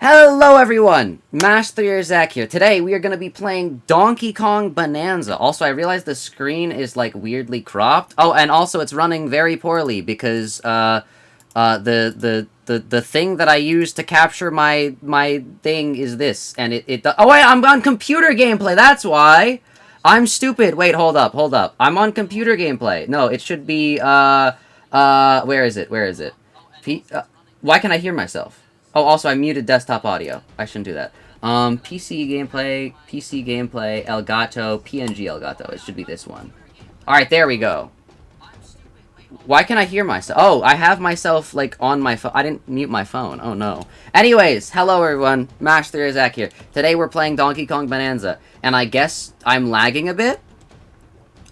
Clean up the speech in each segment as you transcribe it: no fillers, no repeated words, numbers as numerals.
Hello everyone! Mast3r Zak here. Today we are going to be playing Donkey Kong Bananza. Also, I realize the screen is like weirdly cropped. Oh, and also it's running very poorly because the thing that I use to capture my thing is this, and oh wait, I'm on computer gameplay. That's why. I'm stupid. Wait, hold up. I'm on computer gameplay. No, it should be where is it? Why can I hear myself? Oh, also, I muted desktop audio. I shouldn't do that. PC gameplay, Elgato, PNG Elgato. It should be this one. Alright, there we go. Why can I hear myself? Oh, I have myself, like, on my phone. I didn't mute my phone. Oh, no. Anyways, hello, everyone. Mast3r Zak here. Today, we're playing Donkey Kong Bananza. And I guess I'm lagging a bit.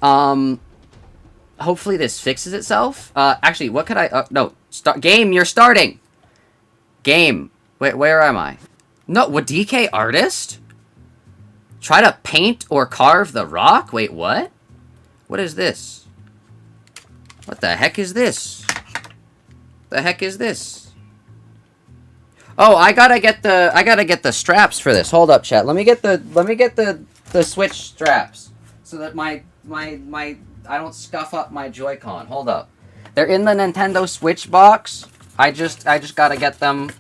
Hopefully this fixes itself. Actually, what could I... no. Game, you're starting! Game. Wait, where am I? No, what, DK artist? Try to paint or carve the rock? Wait, what? What is this? What the heck is this? The heck is this? Oh, I gotta get the straps for this. Hold up, chat. Let me get the Switch straps so that my I don't scuff up my Joy-Con. Hold up. They're in the Nintendo Switch box. I just gotta get them.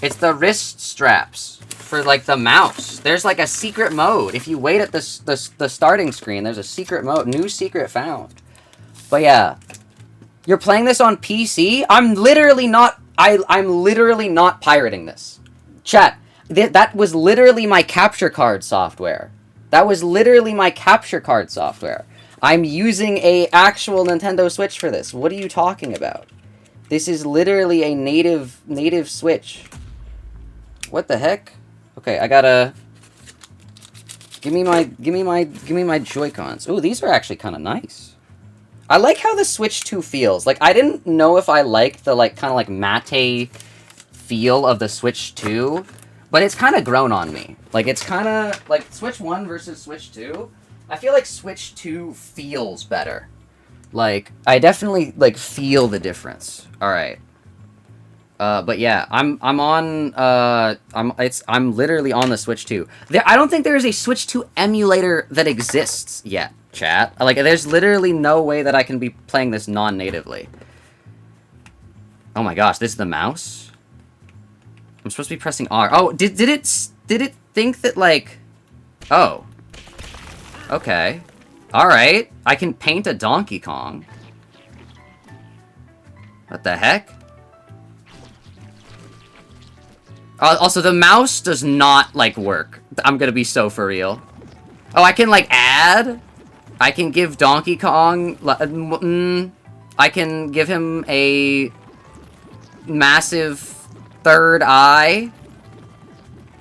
It's the wrist straps for, like, the mouse. There's, like, a secret mode. If you wait at the starting screen, there's a secret mode. New secret found. But, yeah. You're playing this on PC? I'm literally not pirating this. Chat, that was literally my capture card software. I'm using a actual Nintendo Switch for this. What are you talking about? This is literally a native Switch. What the heck? Okay, I gotta... Give me my Joy-Cons. Ooh, these are actually kind of nice. I like how the Switch 2 feels. Like, I didn't know if I liked the, like, kind of, like, matte feel of the Switch 2, but it's kind of grown on me. Like, it's kind of, like, Switch 1 versus Switch 2. I feel like Switch 2 feels better. Like, I definitely, like, feel the difference. Alright. But yeah, I'm literally on the Switch 2. I don't think there is a Switch 2 emulator that exists yet, chat. Like, there's literally no way that I can be playing this non-natively. Oh my gosh, this is the mouse? I'm supposed to be pressing R. Oh, did it think that, like... Oh. Okay. Alright, I can paint a Donkey Kong. What the heck? Also, the mouse does not, like, work. I'm gonna be so for real. Oh, I can, like, add? I can give Donkey Kong... I can give him a massive third eye.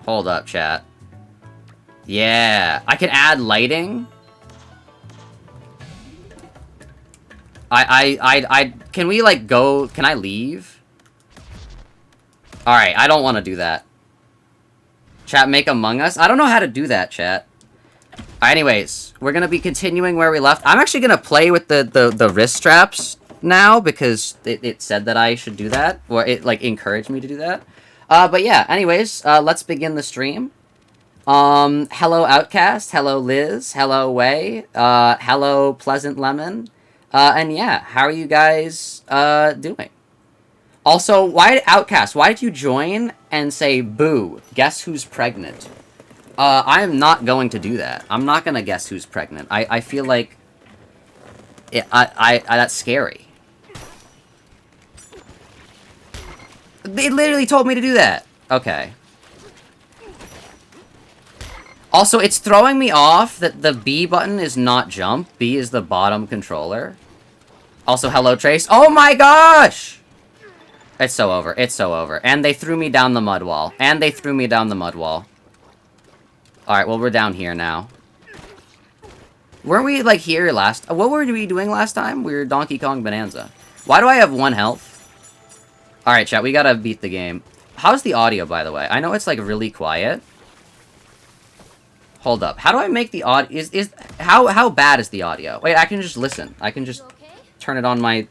Hold up, chat. Yeah. I can add lighting. Can we, like, go... Can I leave? Alright, I don't want to do that. Chat, make Among Us? I don't know how to do that, chat. Anyways, we're gonna be continuing where we left. I'm actually gonna play with the wrist straps now, because it said that I should do that. Or it, like, encouraged me to do that. But yeah, anyways, let's begin the stream. Hello, Outcast. Hello, Liz. Hello, Way. Hello, Pleasant Lemon. And yeah, how are you guys, doing? Also, Outcast, why did you join and say, boo, guess who's pregnant? I am not going to do that. I'm not gonna guess who's pregnant. I feel like... that's scary. They literally told me to do that. Okay. Also, it's throwing me off that the B button is not jump. B is the bottom controller. Also, hello, Trace. Oh my gosh! It's so over. It's so over. And they threw me down the mud wall. Alright, well, we're down here now. Weren't we, like, here last... What were we doing last time? We were Donkey Kong Bananza. Why do I have 1 health? Alright, chat, we gotta beat the game. How's the audio, by the way? I know it's, like, really quiet. Hold up. How do I make the audio... How bad is the audio? Wait, I can just listen. I can just turn on my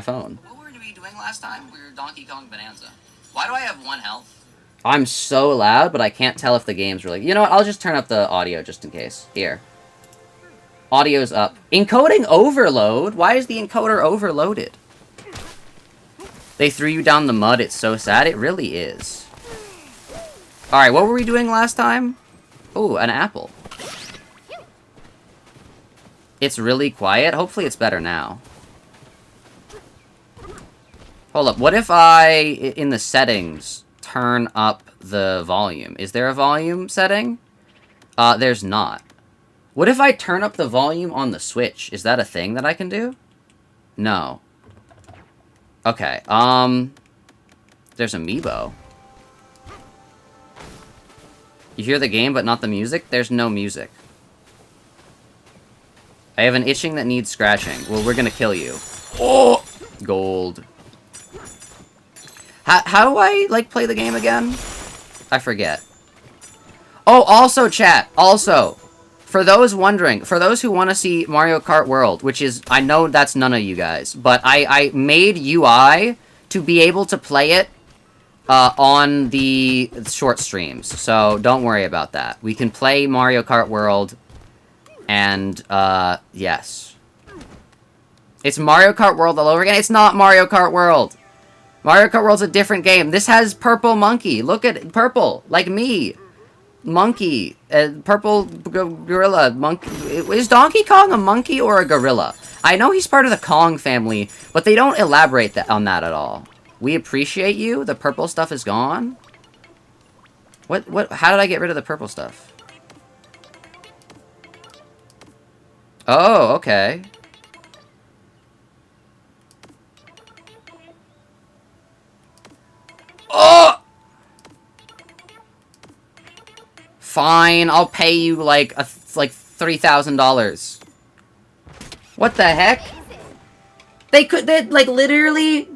phone. What were we doing last time? We were Donkey Kong Bananza. Why do I have 1 health? I'm so loud, but I can't tell if the game's really... You know what? I'll just turn up the audio just in case. Here. Audio's up. Encoding overload? Why is the encoder overloaded? They threw you down the mud. It's so sad. It really is. Alright, what were we doing last time? Oh, an apple. It's really quiet. Hopefully it's better now. Hold up. What if I, in the settings, turn up the volume? Is there a volume setting? There's not. What if I turn up the volume on the Switch? Is that a thing that I can do? No. Okay, there's Amiibo. You hear the game, but not the music? There's no music. I have an itching that needs scratching. Well, we're gonna kill you. Oh! Gold. How do I, like, play the game again? I forget. Oh, also, chat, also, for those wondering, for those who want to see Mario Kart World, which is, I know that's none of you guys, but I made UI to be able to play it on the short streams, so don't worry about that. We can play Mario Kart World, and, yes. It's Mario Kart World all over again? It's not Mario Kart World! Mario Kart World's a different game. This has Purple Monkey. Look at Purple, like me. Monkey, purple gorilla, monkey. Is Donkey Kong a monkey or a gorilla? I know he's part of the Kong family, but they don't elaborate on that at all. We appreciate you. The purple stuff is gone. What, how did I get rid of the purple stuff? Oh, okay. Oh! Fine, I'll pay you like $3,000. What the heck? They like literally.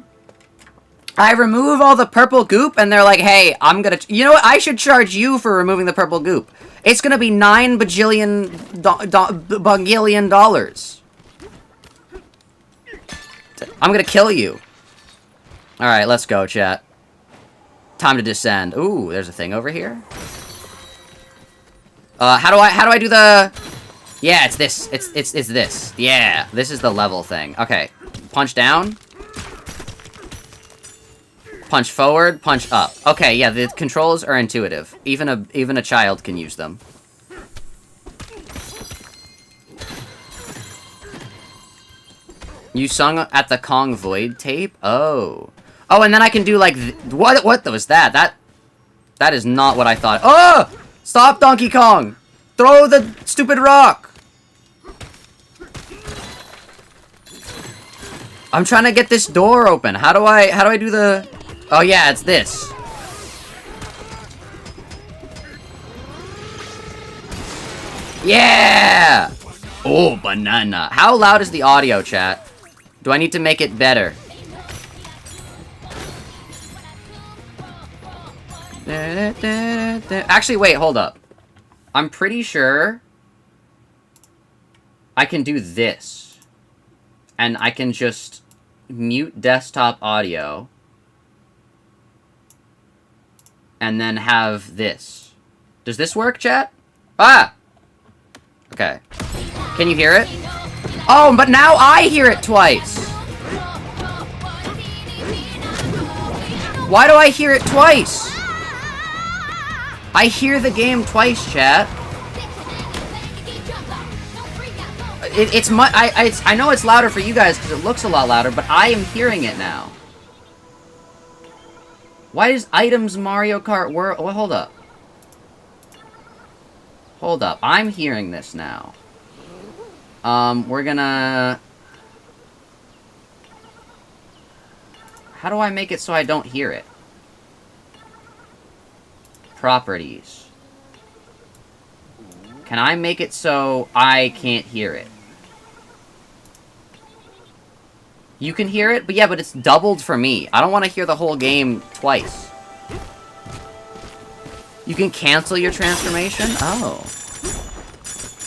I remove all the purple goop, and they're like, "Hey, I'm gonna. You know what? I should charge you for removing the purple goop. It's gonna be $9 bajillion dollars. I'm gonna kill you. All right, let's go, chat. Time to descend. Ooh, there's a thing over here. How do I do the... Yeah, it's this. It's this. Yeah, this is the level thing. Okay, punch down. Punch forward, punch up. Okay, yeah, the controls are intuitive. Even a child can use them. You sung at the Kong Void tape? Oh. Oh, and then I can do like... What was that? That is not what I thought. Oh! Stop, Donkey Kong! Throw the stupid rock! I'm trying to get this door open. How do I do the... Oh yeah, it's this. Yeah! Oh, banana. How loud is the audio, chat? Do I need to make it better? Actually, wait, hold up. I'm pretty sure I can do this. And I can just mute desktop audio. And then have this. Does this work, chat? Ah! Okay. Can you hear it? Oh, but now I hear it twice! Why do I hear it twice? I hear the game twice, chat. I know it's louder for you guys because it looks a lot louder, but I am hearing it now. Why is items Mario Kart World... Oh, hold up. Hold up. I'm hearing this now. We're gonna... How do I make it so I don't hear it? Properties. Can I make it so I can't hear it? You can hear it? But yeah, but it's doubled for me. I don't want to hear the whole game twice. You can cancel your transformation? Oh.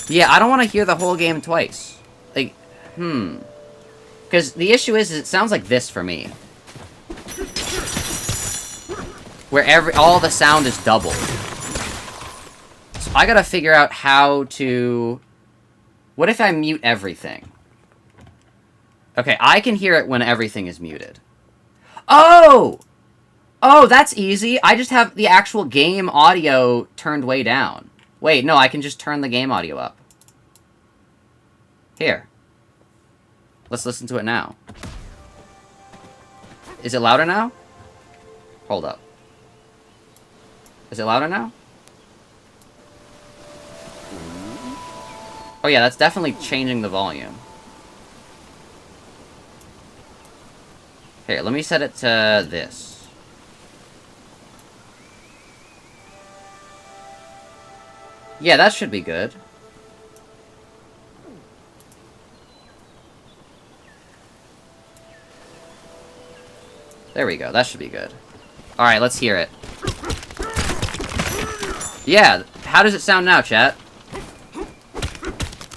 Yeah, I don't want to hear the whole game twice. Like, Because the issue is it sounds like this for me. where all the sound is doubled. So I gotta figure out how to... What if I mute everything? Okay, I can hear it when everything is muted. Oh! Oh, that's easy. I just have the actual game audio turned way down. Wait, no, I can just turn the game audio up. Here. Let's listen to it now. Is it louder now? Hold up. Is it louder now? Oh yeah, that's definitely changing the volume. Here, let me set it to this. Yeah, that should be good. There we go, that should be good. Alright, let's hear it. Yeah, how does it sound now, chat?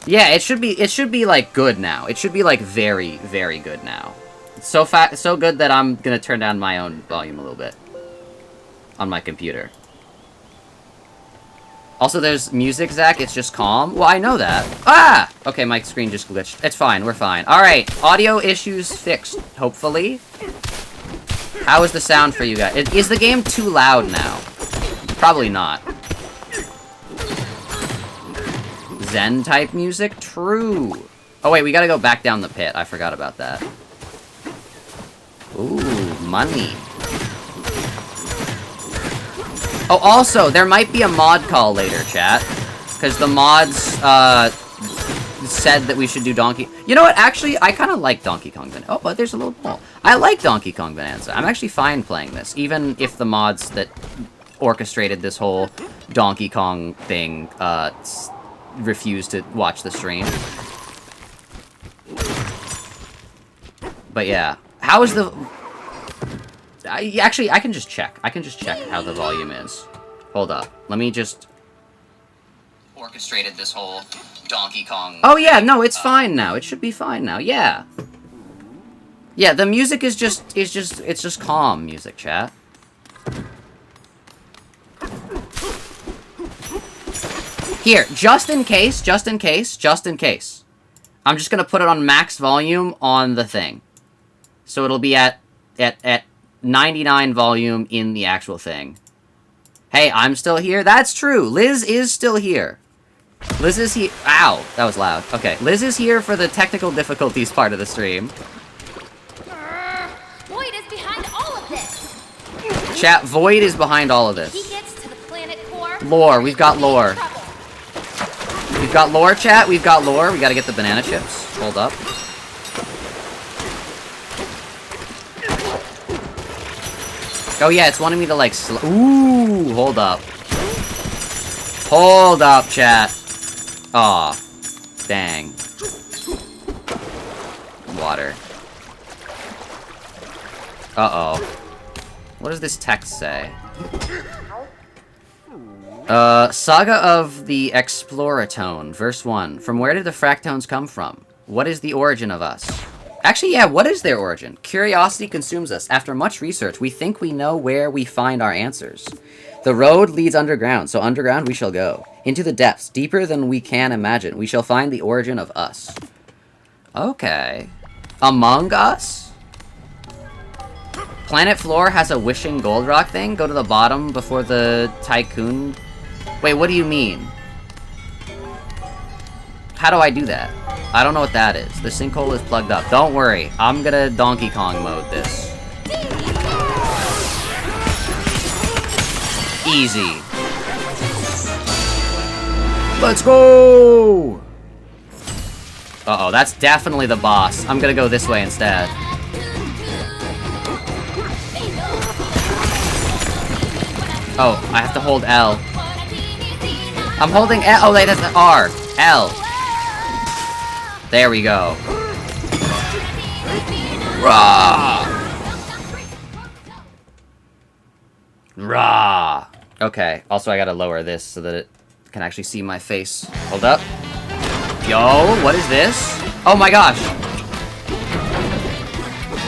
Yeah, it should be like good now. It should be like very, very good now. It's so good that I'm gonna turn down my own volume a little bit on my computer. Also, there's music, Zach. It's just calm. Well, I know that. Ah! Okay, my screen just glitched. It's fine. We're fine. Alright, audio issues fixed, hopefully. How is the sound for you guys? Is the game too loud now? Probably not. Zen-type music? True. Oh, wait, we gotta go back down the pit. I forgot about that. Ooh, money. Oh, also, there might be a mod call later, chat. Because the mods, said that we should do Donkey... You know what? Actually, I kind of like Donkey Kong Bonanza. Oh, but there's a little ball. I like Donkey Kong Bonanza. I'm actually fine playing this, even if the mods that orchestrated this whole Donkey Kong thing, refuse to watch the stream. But yeah. How is the... Actually, I can just check. I can just check how the volume is. Hold up. Let me just... Orchestrated this whole Donkey Kong... Oh yeah, no, it's fine now. It should be fine now. Yeah. Yeah, the music is just... It's just calm music, chat. Here, just in case. I'm just gonna put it on max volume on the thing. So it'll be at 99 volume in the actual thing. Hey, I'm still here? That's true. Liz is still here. Liz is here. Ow, that was loud. Okay, Liz is here for the technical difficulties part of the stream. Void is behind all of this. Chat, Void is behind all of this. He gets to the planet core. Lore, we've got lore. We've got lore, chat. We've got lore. We gotta get the banana chips. Hold up. Oh yeah, it's wanting me to like ooh, hold up. Hold up, chat. Aw. Dang. Water. Uh-oh. What does this text say? Saga of the Exploratone, verse 1. From where did the fractones come from? What is the origin of us? Actually, yeah, what is their origin? Curiosity consumes us. After much research, we think we know where we find our answers. The road leads underground, so underground we shall go. Into the depths, deeper than we can imagine. We shall find the origin of us. Okay. Among Us? Planet Floor has a wishing gold rock thing? Go to the bottom before the tycoon... Wait, what do you mean? How do I do that? I don't know what that is. The sinkhole is plugged up. Don't worry. I'm gonna Donkey Kong mode this. Easy. Let's go! Uh-oh, that's definitely the boss. I'm gonna go this way instead. Oh, I have to hold L. I'm holding L. Oh, wait, that's the R. L. There we go. Rah! Rah! Okay, also I gotta lower this so that it can actually see my face. Hold up. Yo, what is this? Oh my gosh!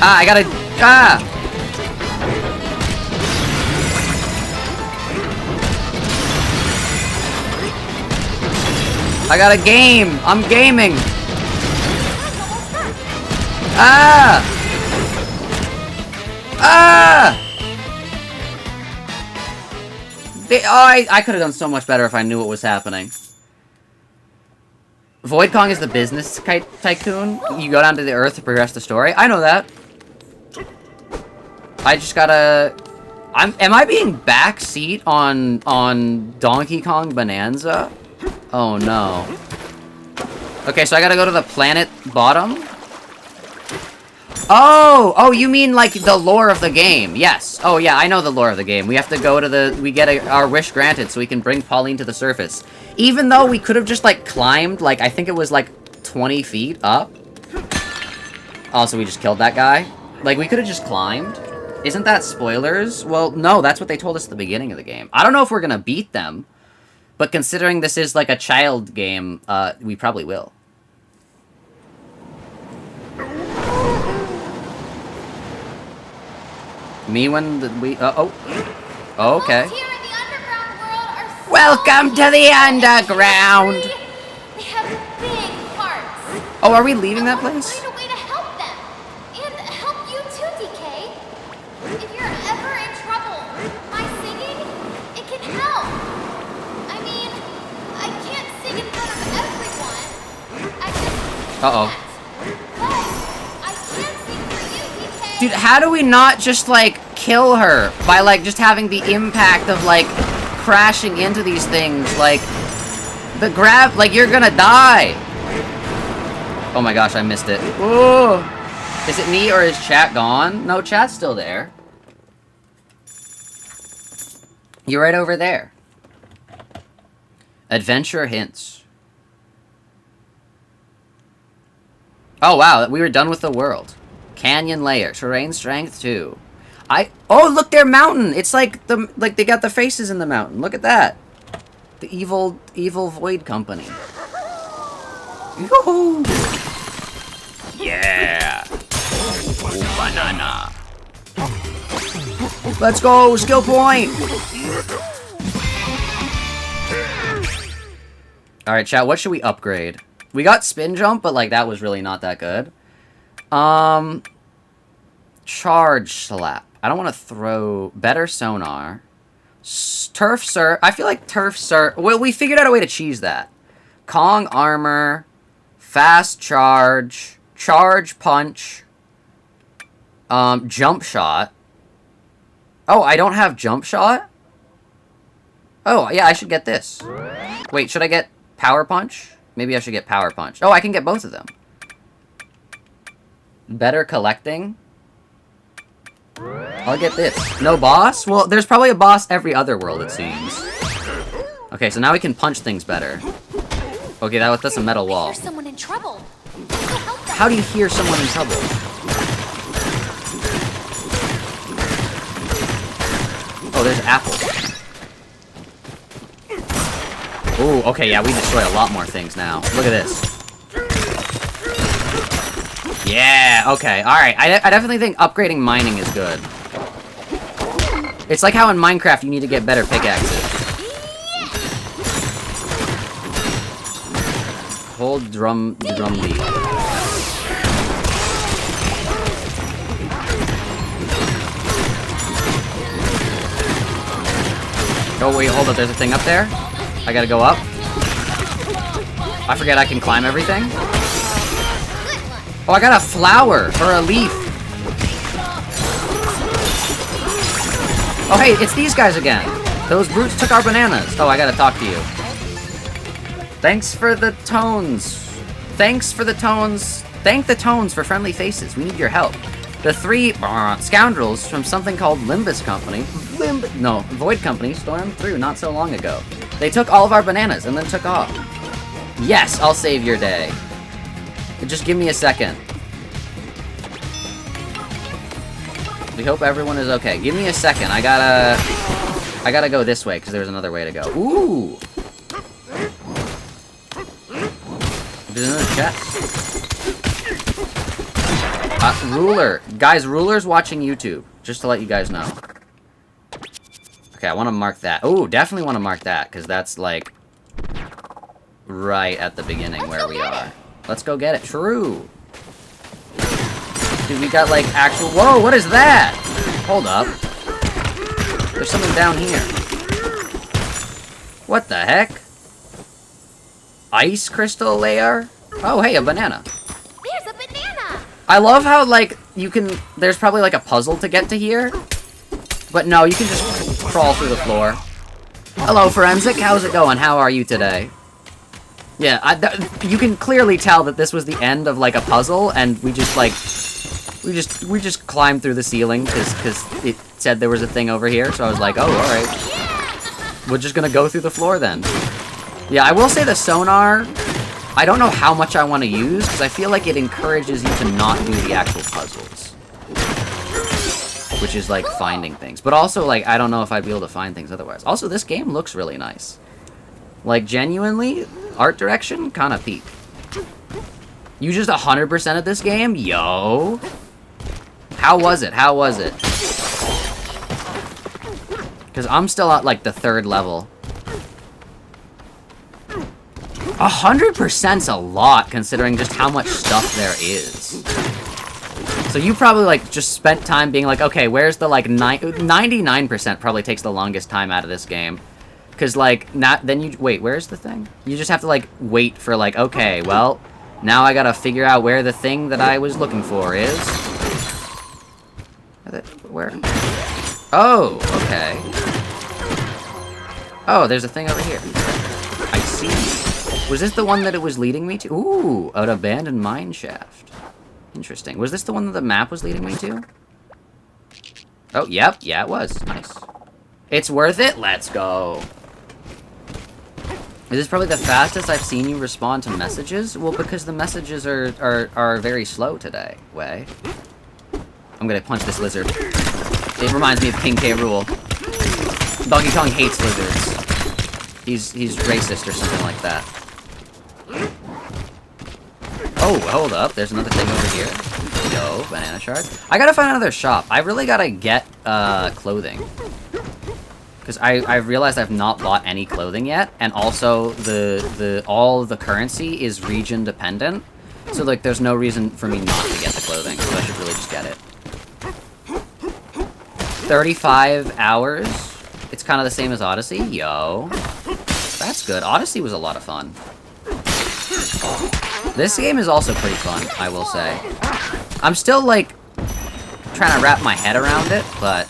Ah, I gotta... Ah! I got a game! I'm gaming! Ah! Ah! I could have done so much better if I knew what was happening. Void Kong is the business tycoon. You go down to the earth to progress the story. I know that. I just gotta... Am I being backseat on Donkey Kong Bananza? Oh no. Okay, so I gotta go to the planet bottom? Oh, you mean like the lore of the game? Yes. Oh yeah, I know the lore of the game. We have to go to the... We get our wish granted so we can bring Pauline to the surface. Even though we could have just like climbed, like I think it was like 20 feet up. Oh, so we just killed that guy? Like we could have just climbed? Isn't that spoilers? Well, no, that's what they told us at the beginning of the game. I don't know if we're gonna beat them, but considering this is like a child game, we probably will. Me when we... oh. Okay. Welcome to the underground! They have big hearts. Oh, are we leaving that place? Find a way to help them. And help you too, DK. If you're ever in trouble, my singing, it can help. I mean, I can't sing in front of everyone. I just Uh-oh. But I can sing for you, DK. Dude, how do we not just, like, kill her by, like, just having the impact of, like, crashing into these things? Like, the grab... Like, you're gonna die. Oh my gosh, I missed it. Whoa. Is it me or is chat gone? No, chat's still there. You're right over there. Adventure hints. Oh, wow. We were done with the world. Canyon layer. Terrain strength 2. Oh, look, they're mountain. It's like they got the faces in the mountain. Look at that. The evil Void Company. Yoo-hoo. Yeah. Oh, banana. Let's go. Skill point. All right, chat. What should we upgrade? We got spin jump, but like that was really not that good. Charge slap. I don't want to throw... Better sonar. Turf Sir. I feel like Turf Sir... Well, we figured out a way to cheese that. Kong armor. Fast charge. Charge punch. Jump shot. Oh, I don't have jump shot? Oh, yeah, I should get this. Wait, should I get power punch? Maybe I should get power punch. Oh, I can get both of them. Better collecting. I'll get this. No boss? Well, there's probably a boss every other world, it seems. Okay, so now we can punch things better. Okay, that's a metal wall. Hear someone in trouble. How do you hear someone in trouble? Oh, there's apples. Ooh, okay, yeah, we destroy a lot more things now. Look at this. Yeah, okay, alright. I definitely think upgrading mining is good. It's like how in Minecraft you need to get better pickaxes. Hold drum beat. Oh wait, hold up, there's a thing up there? I gotta go up? I forget I can climb everything? Oh, I got a flower, or a leaf. Oh hey, it's these guys again. Those brutes took our bananas. Oh, I gotta talk to you. Thanks for the tones. Thanks for the tones. Thank the tones for friendly faces. We need your help. The three scoundrels from something called Limbus Company, Void Company, stormed through not so long ago. They took all of our bananas and then took off. Yes, I'll save your day. Just give me a second. We hope everyone is okay. Give me a second. I gotta go this way because there's another way to go. Ooh. There's another chest. Ruler. Guys, Ruler's watching YouTube. Just to let you guys know. Okay, I want to mark that. Oh, definitely want to mark that, because that's, like... right at the beginning where we are. Let's go get it. True. Dude, we got like actual... Whoa, what is that? Hold up. There's something down here. What the heck? Ice crystal layer? Oh, hey, a banana. There's a banana! I love how, like, you can... There's probably, like, a puzzle to get to here. But no, you can just crawl through the floor. Hello, Forensic. How's it going? How are you today? Yeah, you can clearly tell that this was the end of, like, a puzzle, and we just, like... We just climbed through the ceiling, because it said there was a thing over here, so I was like, oh, alright. We're just gonna go through the floor, then. Yeah, I will say the sonar... I don't know how much I want to use, because I feel like it encourages you to not do the actual puzzles. Which is, like, finding things. But also, like, I don't know if I'd be able to find things otherwise. Also, this game looks really nice. Like, genuinely, art direction, kind of peak. You just 100% of this game? Yo! How was it? How was it? Because I'm still at, like, the 3rd level. 100%'s a lot, considering just how much stuff there is. So you probably, like, just spent time being like, okay, where's the, like, 99% probably takes the longest time out of this game. Because, like, then you... Wait, where's the thing? You just have to, like, wait for, like, okay, well, now I gotta figure out where the thing that I was looking for is. Where? Oh, okay. Oh, there's a thing over here. I see. Was this the one that it was leading me to? Ooh, an abandoned mine shaft. Interesting. Was this the one that the map was leading me to? Oh, yep. Yeah, it was. Nice. It's worth it? Let's go. Is this probably the fastest I've seen you respond to messages? Well, because the messages are very slow today, Way. I'm gonna punch this lizard. It reminds me of King K. Rool. Donkey Kong hates lizards. He's racist or something like that. Oh, hold up. There's another thing over here. Yo, banana shards. I gotta find another shop. I really gotta get clothing. Because I realized I've not bought any clothing yet, and also all the currency is region dependent. So like there's no reason for me not to get the clothing, so I should really just get it. 35 hours. It's kind of the same as Odyssey. Yo. That's good. Odyssey was a lot of fun. This game is also pretty fun, I will say. I'm still, like, trying to wrap my head around it, but...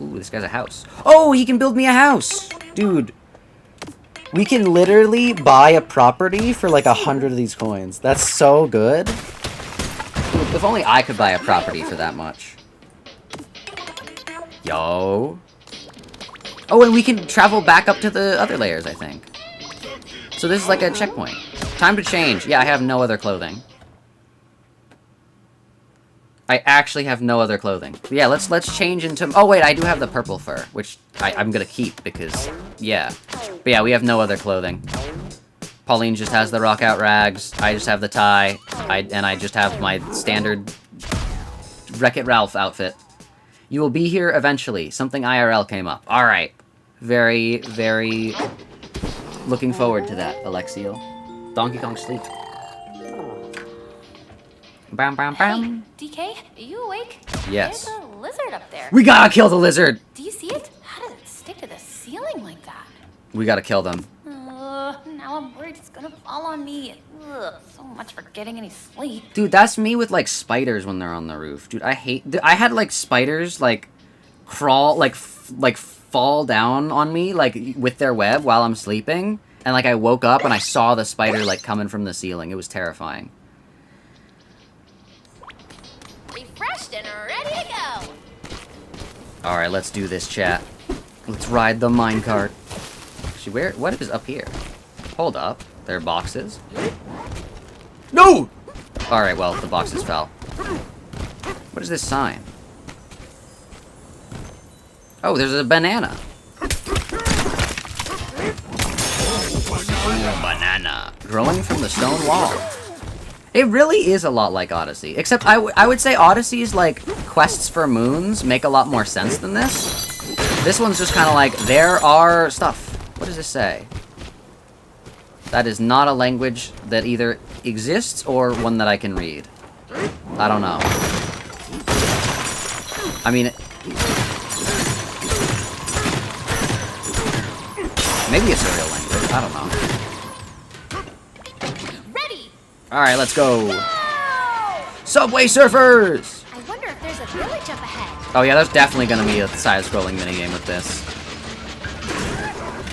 Ooh, this guy's a house. Oh, he can build me a house! Dude. We can literally buy a property for, like, 100 of these coins. That's so good. Dude, if only I could buy a property for that much. Yo. Oh, and we can travel back up to the other layers, I think. So this is like a checkpoint. Time to change. Yeah, I have no other clothing. I actually have no other clothing. Yeah, let's change into... Oh, wait, I do have the purple fur, which I'm gonna keep because... Yeah. But yeah, we have no other clothing. Pauline just has the rock out rags. I just have the tie. And I just have my standard Wreck-It Ralph outfit. You will be here eventually. Something IRL came up. Alright. Very, very... looking forward to that, Alexiel. Donkey Kong sleep. Bam, bam, bam. Hey, DK, are you awake? Yes. There's a lizard up there. We gotta kill the lizard! Do you see it? How does it stick to the ceiling like that? We gotta kill them. Now I'm worried it's gonna fall on me. Ugh, so much for getting any sleep. Dude, that's me with, like, spiders when they're on the roof. Dude, I hate... I had, like, spiders, like, crawl, like, fall down on me, like, with their web while I'm sleeping. And, like, I woke up and I saw the spider, like, coming from the ceiling. It was terrifying. Refreshed and ready to go. Alright, let's do this, chat. Let's ride the minecart. Actually, what is up here? Hold up. There are boxes. No! Alright, well, the boxes fell. What is this sign? Oh, there's a banana. Banana. Growing from the stone wall. It really is a lot like Odyssey. Except I would say Odyssey's, like, quests for moons make a lot more sense than this. This one's just kind of like, there are stuff. What does this say? That is not a language that either exists or one that I can read. I don't know. I mean... maybe it's a real language. I don't know. Ready. Alright, let's go. Go! Subway Surfers! I wonder if there's a village up ahead. Oh yeah, there's definitely gonna be a side-scrolling minigame with this.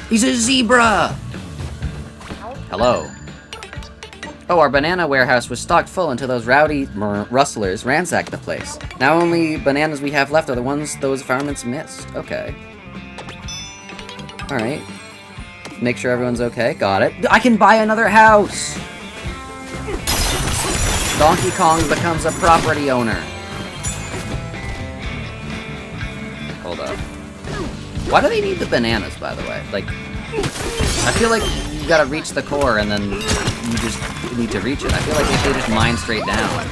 He's a zebra! Hello. Oh, our banana warehouse was stocked full until those rowdy rustlers ransacked the place. Now only bananas we have left are the ones those varmints missed. Okay. Alright. Make sure everyone's okay. Got it. I can buy another house! Donkey Kong becomes a property owner. Hold up. Why do they need the bananas, by the way? Like, I feel like you gotta reach the core and then you just need to reach it. I feel like if they just mine straight down.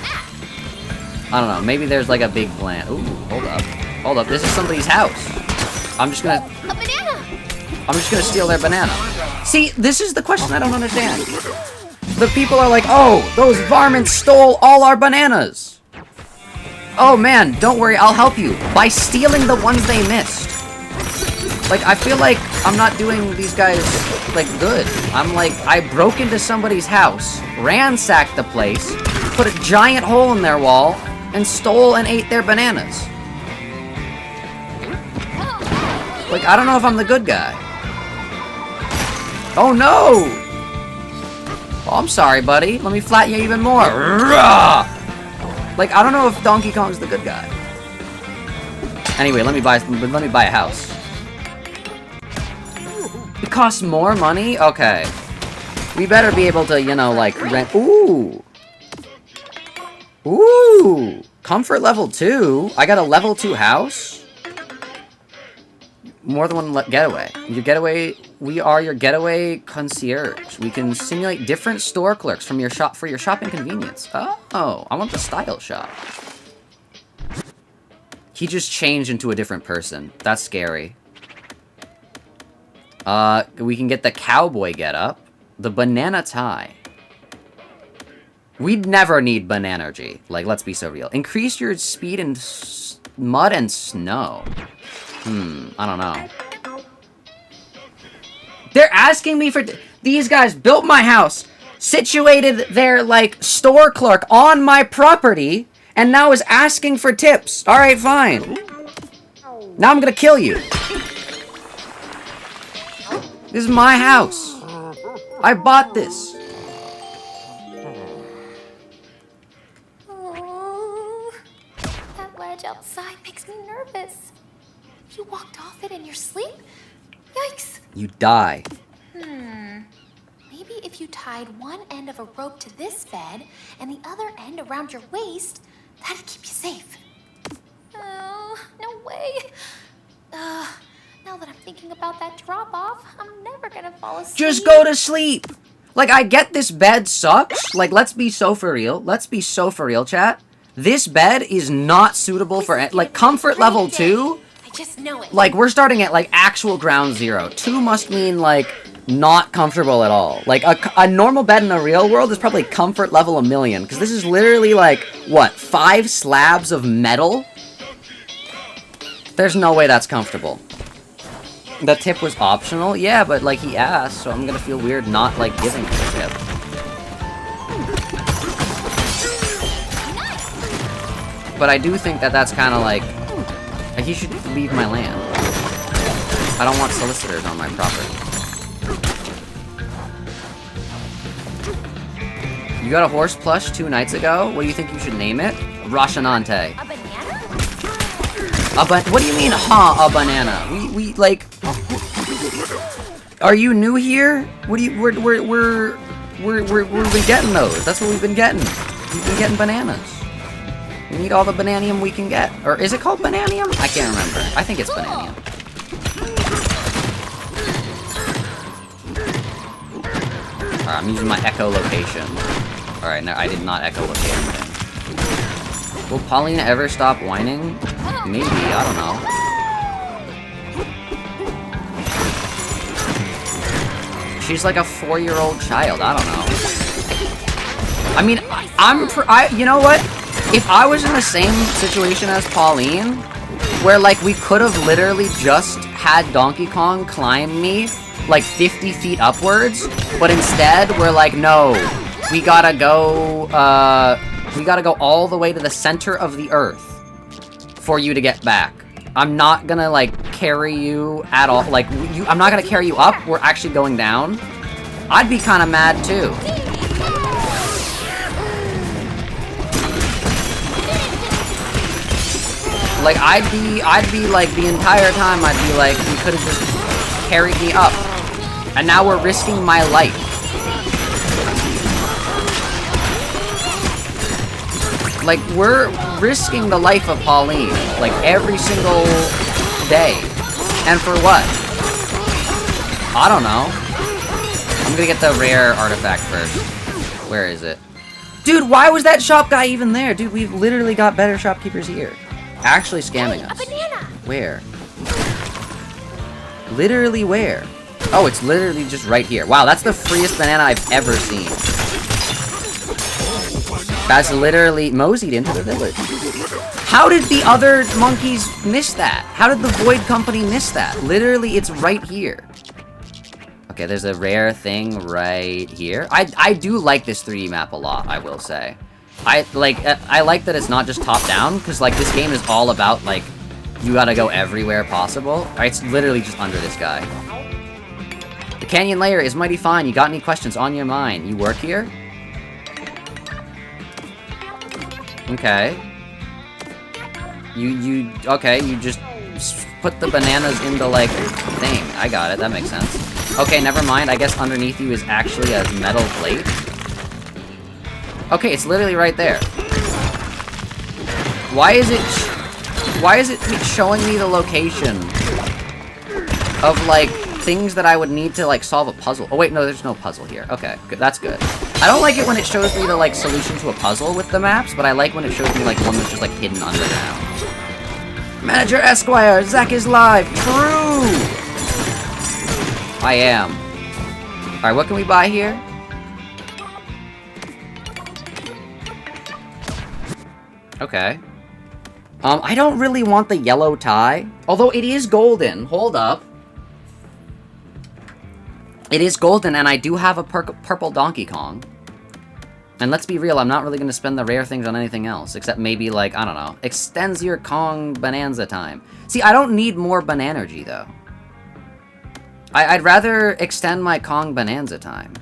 I don't know, maybe there's like a big plant. Ooh, hold up. Hold up, this is somebody's house. I'm just gonna... A banana! I'm just gonna steal their banana. See, this is the question I don't understand. The people are like, oh, those varmints stole all our bananas. Oh man, don't worry, I'll help you by stealing the ones they missed. Like, I feel like I'm not doing these guys, like, good. I'm like, I broke into somebody's house, ransacked the place, put a giant hole in their wall, and stole and ate their bananas. Like, I don't know if I'm the good guy. Oh no! Oh, I'm sorry, buddy. Let me flatten you even more. Like, I don't know if Donkey Kong's the good guy. Anyway, let me buy a house. It costs more money? Okay. We better be able to, you know, like, rent... Ooh! Ooh! Comfort level 2? I got a level 2 house? More than one getaway. Your getaway... We are your getaway concierge. We can simulate different store clerks from your shop for your shopping convenience. Oh, I want the style shop. He just changed into a different person. That's scary. We can get the cowboy getup, the banana tie. We'd never need Bananargy. Like, let's be so real. Increase your speed in mud and snow. I don't know. They're asking me for... These guys built my house, situated their, like, store clerk on my property, and now is asking for tips. Alright, fine. Now I'm gonna kill you. This is my house. I bought this. Oh, that ledge outside makes me nervous. You walked off it in your sleep? Yikes. You die. Maybe if you tied one end of a rope to this bed and the other end around your waist, that'd keep you safe. Oh, no way. Now that I'm thinking about that drop-off, I'm never gonna fall asleep. Just go to sleep. Like, I get this bed sucks. Like, let's be so for real. Let's be so for real, chat. This bed is not suitable for, like, comfort level 2. I just know it. Like, we're starting at, like, actual ground zero. 2 must mean, like, not comfortable at all. Like, a normal bed in the real world is probably comfort level 1,000,000. Because this is literally, like, what, 5 slabs of metal? There's no way that's comfortable. The tip was optional? Yeah, but, like, he asked, so I'm gonna feel weird not, like, giving him the tip. But I do think that that's kind of, like, he should leave my land. I don't want solicitors on my property. You got a horse plush 2 nights ago? What do you think you should name it? Roshanante. A banana? What do you mean, a banana? We like... Are you new here? What do you... We've been getting those. That's what we've been getting. We've been getting bananas. We need all the bananium we can get. Or is it called bananium? I can't remember. I think it's bananium. Alright, I'm using my echolocation. Alright, no, I did not echolocate anything. Will Paulina ever stop whining? Maybe, I don't know. She's like a 4-year-old child. I don't know. I mean, you know what? If I was in the same situation as Pauline, where like we could have literally just had Donkey Kong climb me like 50 feet upwards, but instead we're like, no, we gotta go all the way to the center of the earth for you to get back. I'm not gonna like carry you at all. Like I'm not gonna carry you up. We're actually going down. I'd be kind of mad too. Like, I'd be like, the entire time, I'd be like, you could have just carried me up. And now we're risking my life. Like, we're risking the life of Pauline, like, every single day. And for what? I don't know. I'm gonna get the rare artifact first. Where is it? Dude, why was that shop guy even there? Dude, we've literally got better shopkeepers here. Actually scamming us. A banana. Where? Literally where? Oh, it's literally just right here. Wow, that's the freest banana I've ever seen. That's literally moseyed into the village. How did the other monkeys miss that? How did the Void Company miss that? Literally, it's right here. Okay, there's a rare thing right here. I do like this 3D map a lot, I will say. I like that it's not just top-down, because, like, this game is all about, like, you gotta go everywhere possible. Alright, it's literally just under this guy. The canyon layer is mighty fine. You got any questions on your mind? You work here? Okay. Okay, you just put the bananas in the, like, thing. I got it, that makes sense. Okay, never mind. I guess underneath you is actually a metal plate. Okay, it's literally right there. Why is it showing me the location of, like, things that I would need to, like, solve a puzzle? Oh, wait, no, there's no puzzle here. Okay, good. That's good. I don't like it when it shows me the, like, solution to a puzzle with the maps, but I like when it shows me, like, one that's just, like, hidden underground. Manager Esquire, Zach is live. True! I am. Alright, what can we buy here? Okay. I don't really want the yellow tie. Although it is golden. Hold up. It is golden, and I do have a purple Donkey Kong. And let's be real, I'm not really going to spend the rare things on anything else. Except maybe, like, I don't know. Extends your Kong Bananza time. See, I don't need more Bananergy, though. I'd rather extend my Kong Bananza time.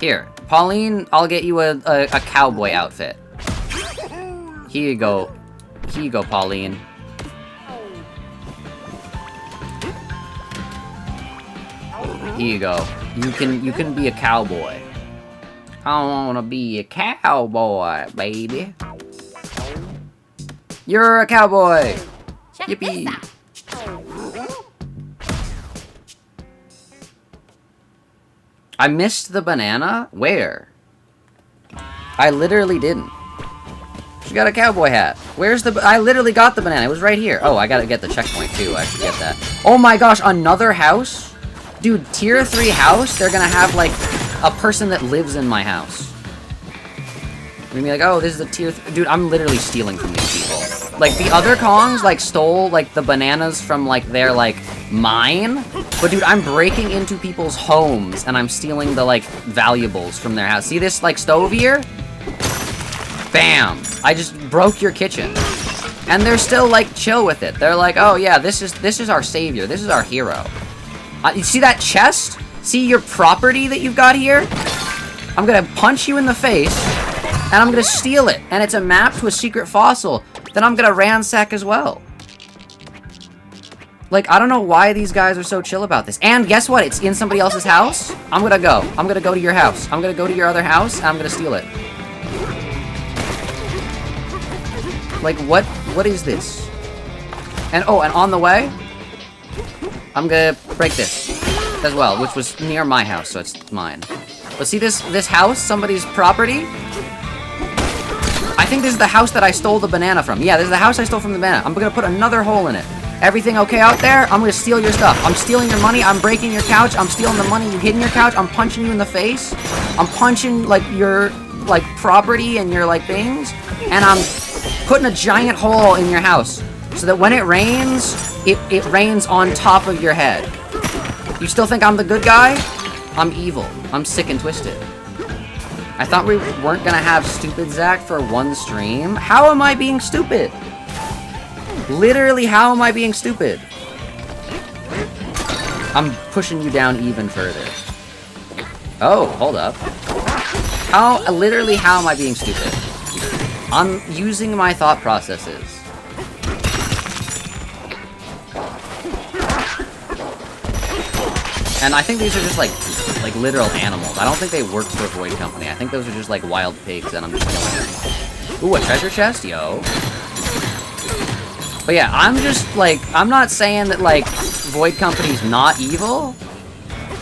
Here. Pauline, I'll get you a cowboy outfit. Here you go. Here you go, Pauline. Here you go. You can be a cowboy. I wanna be a cowboy, baby. You're a cowboy. Check Yippee. this out. I missed the banana? Where? I literally didn't. She got a cowboy hat. Where's the... I literally got the banana. It was right here. Oh, I gotta get the checkpoint, too. I should get that. Oh my gosh, another house? Dude, tier 3 house? They're gonna have, like, a person that lives in my house. You're gonna be like, oh, this is a tier 3... Dude, I'm literally stealing from these people. Like, the other Kongs, like, stole, like, the bananas from, like, their, like, mine. But, dude, I'm breaking into people's homes, and I'm stealing the, like, valuables from their house. See this, like, stove here? Bam! I just broke your kitchen. And they're still, like, chill with it. They're like, oh, yeah, this is our savior. This is our hero. You see that chest? See your property that you've got here? I'm gonna punch you in the face, and I'm gonna steal it. And it's a map to a secret fossil that I'm gonna ransack as well. Like, I don't know why these guys are so chill about this. And guess what? It's in somebody else's house. I'm gonna go. I'm gonna go to your house. I'm gonna go to your other house, and I'm gonna steal it. Like, what is this? And, oh, and on the way, I'm gonna break this as well, which was near my house, so it's mine. But see this house, somebody's property? I think this is the house that I stole the banana from. Yeah, this is the house I stole from the banana. I'm gonna put another hole in it. Everything okay out there? I'm gonna steal your stuff. I'm stealing your money. I'm breaking your couch. I'm stealing the money you hid in your couch. I'm punching you in the face. I'm punching, like, your, like, property and your, like, things. And I'm putting a giant hole in your house so that when it rains, it rains on top of your head. You still think I'm the good guy? I'm evil. I'm sick and twisted. I thought we weren't gonna have Stupid Zach for one stream. How am I being stupid? Literally, how am I being stupid? I'm pushing you down even further. Oh, hold up. Literally, how am I being stupid? I'm using my thought processes. And I think these are just like literal animals. I don't think they work for a Void Company. I think those are just like wild pigs and I'm just killing them. Ooh, a treasure chest, yo. But yeah, I'm just like, I'm not saying that like Void Company's not evil.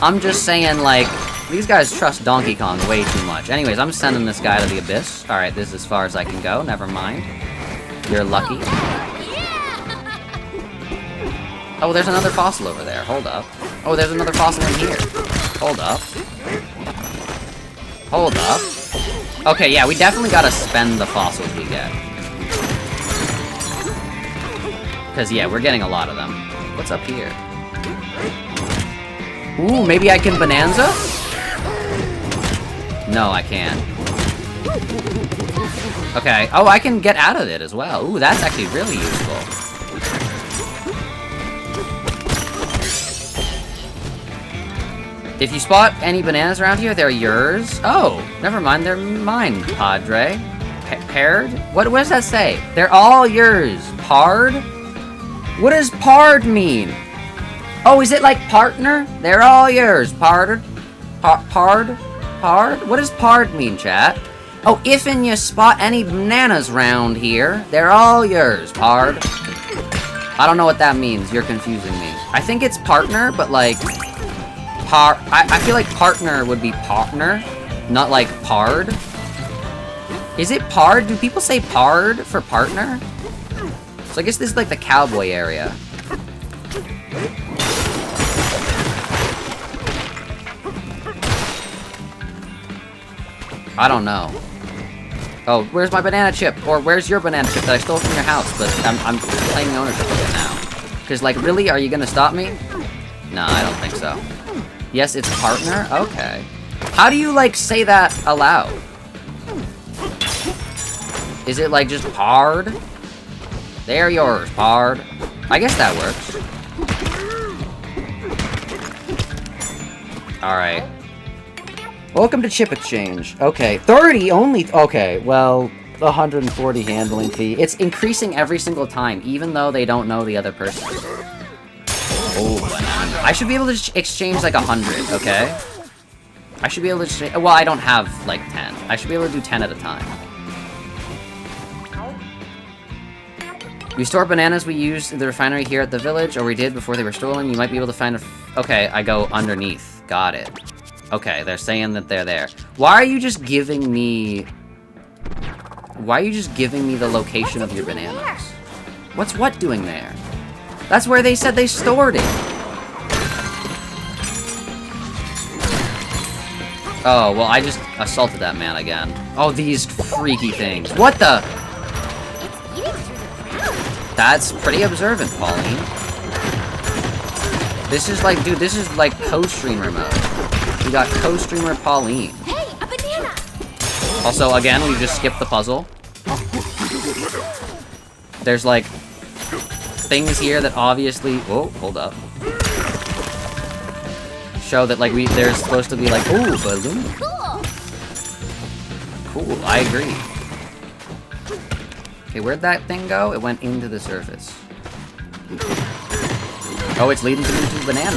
I'm just saying like, these guys trust Donkey Kong way too much. Anyways, I'm sending this guy to the abyss. Alright, this is as far as I can go. Never mind. You're lucky. Oh, there's another fossil over there. Hold up. Oh, there's another fossil in here. Hold up. Hold up. Okay, yeah, we definitely gotta spend the fossils we get. Because, yeah, we're getting a lot of them. What's up here? Ooh, maybe I can Bananza? No, I can't. Okay. Oh, I can get out of it as well. Ooh, that's actually really useful. If you spot any bananas around here, they're yours. Oh, never mind, they're mine, Padre. Paired? What does that say? They're all yours. Pard? What does pard mean? Oh, is it like partner? They're all yours. Pard? Pard? Pard? What does pard mean, chat? Oh, if and you spot any bananas round here, they're all yours, Pard. I don't know what that means. You're confusing me. I think it's partner, but like... I feel like partner would be partner, not like pard. Is it pard? Do people say pard for partner? So I guess this is like the cowboy area. I don't know. Oh, where's my banana chip? Or where's your banana chip that I stole from your house? But I'm claiming ownership of it now. Because, like, really? Are you gonna stop me? No, I don't think so. Yes, it's partner? Okay. How do you, like, say that aloud? Is it, like, just pard? They're yours, Pard. I guess that works. Alright. Welcome to Chip Exchange. Okay, 30 only. Okay, well, 140 handling fee. It's increasing every single time, even though they don't know the other person. Oh, I should be able to exchange like 100, okay? I should be able to exchange. Well, I don't have like 10. I should be able to do 10 at a time. We store bananas we used in the refinery here at the village, or we did before they were stolen. You might be able to find a... Okay, I go underneath. Got it. Okay, they're saying that they're there. Why are you just giving me... Why are you just giving me the location of your bananas? What's what doing there? That's where they said they stored it. Oh, well, I just assaulted that man again. Oh, these freaky things. What the... That's pretty observant, Pauline. This is like, dude, this is like co-streamer mode. We got co-streamer Pauline. Hey, a banana! Also, again, we just skipped the puzzle. There's like things here that obviously... Whoa, hold up. Show that like there's supposed to be like, ooh, balloon. Cool, I agree. Okay, where'd that thing go? It went into the surface. Oh, it's leading to the banana.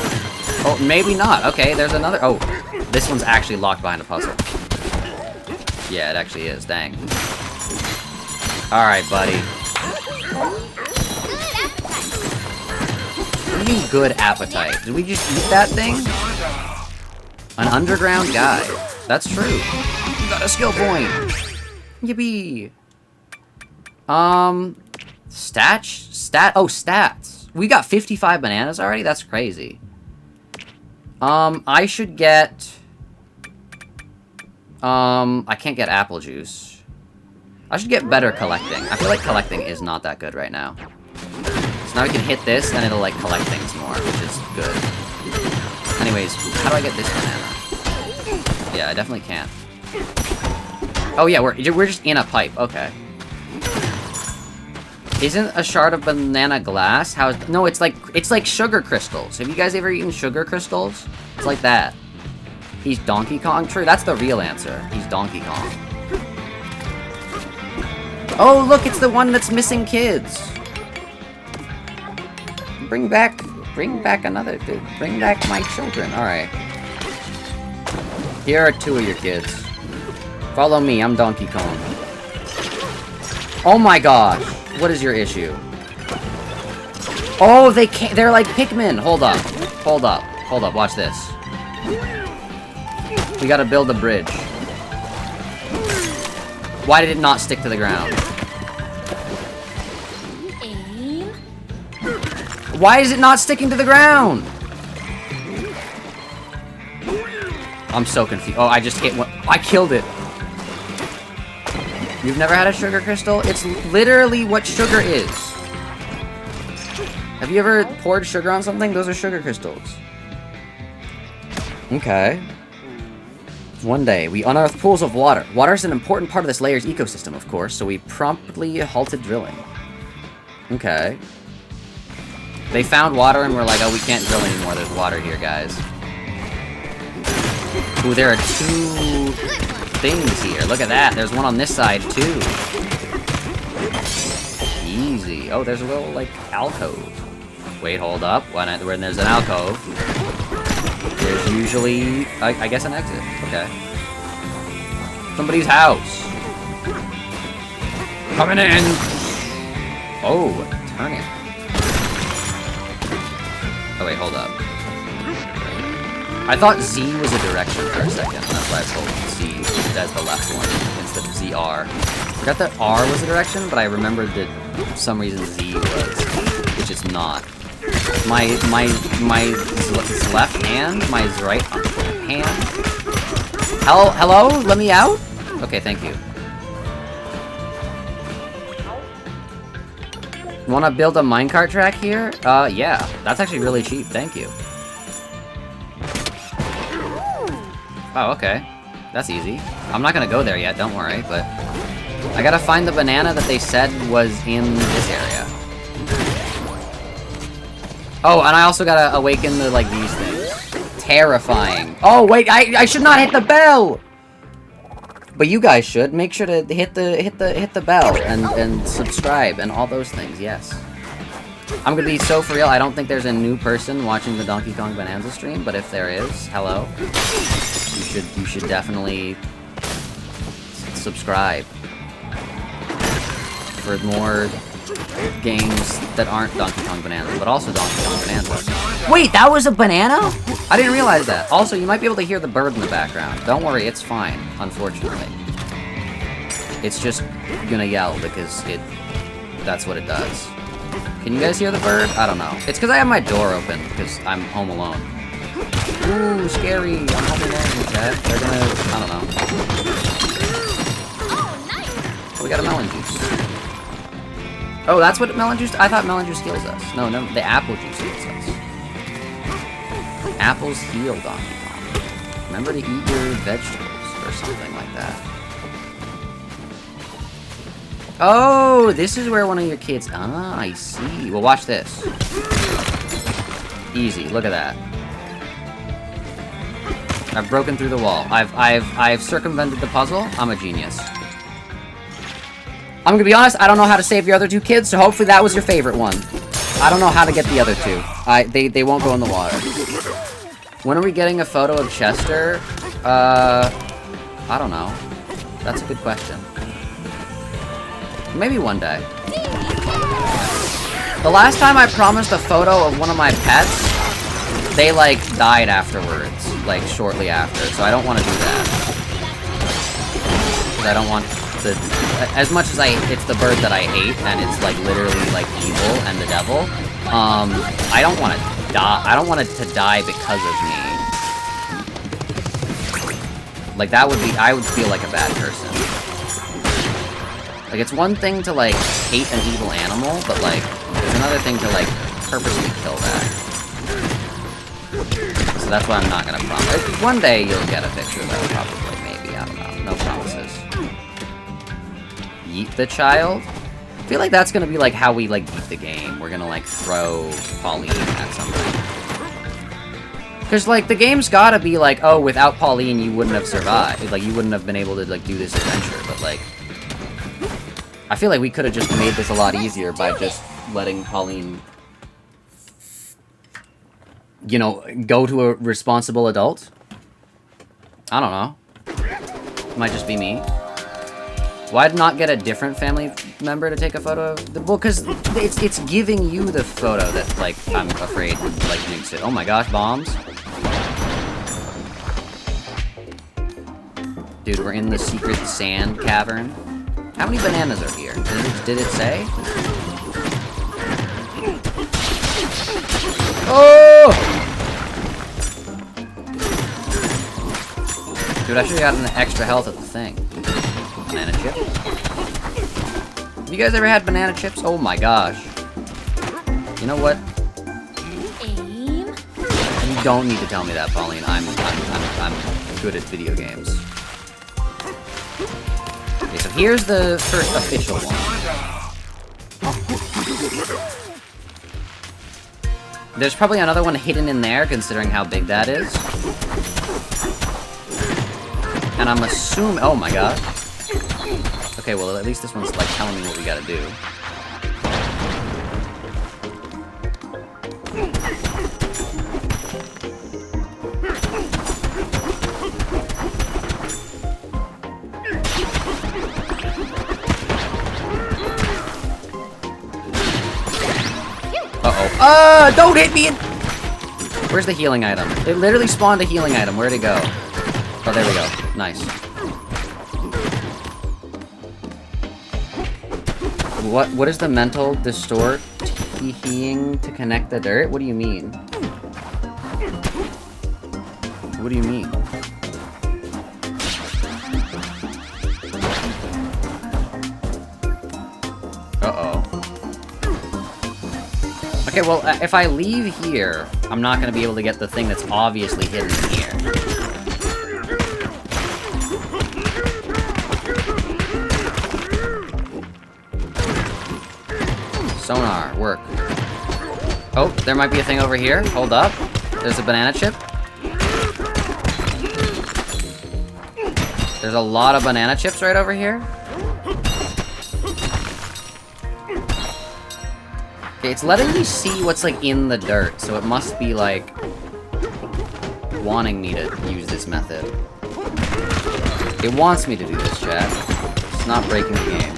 Oh, maybe not. Okay, there's another. Oh, this one's actually locked behind a puzzle. Yeah, it actually is. Dang. Alright, buddy. What do you mean, good appetite? Did we just eat that thing? An underground guy. That's true. You got a skill point. Yippee. Stats? Oh, stats. We got 55 bananas already? That's crazy. I should get... I can't get apple juice. I should get better collecting. I feel like collecting is not that good right now. So now we can hit this, and it'll, like, collect things more, which is good. Anyways, how do I get this banana? Yeah, I definitely can't. Oh, yeah, we're just in a pipe. Okay. Isn't a shard of banana glass? How is... No, it's like sugar crystals. Have you guys ever eaten sugar crystals? It's like that. He's Donkey Kong? True, that's the real answer. He's Donkey Kong. Oh, look, it's the one that's missing kids. Bring back another dude. Bring back my children. Alright. Here are 2 of your kids. Follow me, I'm Donkey Kong. Oh my gosh. What is your issue? Oh, they can't. They're like Pikmin. Hold up. Hold up. Hold up. Watch this. We gotta build a bridge. Why did it not stick to the ground? Aim. Why is it not sticking to the ground? I'm so confused. Oh, I just hit one. I killed it. You've never had a sugar crystal? It's literally what sugar is. Have you ever poured sugar on something? Those are sugar crystals. Okay. One day, we unearthed pools of water. Water is an important part of this layer's ecosystem, of course, so we promptly halted drilling. Okay. They found water and we're like, oh, we can't drill anymore. There's water here, guys. Ooh, there are 2... things here. Look at that. There's one on this side, too. Easy. Oh, there's a little, like, alcove. Wait, hold up. When there's an alcove, there's usually, I guess, an exit. Okay. Somebody's house. Coming in. Oh, turn it. Oh, wait, hold up. I thought Z was a direction for a second. That's why I told Z as the left one instead of ZR. I forgot that R was a direction, but I remembered that for some reason Z was, which it's not. My left hand, my right hand. Hello? Let me out? Okay, thank you. Wanna build a minecart track here? Yeah. That's actually really cheap, thank you. Oh, okay. That's easy. I'm not gonna go there yet, don't worry, but... I gotta find the banana that they said was in this area. Oh, and I also gotta awaken the, like, these things. Terrifying. Oh, wait, I should not hit the bell! But you guys should. Make sure to hit the bell and subscribe and all those things, yes. I'm gonna be so for real, I don't think there's a new person watching the Donkey Kong Bananza stream, but if there is, hello. You should definitely subscribe for more games that aren't Donkey Kong Bananza, but also Donkey Kong Bananza. Wait, that was a banana? I didn't realize that. Also, you might be able to hear the bird in the background. Don't worry, it's fine, unfortunately. It's just gonna yell because that's what it does. Can you guys hear the bird? I don't know. It's because I have my door open because I'm home alone. Ooh, scary. I'm home alone with that. They're gonna... I don't know. Oh, nice. Oh, we got a melon juice. Oh, that's what melon juice... I thought melon juice heals us. No, the apple juice heals us. Apples heal Donkey Kong. Remember to eat your vegetables or something like that. Oh, this is where one of your kids... Ah, I see. Well, watch this. Easy. Look at that. I've broken through the wall. I've circumvented the puzzle. I'm a genius. I'm gonna be honest, I don't know how to save your other 2 kids, so hopefully that was your favorite one. I don't know how to get the other 2. They won't go in the water. When are we getting a photo of Chester? I don't know. That's a good question. Maybe one day. The last time I promised a photo of one of my pets, they, like, died afterwards, like, shortly after, so I don't want to do that. Because I don't want the... As much as it's the bird that I hate, and it's, like, literally, like, evil and the devil, I don't want to die. I don't want it to die because of me. Like, that would be... I would feel like a bad person. Like, it's one thing to, like, hate an evil animal, but, like, it's another thing to, like, purposely kill that. So that's why I'm not gonna promise. One day you'll get a picture, though, probably, maybe. I don't know. No promises. Yeet the child? I feel like that's gonna be, like, how we, like, beat the game. We're gonna, like, throw Pauline at something. Because, like, the game's gotta be, like, oh, without Pauline, you wouldn't have survived. Like, you wouldn't have been able to, like, do this adventure. But, like, I feel like we could have just made this a lot easier by just letting Pauline, you know, go to a responsible adult. I don't know. Might just be me. Why'd not get a different family member to take a photo of the... Well, because it's giving you the photo that, like, I'm afraid would, like, nukes it. Oh my gosh, bombs. Dude, we're in the secret sand cavern. How many bananas are here? Did it say? Oh! Dude, I should've gotten extra health at the thing. Banana chip. Have you guys ever had banana chips? Oh my gosh. You know what? Aim. You don't need to tell me that, Pauline. I'm good at video games. Okay, so here's the first official one. There's probably another one hidden in there, considering how big that is. And I'm assuming... Oh my god. Okay, well, at least this one's, like, telling me what we gotta do. Uh-oh. Don't hit me! Where's the healing item? It literally spawned a healing item. Where'd it go? Oh, there we go. Nice. What is the mental distort teeing to connect the dirt? What do you mean? What do you mean? Uh-oh. Okay, well, if I leave here, I'm not gonna be able to get the thing that's obviously hidden in here. Sonar, work. Oh, there might be a thing over here. Hold up. There's a banana chip. There's a lot of banana chips right over here. Okay, it's letting me see what's, like, in the dirt, so it must be, like, wanting me to use this method. It wants me to do this, chat. It's not breaking the game.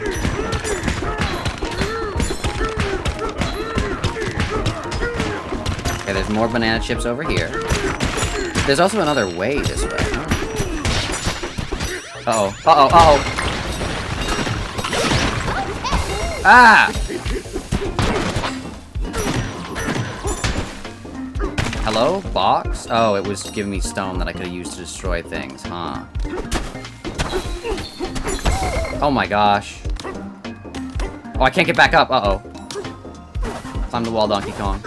Okay, there's more banana chips over here. There's also another way this way. Uh-oh. Uh-oh. Uh-oh. Ah! Hello? Box? Oh, it was giving me stone that I could have used to destroy things, huh? Oh my gosh. Oh, I can't get back up. Uh-oh. Climb the wall, Donkey Kong.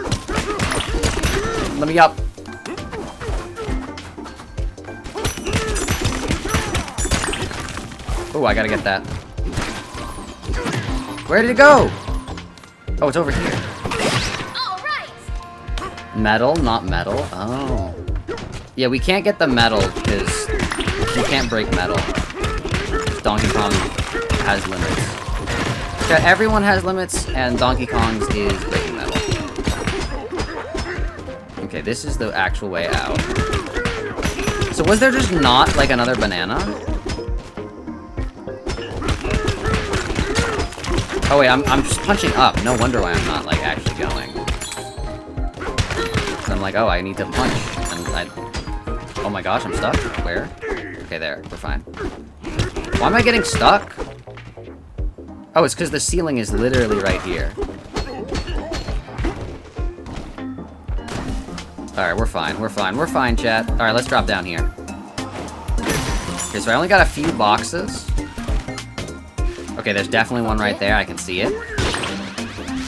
Let me up. Oh, I gotta get that. Where did it go? Oh, it's over here. Metal, not metal. Oh. Yeah, we can't get the metal because you can't break metal. Donkey Kong has limits. Yeah, everyone has limits, and Donkey Kong's is breaking metal. Okay, this is the actual way out. So was there just not, like, another banana? Oh wait, I'm just punching up. No wonder why I'm not, like, actually going. I'm like, oh, I need to punch. And oh my gosh, I'm stuck? Where? Okay, there. We're fine. Why am I getting stuck? Oh, it's because the ceiling is literally right here. Alright, we're fine. We're fine. We're fine, chat. Alright, let's drop down here. Okay, so I only got a few boxes. Okay, there's definitely one right there. I can see it.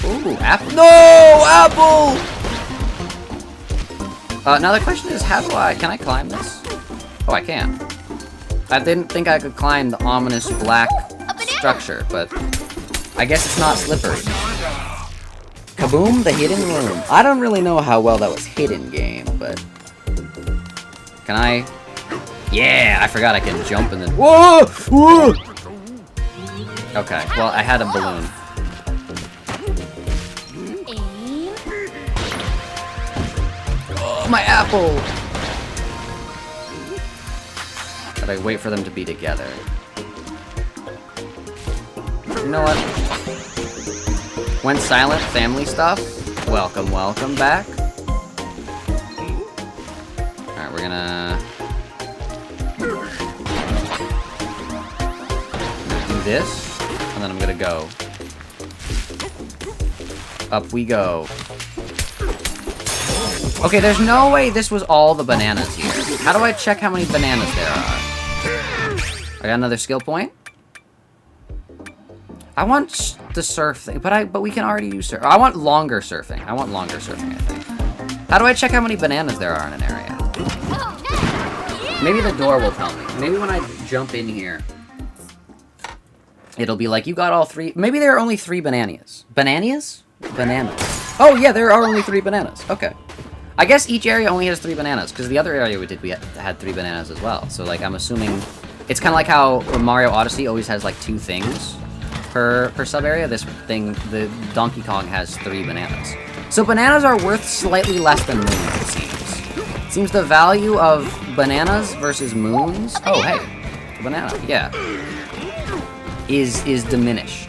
Ooh, apple. No! Apple! Now the question is, how do can I climb this? Oh, I can. I didn't think I could climb the ominous black structure, but I guess it's not slippery. Kaboom, the hidden room. I don't really know how well that was hidden, game, but... Can I... Yeah, I forgot I can jump and then... Whoa! Whoa! Okay, well, I had a balloon. Oh, my apple! But I wait for them to be together. You know what? Went silent, family stuff. Welcome, welcome back. Alright, we're gonna... do this, and then I'm gonna go. Up we go. Okay, there's no way this was all the bananas here. How do I check how many bananas there are? I got another skill point. I want the surf thing, but we can already use surf. I want longer surfing. I want longer surfing, I think. How do I check how many bananas there are in an area? Maybe the door will tell me. Maybe when I jump in here, it'll be like, you got all 3. Maybe there are only 3 bananas. Bananas? Bananas. Oh, yeah, there are only 3 bananas. Okay. I guess each area only has 3 bananas, because the other area we had 3 bananas as well. So, like, I'm assuming... It's kind of like how Mario Odyssey always has, like, 2 things per sub-area. This thing, the Donkey Kong has 3 bananas. So bananas are worth slightly less than moons, it seems. It seems the value of bananas versus moons... Oh, hey. Banana, yeah. Is diminished.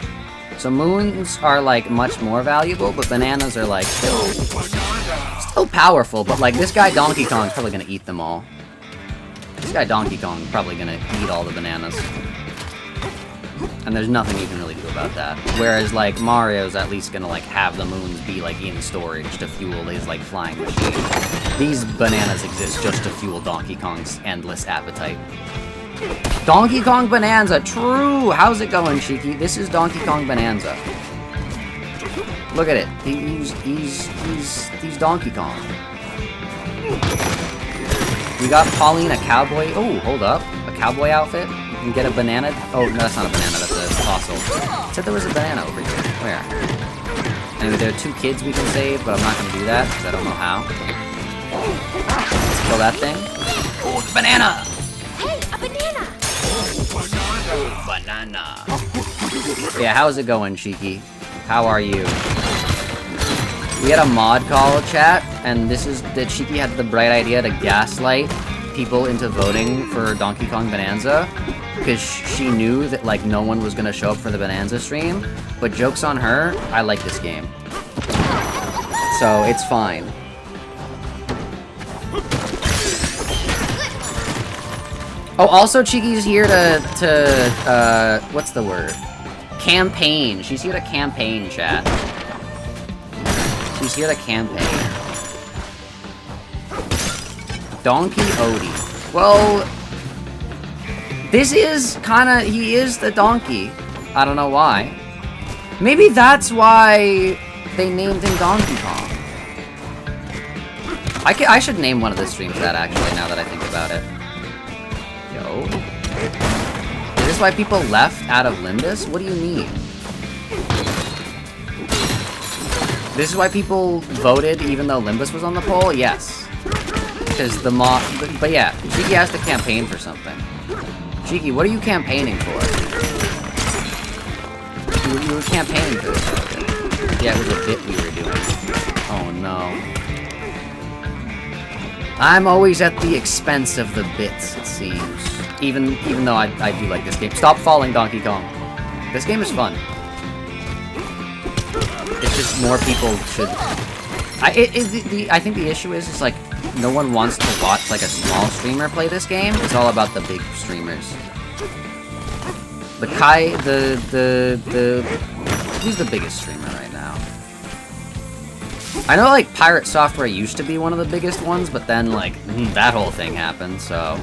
So moons are, like, much more valuable, but bananas are, like, still powerful, but, like, this guy Donkey Kong's probably gonna eat them all. This guy Donkey Kong is probably gonna eat all the bananas. And there's nothing you can really do about that. Whereas, like, Mario's at least gonna, like, have the moons be, like, in storage to fuel his, like, flying machine. These bananas exist just to fuel Donkey Kong's endless appetite. Donkey Kong Bonanza, true! How's it going, Cheeky? This is Donkey Kong Bonanza. Look at it. He's Donkey Kong. We got Pauline a cowboy. Oh, hold up. A cowboy outfit? You can get a banana. Oh, no, that's not a banana. That's a fossil. It said there was a banana over here. Where? Anyway, there are 2 kids we can save, but I'm not going to do that, because I don't know how. Let's kill that thing. Oh, the banana! Hey, a banana! Banana. Yeah, how's it going, Cheeky? How are you? We had a mod call chat, and this is that Cheeky had the bright idea to gaslight people into voting for Donkey Kong Bonanza, because she knew that, like, no one was gonna show up for the Bonanza stream, but joke's on her, I like this game. So, it's fine. Oh, also Cheeky's here to what's the word? Campaign. She's here to campaign, chat. She's here to campaign. Donkey Odie. Well, this is kinda... He is the donkey. I don't know why. Maybe that's why they named him Donkey Kong. I should name one of the streams that, actually, now that I think about it. Yo. Is this why people left out of Limbus? What do you mean? This is why people voted even though Limbus was on the poll? Yes. Because the mod... But yeah, Cheeky has to campaign for something. Cheeky, what are you campaigning for? You were campaigning for something. Yeah, it was a bit we were doing. Oh no. I'm always at the expense of the bits, it seems. Even though I do like this game. Stop falling, Donkey Kong. This game is fun. It's just more people should... I think the issue is like, no one wants to watch, like, a small streamer play this game. It's all about the big streamers. Who's the biggest streamer right now? I know, like, Pirate Software used to be one of the biggest ones, but then, like, that whole thing happened, so...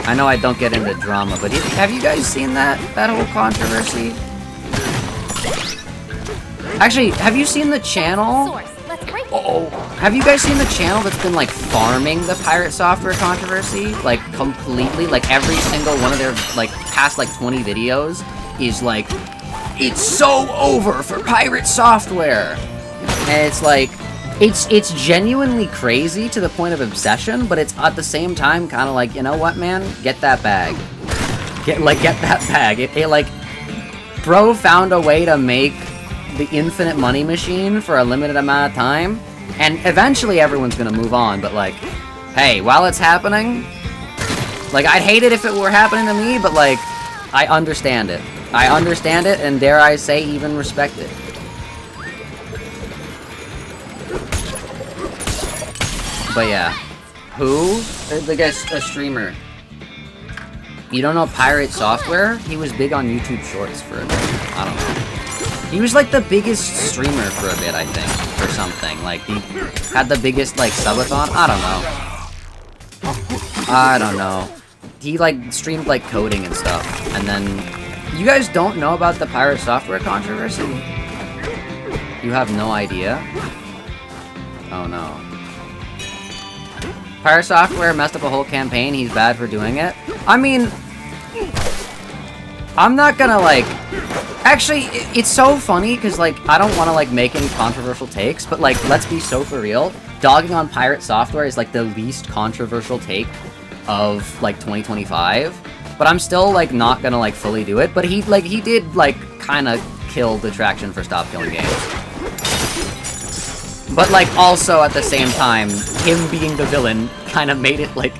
I know I don't get into drama, but have you guys seen that whole controversy? Actually, have you seen the channel? Have you guys seen the channel that's been, like, farming the Pirate Software controversy? Like, completely? Like, every single one of their, like, past, like, 20 videos is, like, it's so over for Pirate Software! And it's, like, it's genuinely crazy to the point of obsession, but it's at the same time kind of like, you know what, man? Get that bag. Get that bag. It, like, bro found a way to make the infinite money machine for a limited amount of time, and eventually everyone's gonna move on, but, like, hey, while it's happening, like, I'd hate it if it were happening to me, but, like, I understand it. I understand it, and dare I say, even respect it. But yeah, who? The guy's a streamer. You don't know Pirate Software? He was big on YouTube Shorts for a bit. I don't know. He was like the biggest streamer for a bit, I think, or something. Like, he had the biggest, like, subathon? I don't know. He, like, streamed, like, coding and stuff. And then, you guys don't know about the Pirate Software controversy? You have no idea? Oh no. Pirate Software messed up a whole campaign, he's bad for doing it. I mean, I'm not gonna, like... Actually, it's so funny, because, like, I don't want to, like, make any controversial takes, but, like, let's be so for real. Dogging on Pirate Software is, like, the least controversial take of, like, 2025. But I'm still, like, not gonna, like, fully do it. But he did, like, kind of kill the traction for Stop Killing Games. But, like, also at the same time, him being the villain kind of made it, like,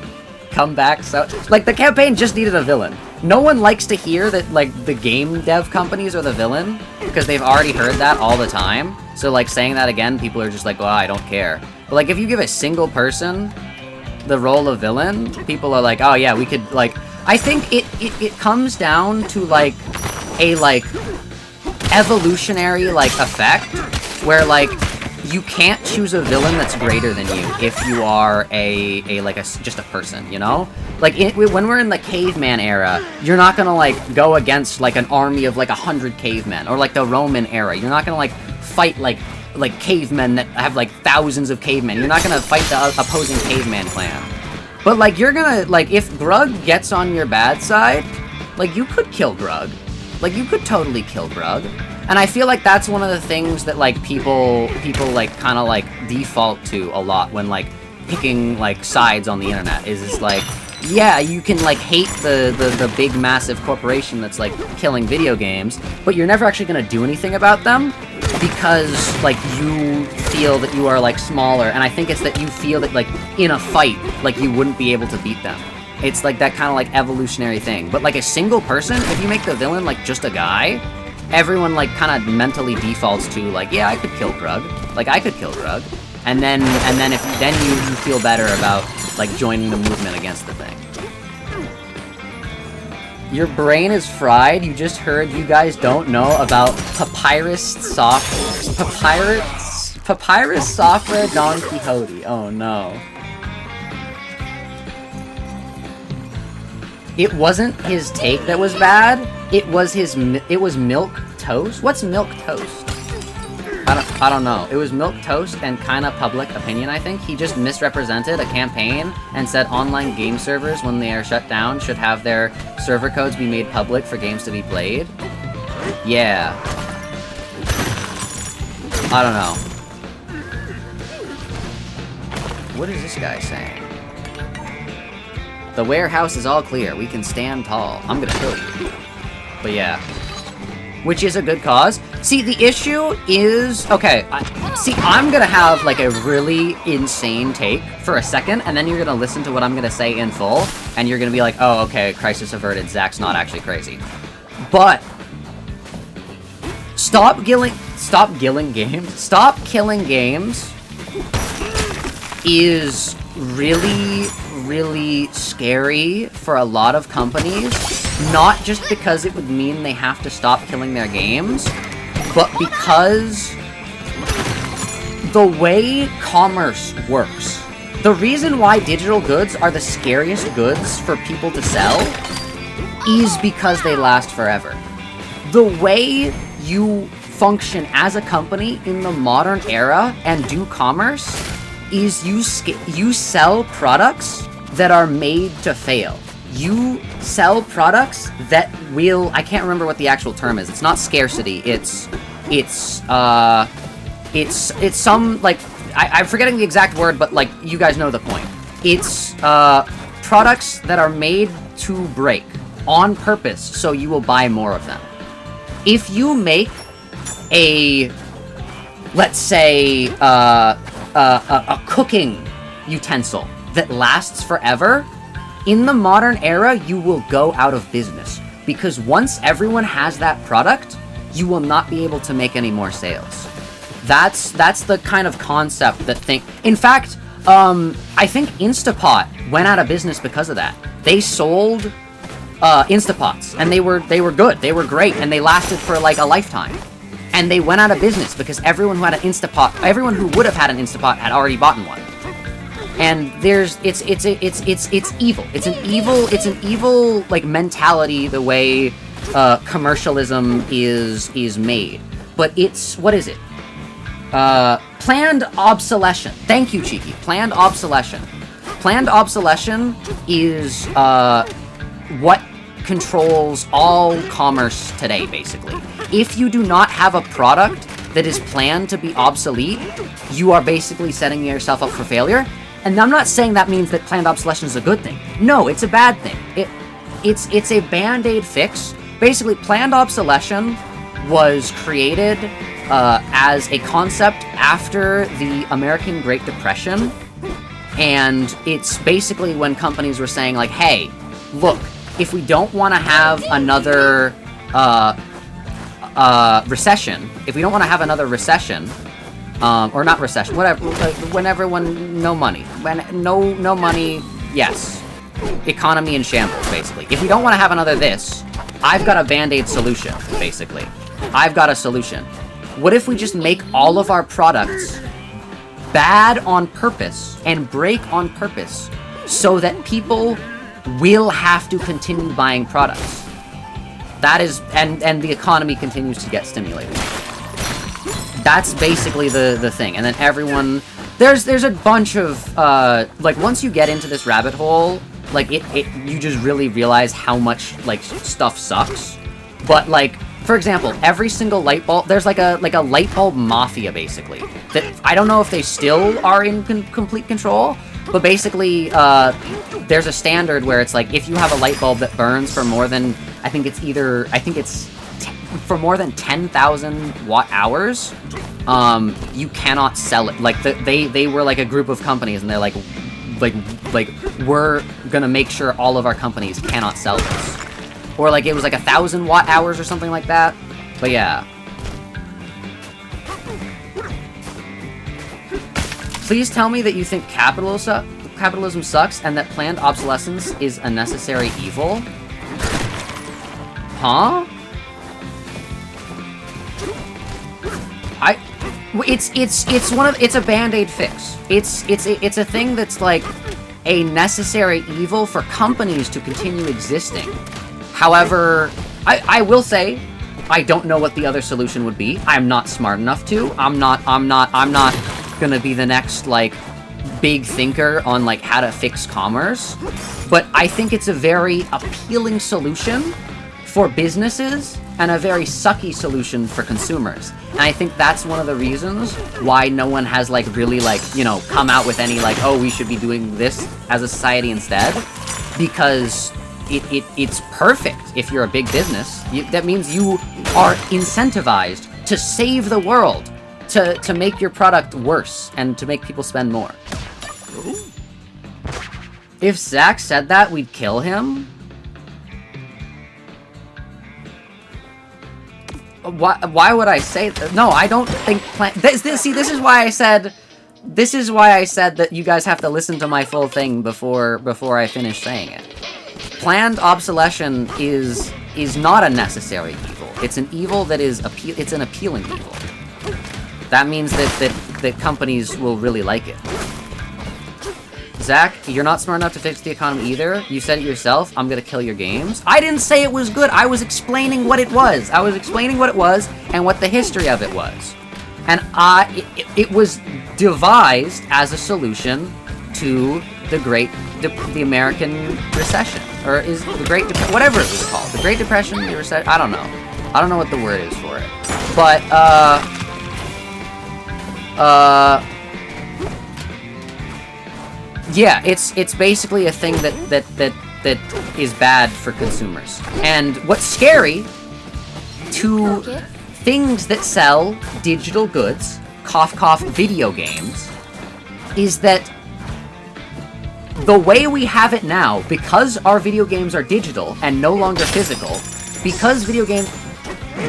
come back. So, like, the campaign just needed a villain. No one likes to hear that, like, the game dev companies are the villain, because they've already heard that all the time. So, like, saying that again, people are just like, well, I don't care. But, like, if you give a single person the role of villain, people are like, oh, yeah, we could, like... I think it comes down to, like, a, like, evolutionary, like, effect, where, like... You can't choose a villain that's greater than you if you are just a person, you know? Like, when we're in the caveman era, you're not gonna, like, go against, like, an army of, like, 100 cavemen. Or, like, the Roman era. You're not gonna, like, fight, like cavemen that have, like, thousands of cavemen. You're not gonna fight the opposing caveman clan. But, like, you're gonna, like, if Grug gets on your bad side, like, you could kill Grug. Like, you could totally kill Grug. And I feel like that's one of the things that, like, people like, kind of, like, default to a lot when, like, picking, like, sides on the internet. Is like, yeah, you can, like, hate the big, massive corporation that's, like, killing video games, but you're never actually gonna do anything about them because, like, you feel that you are, like, smaller, and I think it's that you feel that, like, in a fight, like, you wouldn't be able to beat them. It's, like, that kind of, like, evolutionary thing. But, like, a single person, if you make the villain, like, just a guy... Everyone, like, kind of mentally defaults to, like, yeah, I could kill Grug. Like, I could kill Grug. And then you feel better about, like, joining the movement against the thing. Your brain is fried. You just heard you guys don't know about Papyrus Software Don Quixote. Oh, no. It wasn't his take that was bad. It was milk toast? What's milk toast? I don't know. It was milk toast and kind of public opinion, I think. He just misrepresented a campaign and said online game servers, when they are shut down, should have their server codes be made public for games to be played. Yeah. I don't know. What is this guy saying? The warehouse is all clear. We can stand tall. I'm gonna kill you. But yeah. Which is a good cause. See, the issue is... Okay, I'm gonna have, like, a really insane take for a second, and then you're gonna listen to what I'm gonna say in full, and you're gonna be like, oh, okay, crisis averted, Zach's not actually crazy. But... Stop killing games is really, really scary for a lot of companies. Not just because it would mean they have to stop killing their games, but because the way commerce works, the reason why digital goods are the scariest goods for people to sell is because they last forever. The way you function as a company in the modern era and do commerce is you sell products that are made to fail. You sell products that will, I can't remember what the actual term is. It's not scarcity. It's some, like, I'm forgetting the exact word, but, like, you guys know the point. It's products that are made to break on purpose, so you will buy more of them. If you make a, let's say, a cooking utensil that lasts forever, in the modern era, you will go out of business. Because once everyone has that product, you will not be able to make any more sales. That's the kind of concept that in fact, I think Instapot went out of business because of that. They sold Instapots, and they were good, they were great, and they lasted for like a lifetime. And they went out of business because everyone who had an Instapot, everyone who would have had an Instapot had already bought one. And it's evil. It's an evil like mentality, the way commercialism is made. But it's, what is it? Planned obsolescence. Thank you, Cheeky. Planned obsolescence. Planned obsolescence is what controls all commerce today, basically. If you do not have a product that is planned to be obsolete, you are basically setting yourself up for failure. And I'm not saying that means that planned obsolescence is a good thing. No, it's a bad thing. It's a band-aid fix. Basically, planned obsolescence was created as a concept after the American Great Depression. And it's basically when companies were saying, like, hey, look, if we don't want to have another recession, or not recession, whatever, no money. No money, yes. Economy in shambles, basically. If we don't want to have another this, I've got a band-aid solution, basically. I've got a solution. What if we just make all of our products bad on purpose and break on purpose so that people will have to continue buying products? That is, and the economy continues to get stimulated. That's basically the thing. And then everyone, there's a bunch of, like, once you get into this rabbit hole, like, you just really realize how much, like, stuff sucks. But, like, for example, every single light bulb, there's like a light bulb mafia, basically. That, I don't know if they still are in complete control, but basically, there's a standard where it's like, if you have a light bulb that burns for more than, for more than 10,000 watt hours, you cannot sell it. Like, they were like a group of companies, and they're like, we're gonna make sure all of our companies cannot sell this. Or like, it was like 1,000 watt hours or something like that. But yeah. Please tell me that you think capitalism sucks and that planned obsolescence is a necessary evil. Huh? It's a band-aid fix. It's a thing that's like a necessary evil for companies to continue existing. However, I will say, I don't know what the other solution would be. I'm not smart enough to. I'm not gonna be the next, like, big thinker on, like, how to fix commerce. But I think it's a very appealing solution for businesses and a very sucky solution for consumers. And I think that's one of the reasons why no one has, like, really, like, you know, come out with any, like, oh, we should be doing this as a society instead. Because it's perfect if you're a big business. That means you are incentivized to save the world, to make your product worse, and to make people spend more. If Zach said that, we'd kill him? Why would I say that? No, I don't think see, this is why I said that you guys have to listen to my full thing before I finish saying it. Planned obsolescence is not a necessary evil. It's an evil that is it's an appealing evil. That means that that companies will really like it. Zach, you're not smart enough to fix the economy either. You said it yourself. I'm gonna kill your games. I didn't say it was good. I was explaining what it was. I was explaining what it was and what the history of it was. And it was devised as a solution to the American recession, or is the Great whatever it was called, the Great Depression, the recession. I don't know. I don't know what the word is for it. But yeah, it's basically a thing that is bad for consumers. And what's scary to things that sell digital goods, cough cough video games, is that the way we have it now, because our video games are digital and no longer physical, because video game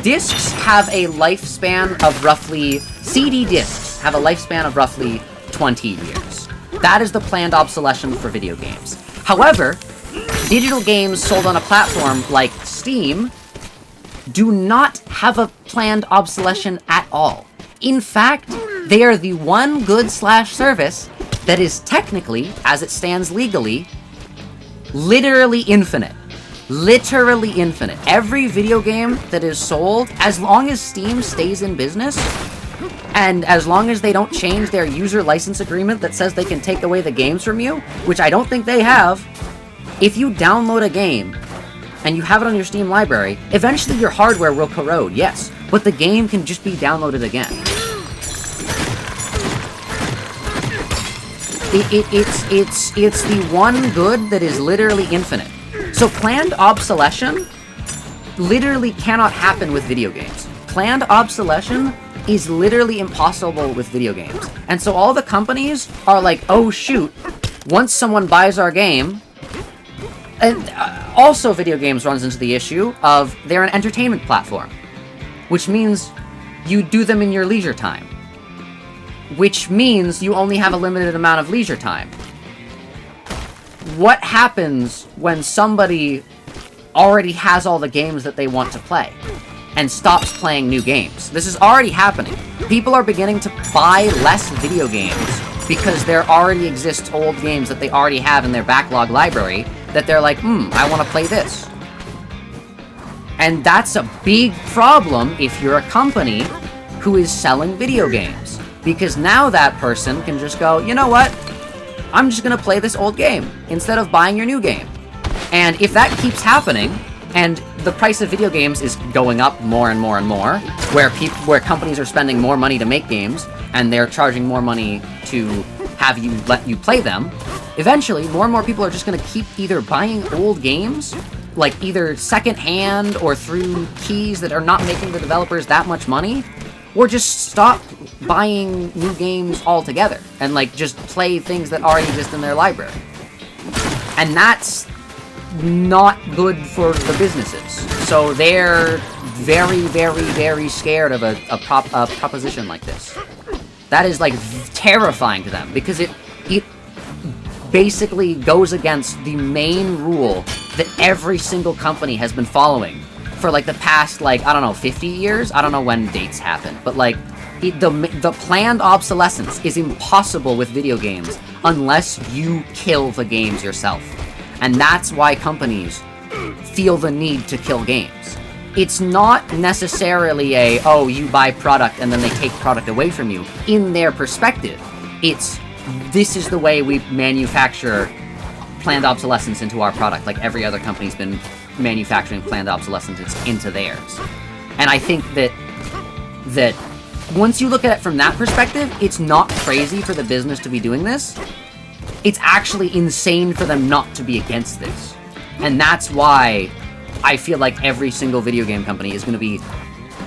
discs have a lifespan of roughly, CD discs have a lifespan of roughly 20 years. That is the planned obsolescence for video games. However, digital games sold on a platform like Steam do not have a planned obsolescence at all. In fact, they are the one good/service that is technically, as it stands legally, literally infinite. Literally infinite. Every video game that is sold, as long as Steam stays in business, and as long as they don't change their user license agreement that says they can take away the games from you, which I don't think they have, if you download a game and you have it on your Steam library, eventually your hardware will corrode, yes, but the game can just be downloaded again. It's the one good that is literally infinite. So planned obsolescence literally cannot happen with video games. Planned obsolescence is literally impossible with video games. And so all the companies are like, oh shoot, once someone buys our game. And also video games runs into the issue of they're an entertainment platform, which means you do them in your leisure time, which means you only have a limited amount of leisure time. What happens when somebody already has all the games that they want to play and stops playing new games? This is already happening. People are beginning to buy less video games because there already exist old games that they already have in their backlog library that they're like, I want to play this. And that's a big problem if you're a company who is selling video games. Because now that person can just go, you know what? I'm just going to play this old game instead of buying your new game. And if that keeps happening, and the price of video games is going up more and more and more, where companies are spending more money to make games, and they're charging more money to let you play them, eventually more and more people are just going to keep either buying old games, like either second-hand or through keys that are not making the developers that much money, or just stop buying new games altogether and like just play things that already exist in their library. And that's not good for the businesses. So they're very, very, very scared of a proposition like this. That is like terrifying to them because it basically goes against the main rule that every single company has been following for like the past, like, I don't know, 50 years? I don't know when dates happen, but like the planned obsolescence is impossible with video games unless you kill the games yourself. And that's why companies feel the need to kill games. It's not necessarily oh, you buy product and then they take product away from you. In their perspective, this is the way we manufacture planned obsolescence into our product, like every other company's been manufacturing planned obsolescence into theirs. And I think that once you look at it from that perspective, it's not crazy for the business to be doing this. It's actually insane for them not to be against this. And that's why I feel like every single video game company is going to be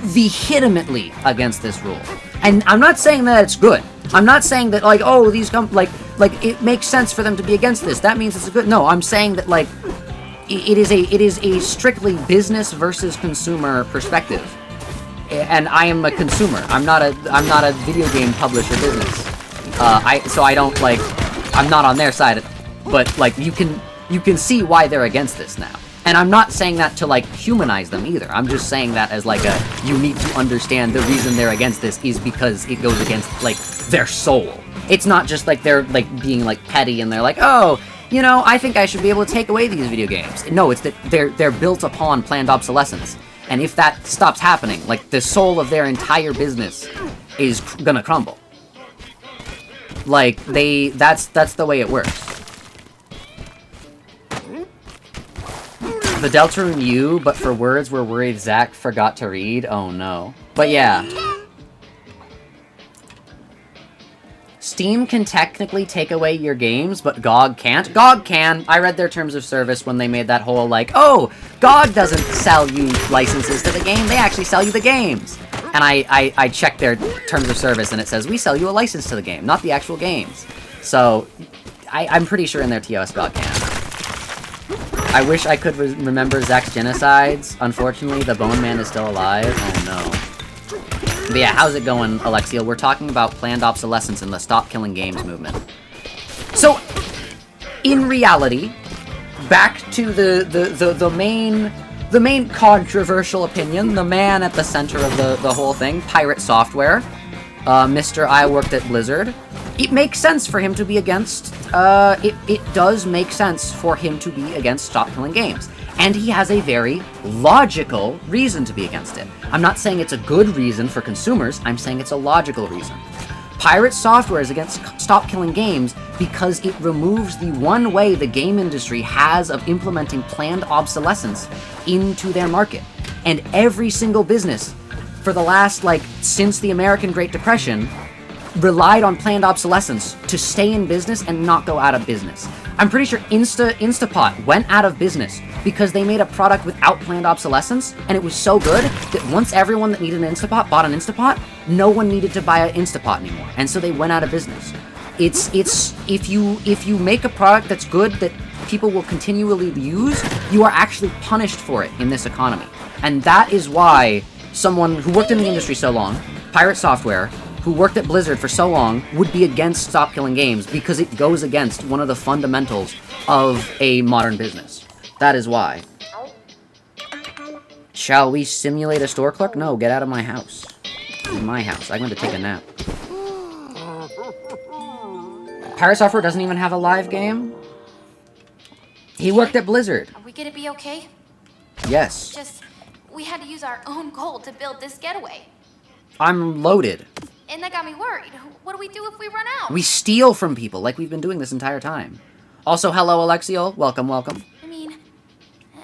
vehemently against this rule. And I'm not saying that it's good. I'm not saying that, like, oh, these like it makes sense for them to be against this. That means it's a good. No, I'm saying that, like, it is a strictly business versus consumer perspective. And I am a consumer. I'm not a video game publisher business. So I don't, like, I'm not on their side. But, like, you can see why they're against this now. And I'm not saying that to, like, humanize them either. I'm just saying that as, like, you need to understand the reason they're against this is because it goes against, like, their soul. It's not just like they're like being like petty and they're like, oh, you know, I think I should be able to take away these video games. No, it's that they're built upon planned obsolescence. And if that stops happening, like, the soul of their entire business is gonna crumble. Like, that's the way it works. The Deltarune U, but for words we're worried Zach forgot to read. Oh no. But yeah. Steam can technically take away your games, but GOG can't. GOG can. I read their terms of service when they made that whole, like, oh, GOG doesn't sell you licenses to the game, they actually sell you the games. And I checked their terms of service, and it says, we sell you a license to the game, not the actual games. So, I'm pretty sure in their TOS GOG can. I wish I could remember Zach's genocides. Unfortunately, the Bone Man is still alive. Oh no. But yeah, how's it going, Alexiel? We're talking about planned obsolescence in the Stop Killing Games movement. So, in reality, back to the main controversial opinion, the man at the center of the whole thing, Pirate Software, Mr. I worked at Blizzard. It makes sense for him to be against, it does make sense for him to be against Stop Killing Games. And he has a very logical reason to be against it. I'm not saying it's a good reason for consumers, I'm saying it's a logical reason. Pirate Software is against Stop Killing Games because it removes the one way the game industry has of implementing planned obsolescence into their market. And every single business, for the last, like, since the American Great Depression, relied on planned obsolescence to stay in business and not go out of business. I'm pretty sure Instapot went out of business because they made a product without planned obsolescence, and it was so good that once everyone that needed an Instapot bought an Instapot, no one needed to buy an Instapot anymore, and so they went out of business. It's if you make a product that's good that people will continually use, you are actually punished for it in this economy. And that is why someone who worked in the industry so long, Pirate Software, who worked at Blizzard for so long, would be against Stop Killing Games because it goes against one of the fundamentals of a modern business. That is why. Shall we simulate a store clerk? No, get out of my house. This is my house. I'm going to take a nap. Pirate Software doesn't even have a live game? He worked at Blizzard. Are we gonna be okay? Yes. Just, we had to use our own gold to build this getaway. I'm loaded. And that got me worried. What do we do if we run out? We steal from people like we've been doing this entire time. Also, hello, Alexiel. Welcome, welcome. I mean,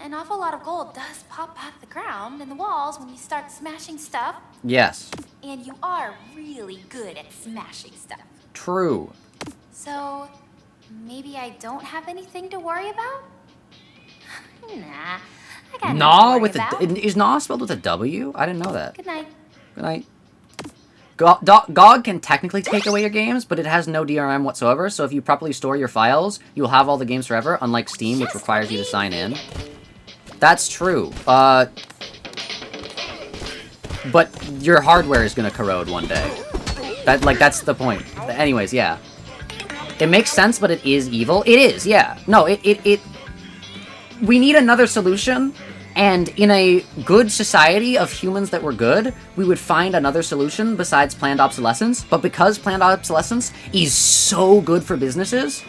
an awful lot of gold does pop out the ground and the walls when you start smashing stuff. Yes. And you are really good at smashing stuff. True. So, maybe I don't have anything to worry about? Nah, I got Nah nothing with to worry about. is Nah spelled with a W? I didn't know that. Good night. Good night. GOG can technically take away your games, but it has no DRM whatsoever, so if you properly store your files, you'll have all the games forever, unlike Steam, which requires you to sign in. That's true. But your hardware is gonna corrode one day. That's the point. Anyways, yeah. It makes sense, but it is evil. It is, yeah. No, we need another solution, and in a good society of humans that were good, we would find another solution besides planned obsolescence. But because planned obsolescence is so good for businesses,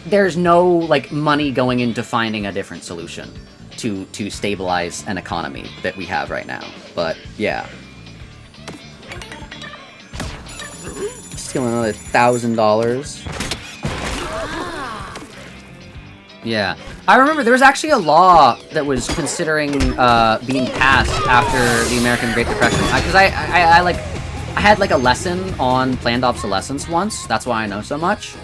there's no, like, money going into finding a different solution to stabilize an economy that we have right now. But, yeah. Stealing another $1,000. Yeah. I remember there was actually a law that was considering being passed after the American Great Depression. Because I had like a lesson on planned obsolescence once. That's why I know so much.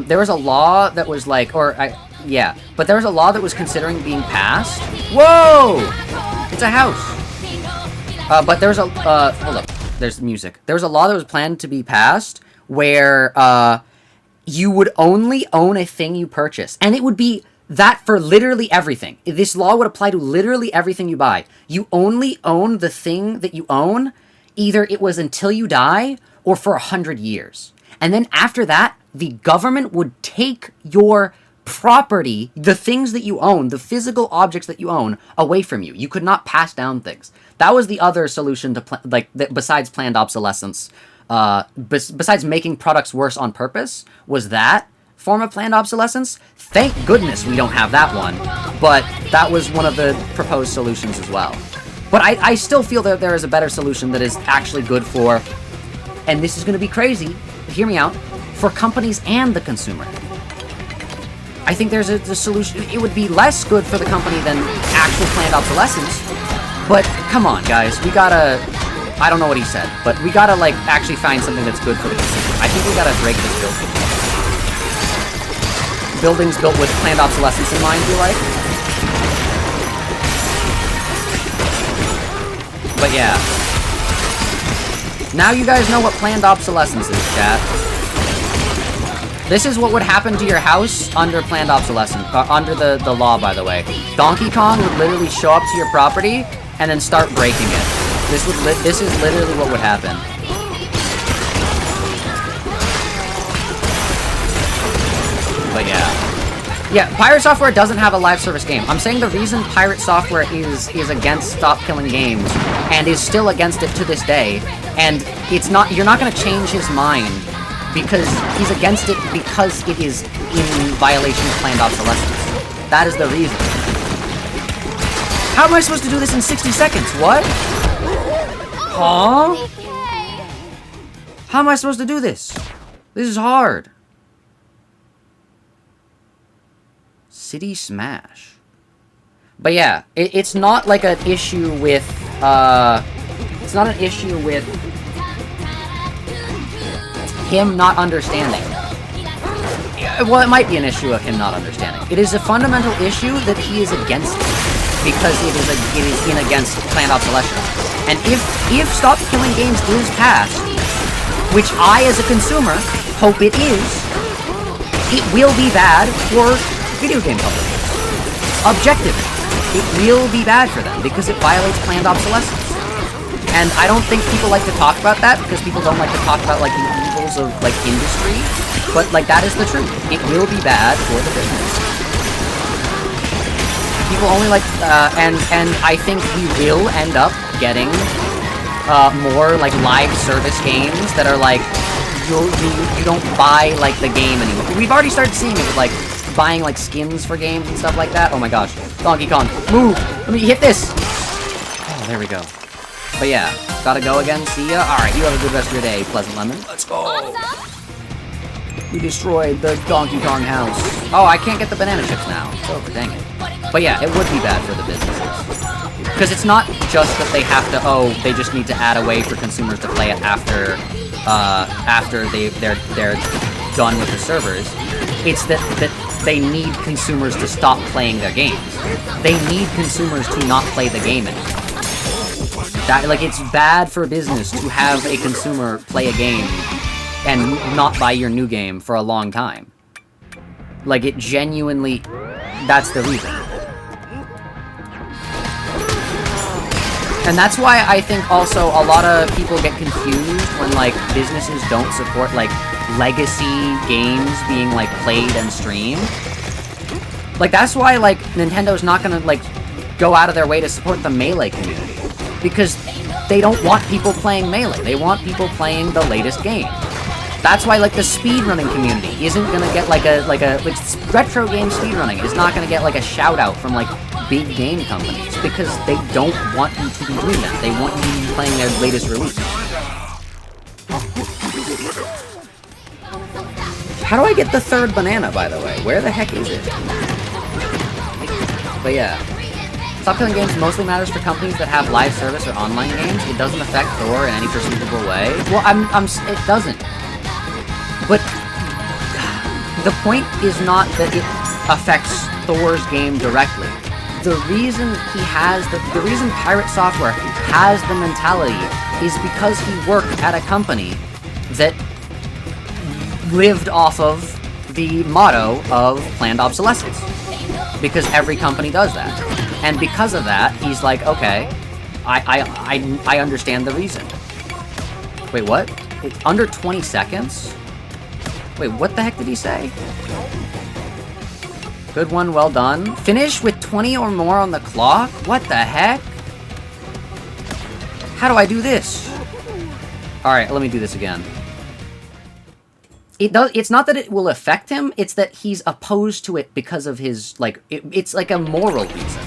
There was a law that was like, yeah. But there was a law that was considering being passed. Whoa! It's a house. But there was a, hold up. There's music. There was a law that was planned to be passed where you would only own a thing you purchase. And it would be that for literally everything. This law would apply to literally everything you buy. You only own the thing that you own, either it was until you die or for 100 years. And then after that, the government would take your property, the things that you own, the physical objects that you own, away from you. You could not pass down things. That was the other solution to, besides planned obsolescence, besides making products worse on purpose, was that form of planned obsolescence. Thank goodness we don't have that one, but that was one of the proposed solutions as well. But I still feel that there is a better solution that is actually good for, and this is going to be crazy, but hear me out, for companies and the consumer. I think there's a solution. It would be less good for the company than actual planned obsolescence, but come on, guys, we gotta... I don't know what he said, but we gotta, like, actually find something that's good for the consumer. I think we gotta break this building. Buildings built with planned obsolescence in mind, you like? But yeah. Now you guys know what planned obsolescence is, chat. This is what would happen to your house under planned obsolescence, under the law, by the way. Donkey Kong would literally show up to your property and then start breaking it. This is literally what would happen. But yeah. Yeah, Pirate Software doesn't have a live service game. I'm saying the reason Pirate Software is against Stop Killing Games and is still against it to this day, and it's not, you're not going to change his mind because he's against it because it is in violation of planned obsolescence. That is the reason. How am I supposed to do this in 60 seconds? What? Huh? How am I supposed to do this? This is hard. City Smash. But yeah, it's not like an issue with, it's not an issue with him not understanding. Well, it might be an issue of him not understanding. It is a fundamental issue that he is against it, because it is in against planned obsolescence. And if Stop Killing Games is passed, which I as a consumer hope it is, it will be bad for video game companies. Objectively, it will be bad for them because it violates planned obsolescence. And I don't think people like to talk about that because people don't like to talk about like the evils of like industry, but like that is the truth. It will be bad for the business. People only like, and I think we will end up getting more like live service games that are like you don't buy like the game anymore. We've already started seeing it, like buying like skins for games and stuff like that. Oh my gosh, Donkey Kong, move! Let me hit this. Oh, there we go. But yeah, gotta go again. See ya. All right, you have a good rest of your day, Pleasant Lemon. Let's go. We destroyed the Donkey Kong house. Oh, I can't get the banana chips now. It's over, dang it. But yeah, it would be bad for the businesses. Because it's not just that they have to, they just need to add a way for consumers to play it after they're done with the servers. It's that they need consumers to stop playing their games. They need consumers to not play the game anymore. Like, it's bad for business to have a consumer play a game and not buy your new game for a long time. Like, it genuinely... That's the reason. And that's why I think also a lot of people get confused when, like, businesses don't support, like, legacy games being, like, played and streamed. Like, that's why, like, Nintendo's not gonna, like, go out of their way to support the Melee community. Because they don't want people playing Melee. They want people playing the latest game. That's why, like, the speedrunning community isn't gonna get, like, retro game speedrunning is not gonna get, like, a shout-out from, like, big game companies. Because they don't want you to be doing that. They want you to be playing their latest release. How do I get the third banana, by the way? Where the heck is it? But yeah. Stop Killing Games mostly matters for companies that have live service or online games. It doesn't affect Thor in any perceivable way. Well, it doesn't. But the point is not that it affects Thor's game directly. The reason the reason Pirate Software has the mentality is because he worked at a company that lived off of the motto of planned obsolescence. Because every company does that. And because of that, he's like, okay, I understand the reason. Wait, what? It's under 20 seconds? Wait, what the heck did he say? Good one, well done. Finish with 20 or more on the clock? What the heck? How do I do this? Alright, let me do this again. It's not that it will affect him, it's that he's opposed to it because of his, like, it's like a moral reason.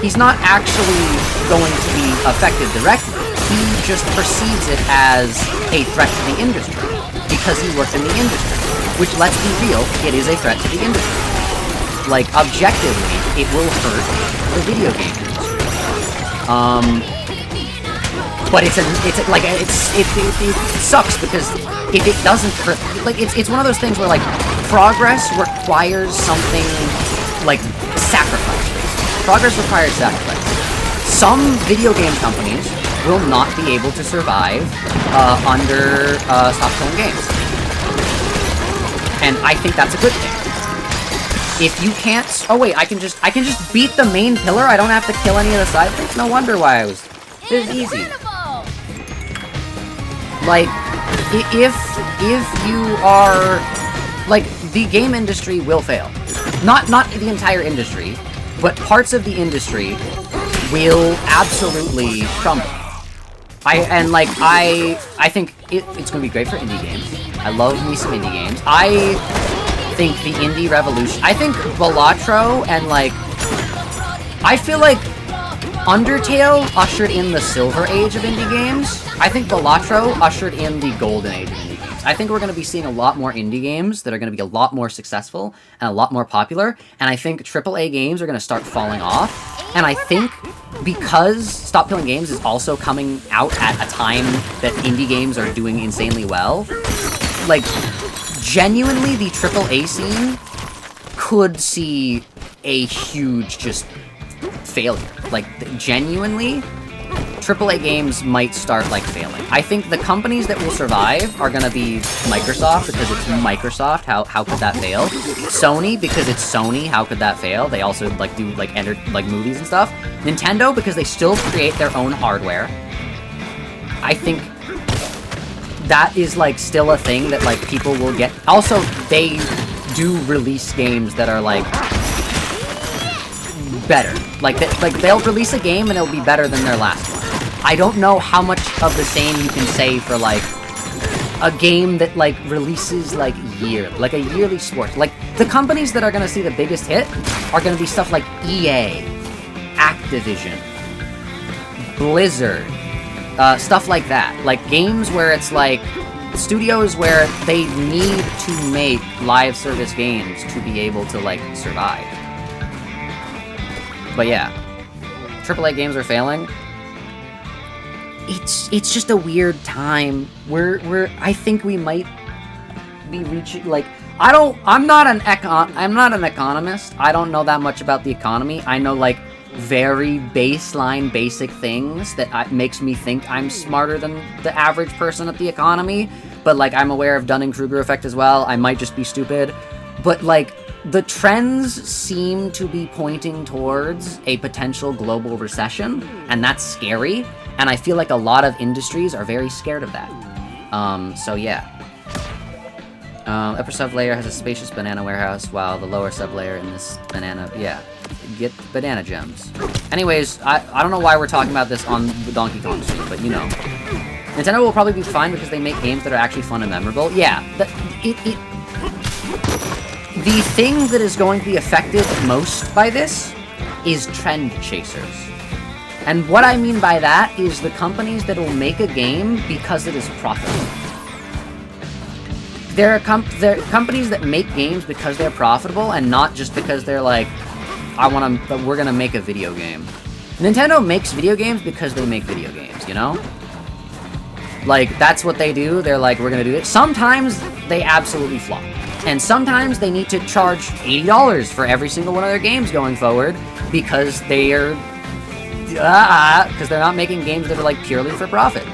He's not actually going to be affected directly. He just perceives it as a threat to the industry because he worked in the industry. Which, let's be real, it is a threat to the industry. Like, objectively, it will hurt the video game industry. But it sucks because if it doesn't hurt, like, it's one of those things where, like, progress requires something, like, sacrifice. Progress requires sacrifice. Some video game companies will not be able to survive under stop killing games. And I think that's a good thing. If you can't... Oh wait, I can just beat the main pillar? I don't have to kill any of the side things? No wonder why I was... This is easy. Like, if you are... Like, the game industry will fail. Not the entire industry, but parts of the industry will absolutely crumble. I think it's gonna be great for indie games. I love me some indie games. I think the indie revolution... I think Balatro and, like... I feel like Undertale ushered in the silver age of indie games. I think Balatro ushered in the golden age of indie games. I think we're going to be seeing a lot more indie games that are going to be a lot more successful and a lot more popular, and I think AAA games are going to start falling off. And I think because Stop Killing Games is also coming out at a time that indie games are doing insanely well, like, genuinely the AAA scene could see a huge just failure. Like, genuinely, AAA games might start, like, failing. I think the companies that will survive are gonna be Microsoft, because it's Microsoft, how could that fail? Sony, because it's Sony, how could that fail? They also, like, do, like, movies and stuff. Nintendo, because they still create their own hardware. I think that is, like, still a thing that, like, people will get. Also, they do release games that are, like, better. Like, they'll release a game and it'll be better than their last one. I don't know how much of the same you can say for, like, a game that, like, releases, like, a yearly sport. Like, the companies that are gonna see the biggest hit are gonna be stuff like EA, Activision, Blizzard, stuff like that. Like, games where it's, like, studios where they need to make live service games to be able to, like, survive. But yeah, AAA games are failing. It's just a weird time. I think we might be reaching, like, I'm not an economist. I don't know that much about the economy. I know, like, very baseline, basic things that makes me think I'm smarter than the average person at the economy. But, like, I'm aware of Dunning-Kruger effect as well. I might just be stupid. But, like, the trends seem to be pointing towards a potential global recession, and that's scary, and I feel like a lot of industries are very scared of that. So yeah. Upper sublayer has a spacious banana warehouse, while the lower sublayer in this banana... Yeah. Get banana gems. Anyways, I don't know why we're talking about this on the Donkey Kong stream, but you know. Nintendo will probably be fine because they make games that are actually fun and memorable. Yeah, the thing that is going to be affected most by this is trend chasers. And what I mean by that is the companies that will make a game because it is profitable. There are companies that make games because they're profitable and not just because they're like, we're gonna make a video game. Nintendo makes video games because they make video games, you know? Like, that's what they do. They're like, we're gonna do it. Sometimes they absolutely flop. And sometimes they need to charge $80 for every single one of their games going forward because they're not making games that are, like, purely for profit.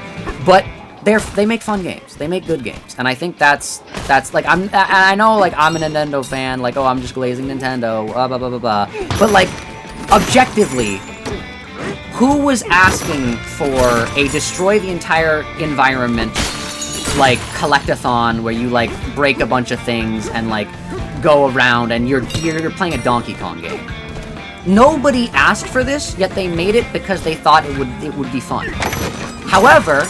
But they make fun games. They make good games. And I think that's like, I know, like, I'm a Nintendo fan, like, oh, I'm just glazing Nintendo, blah, blah, blah, blah, blah. But, like, objectively, who was asking for a destroy the entire environment, like, collectathon where you, like, break a bunch of things and, like, go around and you're playing a Donkey Kong game? Nobody asked for this, yet they made it because they thought it would be fun. However,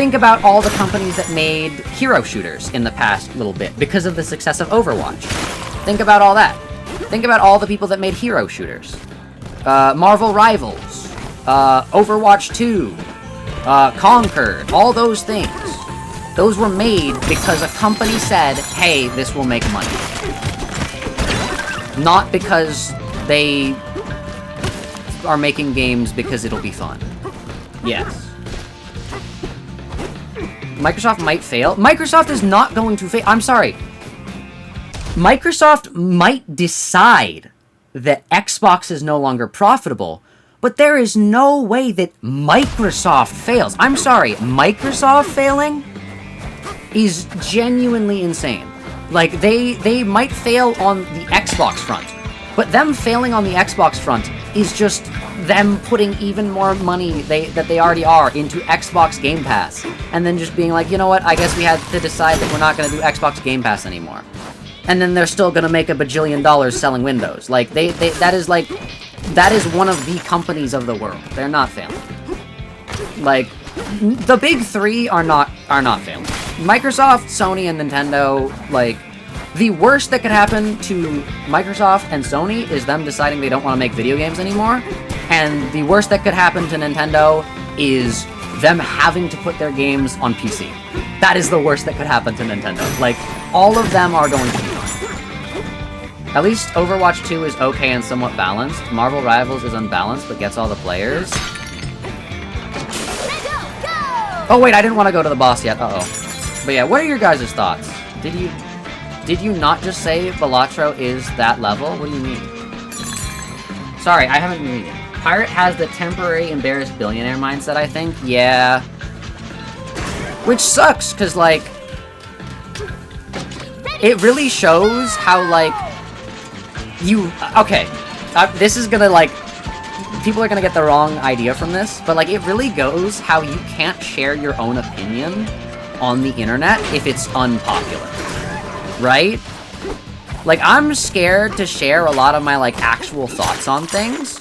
Think about all the companies that made hero shooters in the past little bit because of the success of Overwatch. Think about all that. Think about all the people that made hero shooters. Marvel Rivals, Overwatch 2, Conquered, all those things. Those were made because a company said, hey, this will make money. Not because they are making games because it'll be fun. Yes. Microsoft might fail. Microsoft is not going to fail. I'm sorry. Microsoft might decide that Xbox is no longer profitable, but there is no way that Microsoft fails. I'm sorry. Microsoft failing is genuinely insane. Like, they might fail on the Xbox front, but them failing on the Xbox front is just them putting even more money that they already are into Xbox Game Pass, and then just being like, you know what, I guess we had to decide that we're not going to do Xbox Game Pass anymore. And then they're still going to make $1 bajillion selling Windows. Like, that is one of the companies of the world. They're not failing. Like, the big three are not failing. Microsoft, Sony, and Nintendo, like, the worst that could happen to Microsoft and Sony is them deciding they don't want to make video games anymore. And the worst that could happen to Nintendo is them having to put their games on PC. That is the worst that could happen to Nintendo. Like, all of them are going to be fine. At least Overwatch 2 is okay and somewhat balanced. Marvel Rivals is unbalanced, but gets all the players. Oh wait, I didn't want to go to the boss yet. Uh-oh. But yeah, what are your guys' thoughts? Did you not just say Balatro is that level? What do you mean? Sorry, I haven't been reading. Pirate has the temporary embarrassed billionaire mindset, I think. Yeah. Which sucks, because, like, it really shows how, like, you... Okay. This is gonna, like... People are gonna get the wrong idea from this, but, like, it really goes how you can't share your own opinion on the internet if it's unpopular. Right? Like, I'm scared to share a lot of my, like, actual thoughts on things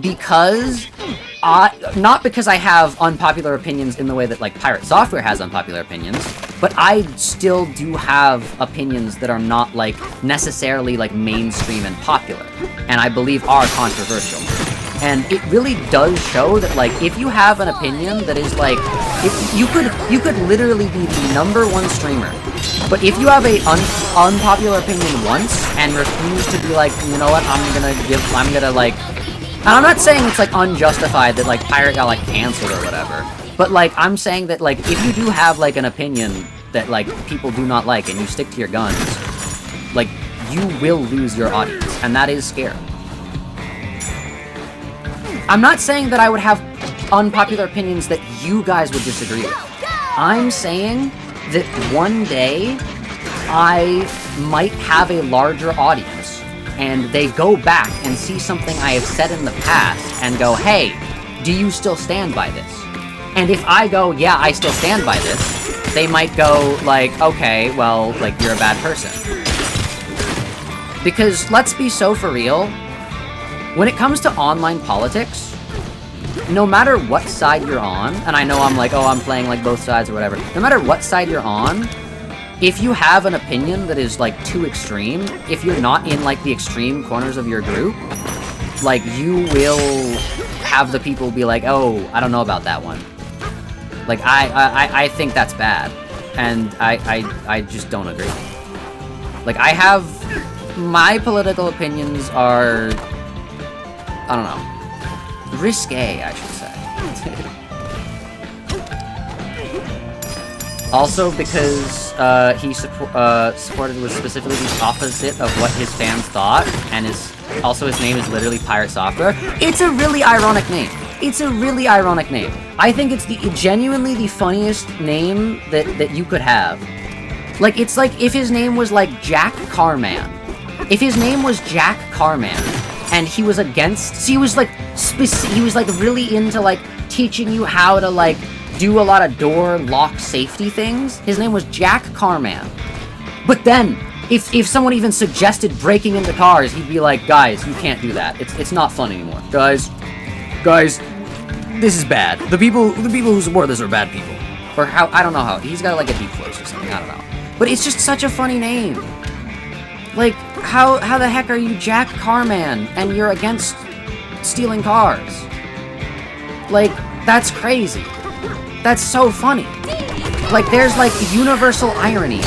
because... not because I have unpopular opinions in the way that, like, Pirate Software has unpopular opinions, but I still do have opinions that are not, like, necessarily, like, mainstream and popular, and I believe are controversial. And it really does show that, like, if you have an opinion that is, like, you could literally be the #1 streamer, but if you have a unpopular opinion once and refuse to be like, you know what, I'm gonna, like, and I'm not saying it's, like, unjustified that, like, Pirate got, like, canceled or whatever, but, like, I'm saying that, like, if you do have, like, an opinion that, like, people do not like and you stick to your guns, like, you will lose your audience, and that is scary. I'm not saying that I would have unpopular opinions that you guys would disagree with. I'm saying that one day I might have a larger audience and they go back and see something I have said in the past and go, hey, do you still stand by this? And if I go, yeah, I still stand by this, they might go, like, okay, well, like, you're a bad person. Because, let's be so for real, when it comes to online politics, no matter what side you're on, and I know I'm like, oh, I'm playing, like, both sides or whatever, no matter what side you're on, if you have an opinion that is, like, too extreme, if you're not in, like, the extreme corners of your group, like, you will have the people be like, oh, I don't know about that one. Like, I think that's bad, and I just don't agree. Like, I have... My political opinions are... I don't know. Risque, I should say. Also, because he supported was specifically the opposite of what his fans thought, and his name is literally Pirate Software. It's a really ironic name. It's a really ironic name. I think it's genuinely the funniest name that you could have. Like, it's like if his name was, like, Jack Carman. If his name was Jack Carman, and he was against... he was, like, really into, like, teaching you how to, like, do a lot of door lock safety things. His name was Jack Carman. But then, if someone even suggested breaking into cars, he'd be like, guys, you can't do that. It's not fun anymore. Guys, this is bad. The people who support this are bad people. Or how, I don't know how, he's got like a deep voice or something, I don't know. But it's just such a funny name. Like, how the heck are you Jack Carman and you're against stealing cars? Like, that's crazy. That's so funny. Like, there's like universal irony.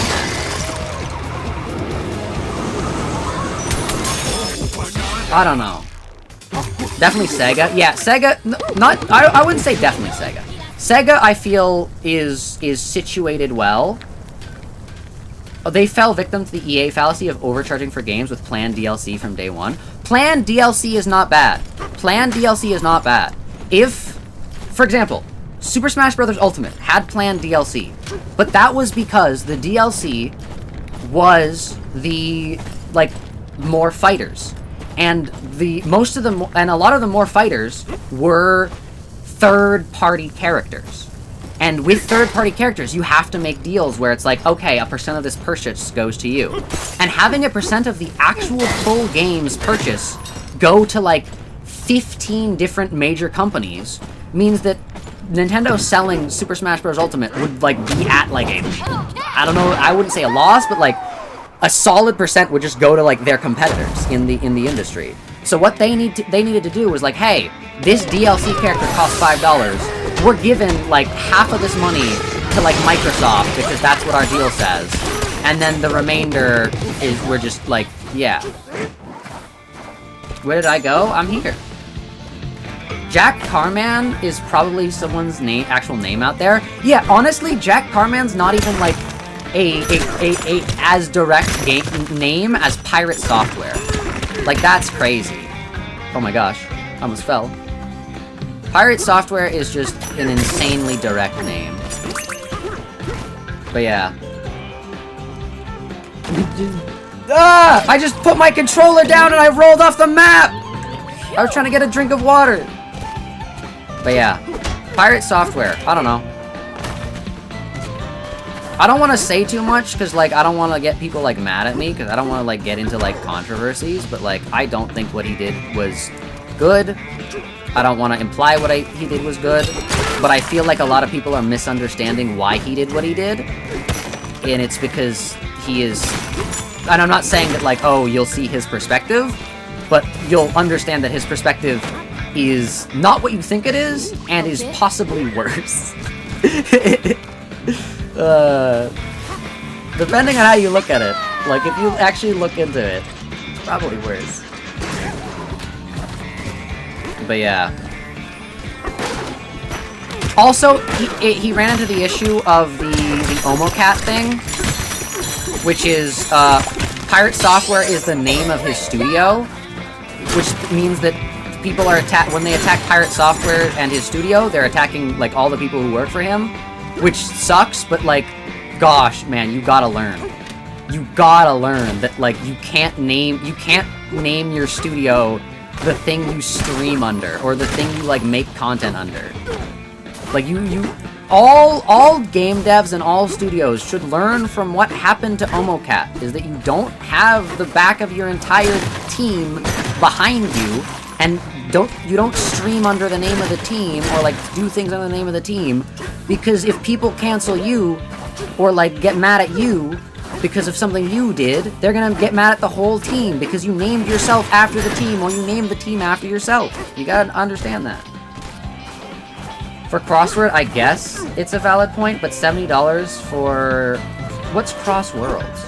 I don't know. Definitely Sega. Yeah, Sega, not, I wouldn't say definitely Sega. Sega, I feel, is situated well. They fell victim to the EA fallacy of overcharging for games with planned DLC from day one. Planned DLC is not bad. Planned DLC is not bad. If, for example, Super Smash Bros. Ultimate had planned DLC, but that was because the DLC was the, like, more fighters. And a lot of the more fighters were third-party characters. And with third-party characters, you have to make deals where it's like, okay, a percent of this purchase goes to you. And having a percent of the actual full game's purchase go to, like, 15 different major companies means that Nintendo selling Super Smash Bros. Ultimate would, like, be at, like, a, I don't know, I wouldn't say a loss, but, like, a solid percent would just go to, like, their competitors in the industry. So what they needed to do was, like, hey, this DLC character costs $5. We're giving, like, half of this money to, like, Microsoft, because that's what our deal says. And then the remainder is, we're just, like, yeah. Where did I go? I'm here. Jack Carman is probably someone's actual name out there. Yeah, honestly, Jack Carman's not even, like, a as direct name as Pirate Software. Like, that's crazy. Oh my gosh. I almost fell. Pirate Software is just an insanely direct name. But yeah. Ah! I just put my controller down and I rolled off the map! I was trying to get a drink of water. But yeah. Pirate Software. I don't know. I don't want to say too much, because, like, I don't want to get people, like, mad at me, because I don't want to, like, get into, like, controversies, but, like, I don't think what he did was good. I don't want to imply what he did was good, but I feel like a lot of people are misunderstanding why he did what he did, and it's because he is... And I'm not saying that, like, oh, you'll see his perspective, but you'll understand that his perspective is not what you think it is, and is possibly worse. Depending on how you look at it. Like, if you actually look into it, it's probably worse. But yeah. Also, he ran into the issue of the OMOCAT thing, which is, Pirate Software is the name of his studio, which means that people are when they attack Pirate Software and his studio, they're attacking, like, all the people who work for him, which sucks, but, like, gosh, man, you gotta learn. You gotta learn that, like, you can't name your studio the thing you stream under, or the thing you, like, make content under. Like, all game devs and all studios should learn from what happened to OMOCAT, is that you don't have the back of your entire team behind you, and you don't stream under the name of the team, or, like, do things under the name of the team, because if people cancel you, or, like, get mad at you because of something you did, they're gonna get mad at the whole team, because you named yourself after the team, or you named the team after yourself. You gotta understand that. For Crossword, I guess it's a valid point, but $70 for... What's Cross Worlds?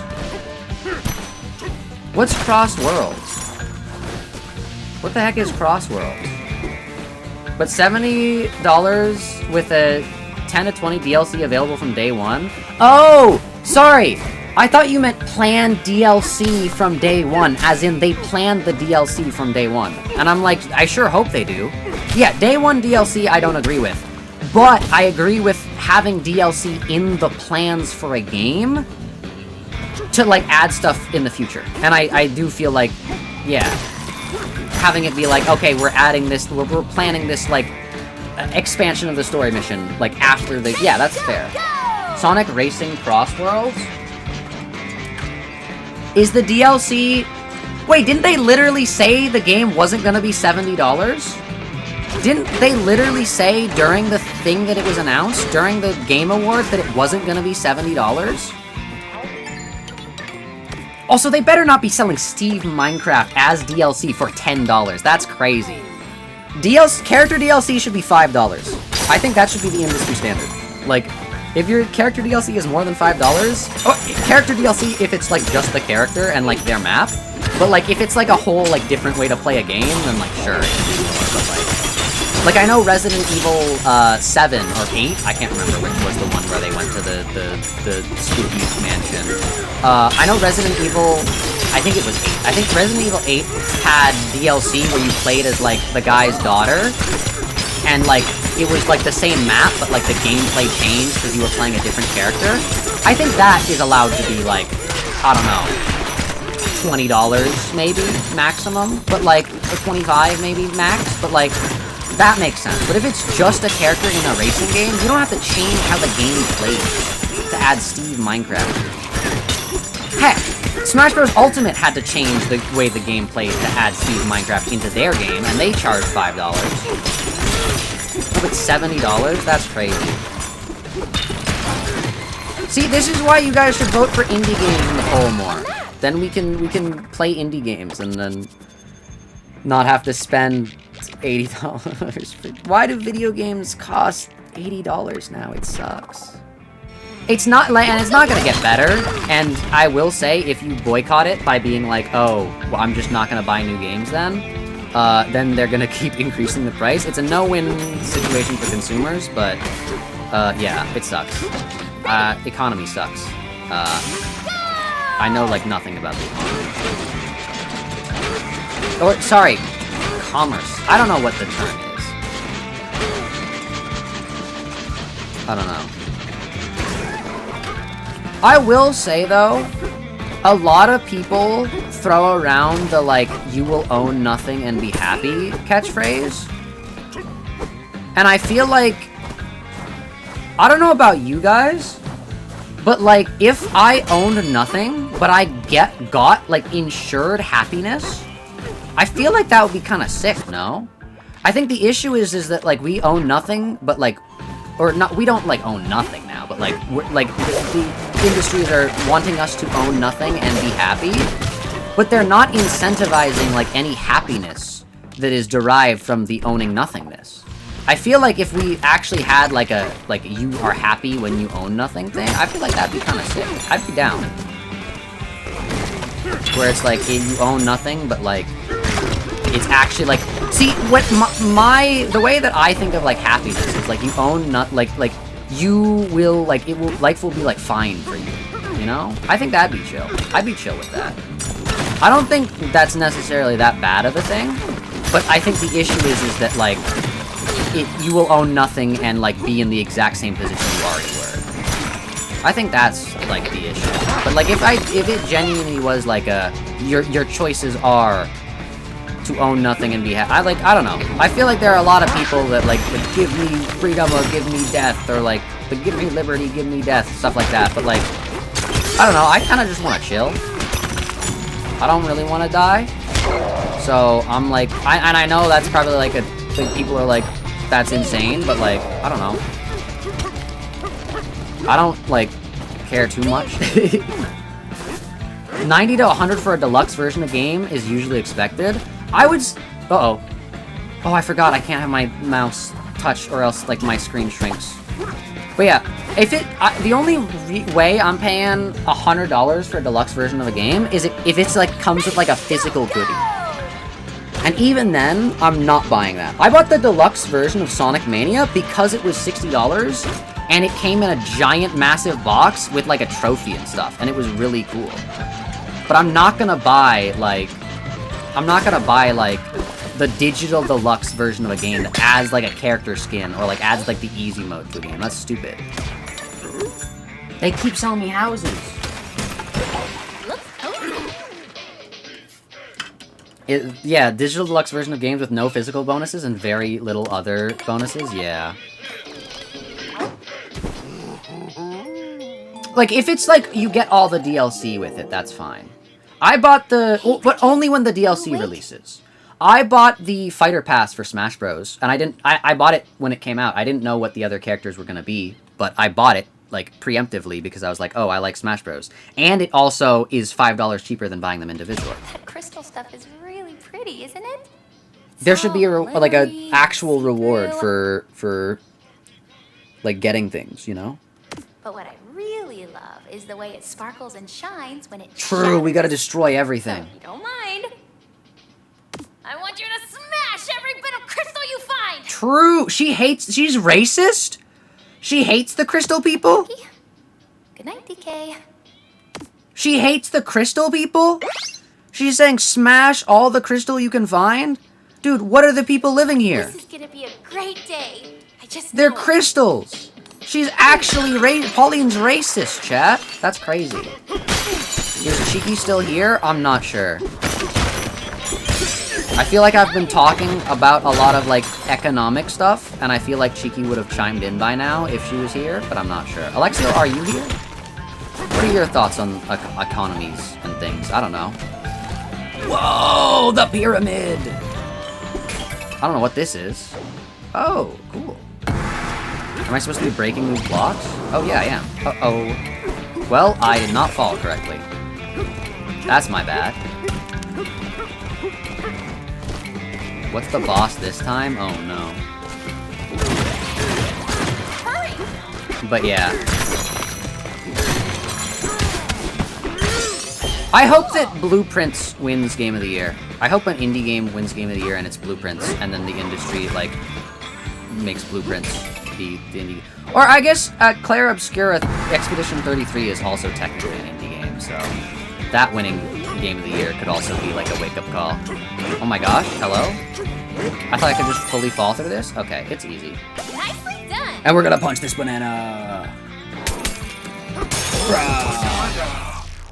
What's Cross Worlds? What the heck is Cross Worlds? But $70 with a 10 to 20 DLC available from day one? Oh! Sorry! I thought you meant planned DLC from day one, as in they planned the DLC from day one. And I'm like, I sure hope they do. Yeah, day one DLC I don't agree with. But I agree with having DLC in the plans for a game to, like, add stuff in the future. And I do feel like, yeah, having it be like, okay, we're adding this, we're planning this, like, expansion of the story mission, like, after the... Yeah, that's fair. Sonic Racing Cross Worlds? Is the DLC... Wait, didn't they literally say the game wasn't gonna be $70? Didn't they literally say during the thing that it was announced, during the Game Awards, that it wasn't gonna be $70? Also, they better not be selling Steve Minecraft as DLC for $10. That's crazy. Character DLC should be $5. I think that should be the industry standard. Like, if your character DLC is more than $5... Oh, character DLC if it's, like, just the character and, like, their map. But, like, if it's, like, a whole, like, different way to play a game, then, like, sure, it should be more, but, like, I know Resident Evil 7 or 8, I can't remember which was the one where they went to the spooky mansion. I know Resident Evil, I think it was 8. I think Resident Evil 8 had DLC where you played as, like, the guy's daughter, and, like, it was, like, the same map, but, like, the gameplay changed because you were playing a different character. I think that is allowed to be, like, I don't know, $20 maybe, maximum, but, like, or $25 maybe, max, but, like, that makes sense. But if it's just a character in a racing game, you don't have to change how the game plays to add Steve Minecraft. Heck, Smash Bros. Ultimate had to change the way the game plays to add Steve Minecraft into their game, and they charged $5. Oh, but $70? That's crazy. See, this is why you guys should vote for indie games in the poll more. Then we can play indie games and then not have to spend $80. Why do video games cost $80 now? It sucks. It's not, and it's not gonna get better. And I will say, if you boycott it by being like, oh, well, I'm just not gonna buy new games then they're gonna keep increasing the price. It's a no-win situation for consumers, but yeah, it sucks. Economy sucks. I know, like, nothing about the economy. Or, sorry, commerce. I don't know what the term is. I don't know. I will say, though, a lot of people throw around the, like, you will own nothing and be happy catchphrase. And I feel like, I don't know about you guys, but, like, if I owned nothing, but I got, like, insured happiness, I feel like that would be kind of sick, no? I think the issue is that, like, we own nothing, but, like, or not, we don't, like, own nothing now, but, like, the industries are wanting us to own nothing and be happy, but they're not incentivizing, like, any happiness that is derived from the owning nothingness. I feel like if we actually had, like, a, like, you are happy when you own nothing thing, I feel like that'd be kind of sick. I'd be down. Where it's like, you own nothing, but, like, it's actually, like, see, what the way that I think of, like, happiness is, like, you own like, you will, like, life will be, like, fine for you, you know? I think that'd be chill. I'd be chill with that. I don't think that's necessarily that bad of a thing, but I think the issue is that, like, you will own nothing and, like, be in the exact same position you already were. I think that's, like, the issue. But, like, if it genuinely was, like, your choices are to own nothing and be happy. I don't know. I feel like there are a lot of people that, like, give me freedom or give me death, or, like, give me liberty, give me death, stuff like that. But, like, I don't know. I kind of just want to chill. I don't really want to die. So, I'm like, and I know that's probably, like, people are like, that's insane, but, like, I don't know. I don't, like, care too much. 90 to 100 for a deluxe version of game is usually expected. I would... Uh-oh. Oh, I forgot I can't have my mouse touch or else, like, my screen shrinks. But yeah, if it... the only way I'm paying $100 for a deluxe version of a game is if it's, like, comes with, like, a physical goodie. And even then, I'm not buying that. I bought the deluxe version of Sonic Mania because it was $60, and it came in a giant, massive box with, like, a trophy and stuff, and it was really cool. But I'm not gonna buy, like, the digital deluxe version of a game that adds, like, a character skin, or, like, adds, like, the easy mode to a game. That's stupid. They keep selling me houses. Yeah, digital deluxe version of games with no physical bonuses and very little other bonuses, yeah. Like, if it's, like, you get all the DLC with it, that's fine. I bought but only when the DLC releases. I bought the fighter pass for Smash Bros. And I didn't. I bought it when it came out. I didn't know what the other characters were gonna be, but I bought it like preemptively because I was like, oh, I like Smash Bros. And it also is $5 cheaper than buying them individually. That crystal stuff is really pretty, isn't it? There should be like a actual reward for like getting things, you know? But what I really love is the way it sparkles and shines when it True, we gotta destroy everything. So if you don't mind, I want you to smash every bit of crystal you find! True, she's racist? She hates the crystal people? Good night, DK. She hates the crystal people? She's saying smash all the crystal you can find? Dude, what are the people living here? This is gonna be a great day. They're crystals. She's actually Pauline's racist, chat. That's crazy. Is Cheeky still here? I'm not sure. I feel like I've been talking about a lot of like economic stuff, and I feel like Cheeky would have chimed in by now if she was here, but I'm not sure. Alexia, are you here? What are your thoughts on economies and things? I don't know. Whoa, the pyramid! I don't know what this is. Oh, cool. Am I supposed to be breaking these blocks? Oh, yeah, I am. Uh-oh. Well, I did not fall correctly. That's my bad. What's the boss this time? Oh, no. But, yeah. I hope that Blueprints wins Game of the Year. I hope an indie game wins Game of the Year and it's Blueprints, and then the industry, like, makes Blueprints be the indie. Or I guess Claire Obscura Expedition 33 is also technically an indie game, so that winning Game of the Year could also be like a wake-up call. Oh my gosh, hello? I thought I could just fully fall through this? Okay, it's easy. Nicely done. And we're gonna punch this banana!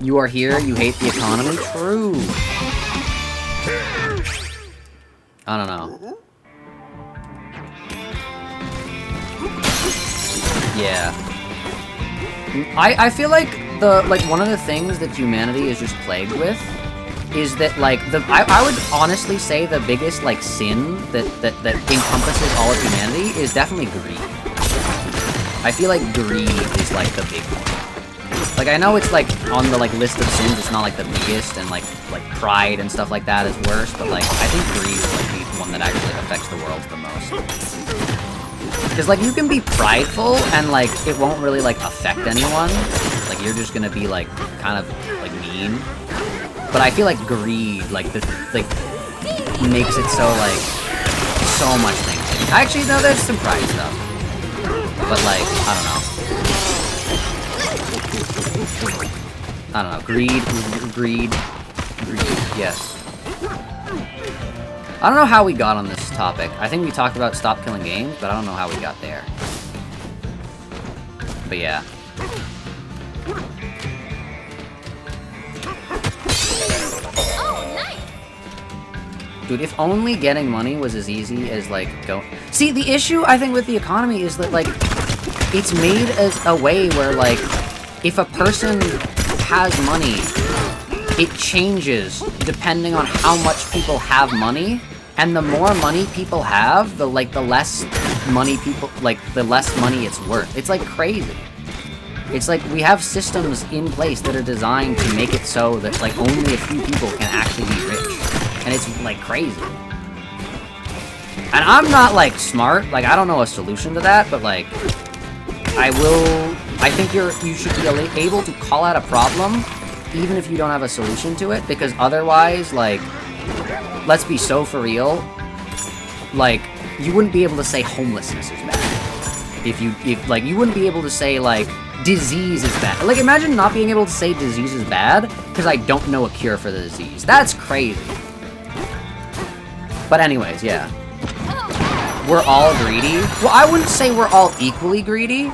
You are here, you hate the economy? True! I don't know. Yeah. I feel like one of the things that humanity is just plagued with is that like I would honestly say the biggest like sin that encompasses all of humanity is definitely greed. I feel like greed is like the big one. Like I know it's like on the like list of sins, it's not like the biggest, and like pride and stuff like that is worse, but like I think greed is like the one that actually affects the world the most. Because, like, you can be prideful, and, like, it won't really, like, affect anyone. Like, you're just gonna be, like, kind of, like, mean. But I feel like greed, like, makes it so, like, so much things. Actually, no, there's some pride stuff. But, like, I don't know. Greed, yes. I don't know how we got on this topic. I think we talked about stop killing games, but I don't know how we got there. But yeah. Oh, nice. Dude, if only getting money was as easy as, like, See, the issue, I think, with the economy is that, like, it's made a way where, like, if a person has money, it changes depending on how much people have money, and the more money people have, the less money it's worth. It's like crazy. It's like we have systems in place that are designed to make it so that like only a few people can actually be rich, and it's like crazy. And I'm not like smart, like I don't know a solution to that, but like I think you should be able to call out a problem even if you don't have a solution to it, because otherwise, like, let's be so for real, like, you wouldn't be able to say homelessness is bad. If you wouldn't be able to say, like, disease is bad. Like, imagine not being able to say disease is bad, because I don't know a cure for the disease. That's crazy. But anyways, yeah. We're all greedy. Well, I wouldn't say we're all equally greedy.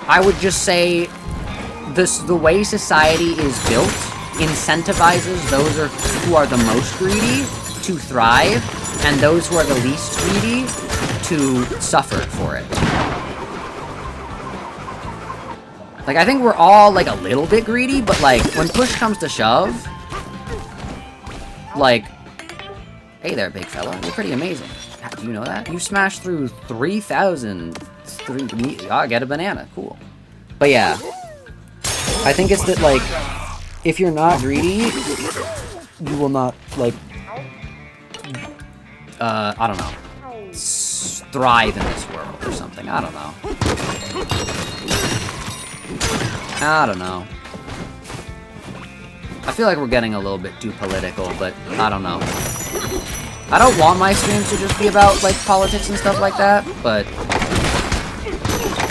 I would just say the way society is built incentivizes those who are the most greedy to thrive, and those who are the least greedy to suffer for it. Like, I think we're all, like, a little bit greedy, but, like, when push comes to shove, like, Hey there, big fella. You're pretty amazing. Do you know that? You smashed through 3,000. I get a banana. Cool. But yeah. I think it's that, like, if you're not greedy, you will not, like, I don't know, thrive in this world or something. I don't know. I don't know. I feel like we're getting a little bit too political, but I don't know. I don't want my streams to just be about, like, politics and stuff like that, but,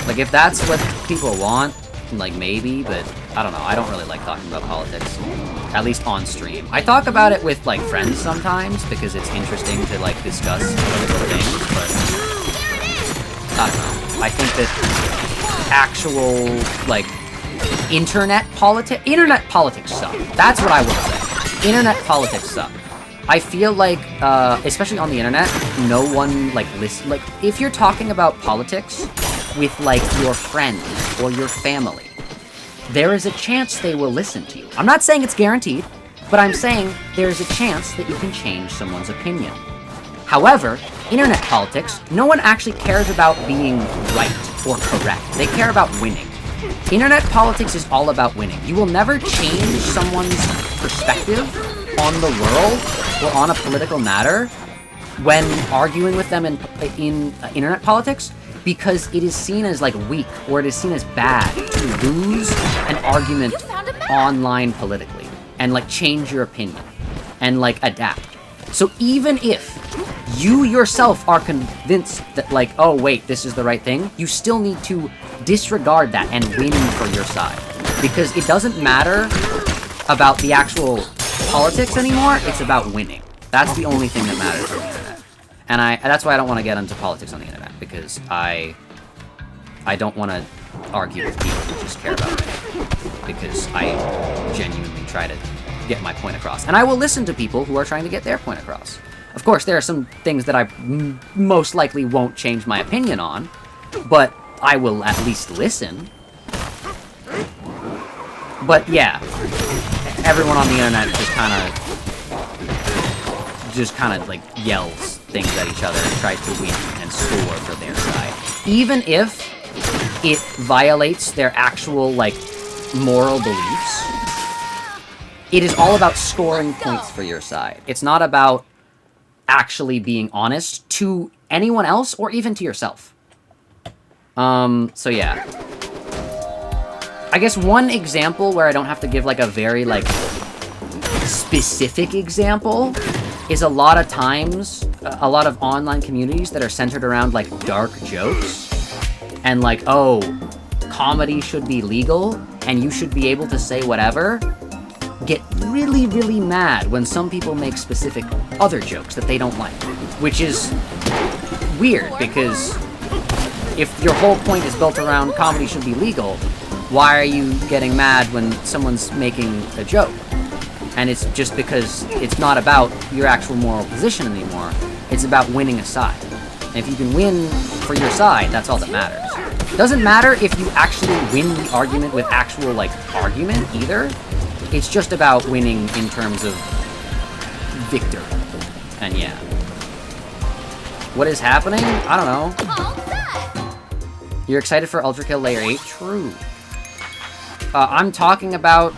like, if that's what people want, like, maybe, but I don't know. I don't really like talking about politics, at least on stream. I talk about it with, like, friends sometimes, because it's interesting to, like, discuss political things, but I don't know. I think that actual, like, internet politics suck. That's what I will say. Internet politics suck. I feel like, especially on the internet, no one, like, like, if you're talking about politics with, like, your friends or your family, there is a chance they will listen to you. I'm not saying it's guaranteed, but I'm saying there's a chance that you can change someone's opinion. However, internet politics, no one actually cares about being right or correct. They care about winning. Internet politics is all about winning. You will never change someone's perspective on the world or on a political matter when arguing with them in internet politics, because it is seen as, like, weak, or it is seen as bad to lose an argument online politically and, like, change your opinion and, like, adapt. So even if you yourself are convinced that, like, oh wait, this is the right thing, you still need to disregard that and win for your side, because it doesn't matter about the actual politics anymore. It's about winning. That's the only thing that matters on the internet. And that's why I don't want to get into politics on the internet, because I don't want to argue with people who just care about winning, because I genuinely try to get my point across. And I will listen to people who are trying to get their point across. Of course, there are some things that I most likely won't change my opinion on, but I will at least listen. But yeah, everyone on the internet just kind of like yells things at each other and tries to win and score for their side, even if it violates their actual, like, moral beliefs. It is all about scoring points for your side. It's not about actually being honest to anyone else or even to yourself. So yeah. I guess one example where I don't have to give, like, a very, like, specific example is a lot of times, a lot of online communities that are centered around, like, dark jokes and, like, oh, comedy should be legal and you should be able to say whatever, get really, really mad when some people make specific other jokes that they don't like, which is weird, because if your whole point is built around comedy should be legal, why are you getting mad when someone's making a joke? And it's just because it's not about your actual moral position anymore. It's about winning a side. And if you can win for your side, that's all that matters. Doesn't matter if you actually win the argument with actual, like, argument either. It's just about winning in terms of victory. And yeah. What is happening? I don't know. You're excited for Ultra Kill Layer 8? True. I'm talking about,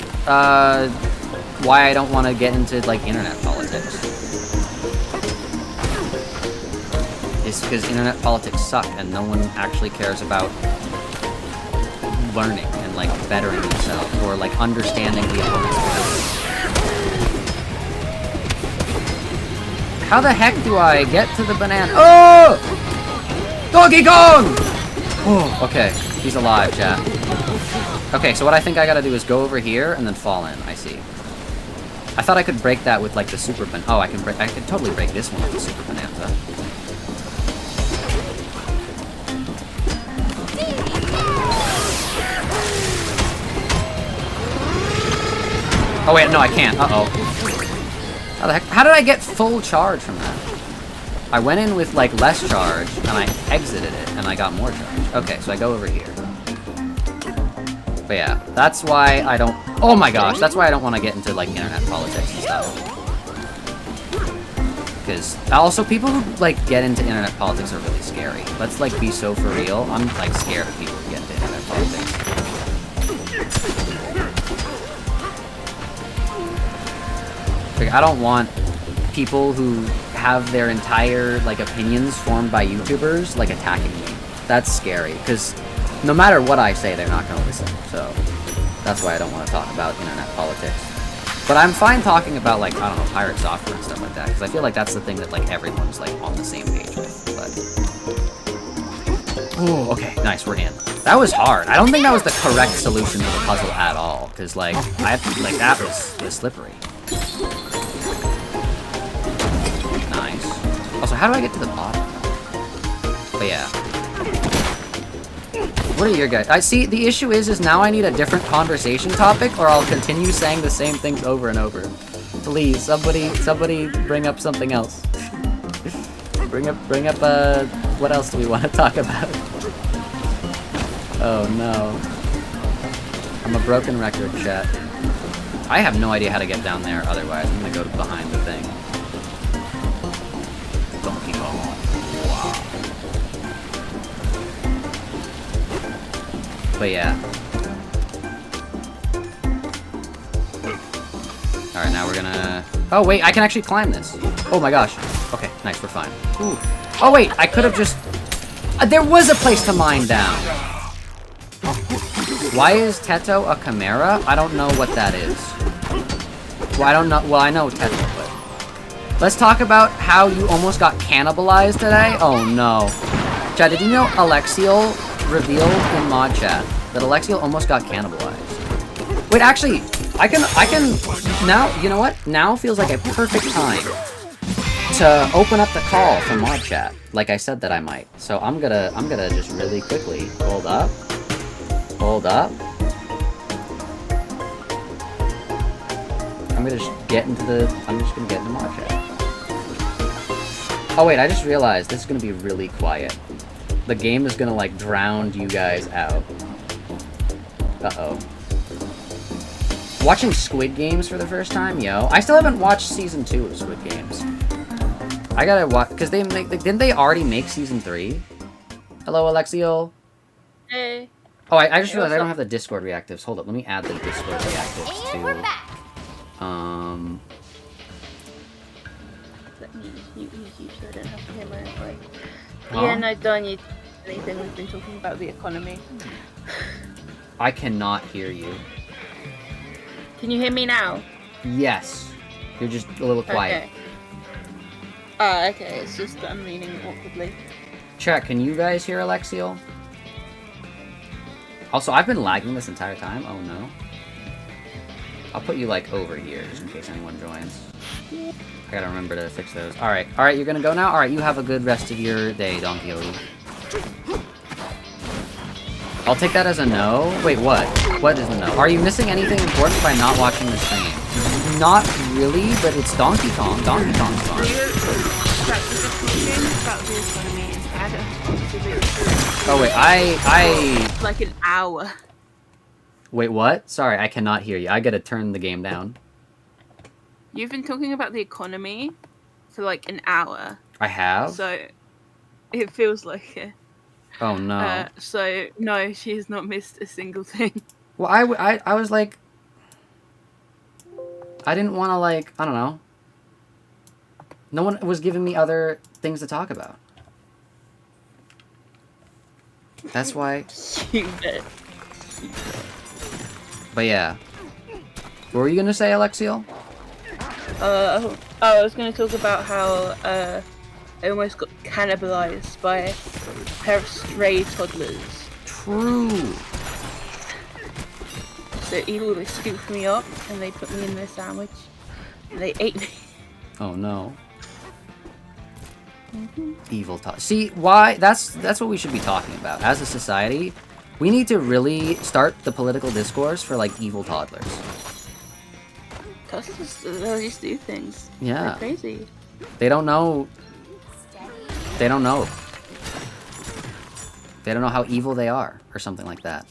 why I don't want to get into, like, internet politics. It's because internet politics suck and no one actually cares about learning and, like, bettering themselves or, like, understanding the opponent's position. How the heck do I get to the banana? Oh! Donkey Kong! Oh, okay. He's alive, chat. Okay, so what I think I gotta do is go over here and then fall in. I see. I thought I could break that with, like, the super ban- Oh, I could totally break this one with the super Bananza. Oh wait, no, I can't. Uh-oh. How the heck? How did I get full charge from that? I went in with, like, less charge, and I exited it, and I got more charge. Okay, so I go over here. But yeah, that's why I don't... Oh my gosh, that's why I don't want to get into, like, internet politics and stuff. because also people who like get into internet politics are really scary. Let's like be so for real. I'm like scared of people who get into internet politics. Like I don't want people who have their entire like opinions formed by YouTubers like attacking me. That's scary because no matter what I say, they're not gonna listen. So that's why I don't want to talk about internet politics. But I'm fine talking about, like, I don't know, pirate software and stuff like that, because I feel like that's the thing that, like, everyone's, like, on the same page with, but... Ooh, okay, nice, we're in. That was hard. I don't think that was the correct solution to the puzzle at all, because, like, that was slippery. Nice. Also, how do I get to the bottom? But yeah. What are your guys? I see, the issue is now I need a different conversation topic, or I'll continue saying the same things over and over. Please, somebody bring up something else. bring up, what else do we want to talk about? Oh no. I'm a broken record, chat. I have no idea how to get down there otherwise. I'm gonna go behind the thing. Donkey Kong. Wow. But yeah. Alright, now we're gonna... Oh wait, I can actually climb this. Oh my gosh. Okay, nice, we're fine. Ooh. Oh wait, I could have just... there was a place to mine down! Why is Teto a chimera? I don't know what that is. Well, I don't know... Well, I know Teto, but... Let's talk about how you almost got cannibalized today. Oh no. Chad, did you know Alexiel revealed in mod chat that Alexiel almost got cannibalized? Wait, actually, I can now, you know what? Now feels like a perfect time to open up the call from mod chat, like I said that I might. So I'm gonna just really quickly hold up. I'm just gonna get into mod chat. Oh wait, I just realized this is gonna be really quiet. The game is gonna like drown you guys out. Uh-oh. Watching Squid Games for the first time, yo. I still haven't watched season 2 of Squid Games. I gotta watch, because didn't they already make season 3? Hello, Alexiel. Hey. Oh, I just realized I don't have the Discord reactives. Hold up, let me add the Discord reactives And we're back. Let me mute you so I don't have to hear my own voice. Huh? Yeah, no, don't need anything. We've been talking about the economy. I cannot hear you. Can you hear me now? Yes. You're just a little quiet. Okay. Okay, it's just that I'm leaning awkwardly. Chat, can you guys hear Alexiel? Also, I've been lagging this entire time. Oh no. I'll put you like over here just in case anyone joins. I gotta remember to fix those. Alright, you're gonna go now? Alright, you have a good rest of your day, Don Quixote. I'll take that as a no. Wait, what? What is a no? Are you missing anything important by not watching the stream? Not really, but it's Donkey Kong. Donkey Kong's fun. Oh wait, I... Like an hour. Wait, what? Sorry, I cannot hear you. I gotta turn the game down. You've been talking about the economy for like an hour. I have? So, it feels like it. Oh no. So, no, she has not missed a single thing. Well, I was like... I didn't want to like, I don't know. No one was giving me other things to talk about. That's why... You bet. But yeah. What were you gonna say, Alexiel? I was going to talk about how I almost got cannibalized by a pair of stray toddlers. True. So evil, they scooped me up and they put me in their sandwich and they ate me. Oh no. Evil talk. See, why? That's what we should be talking about. As a society, we need to really start the political discourse for like evil toddlers. They'll just do things. Yeah. They're crazy. They don't know. They don't know. They don't know how evil they are, or something like that.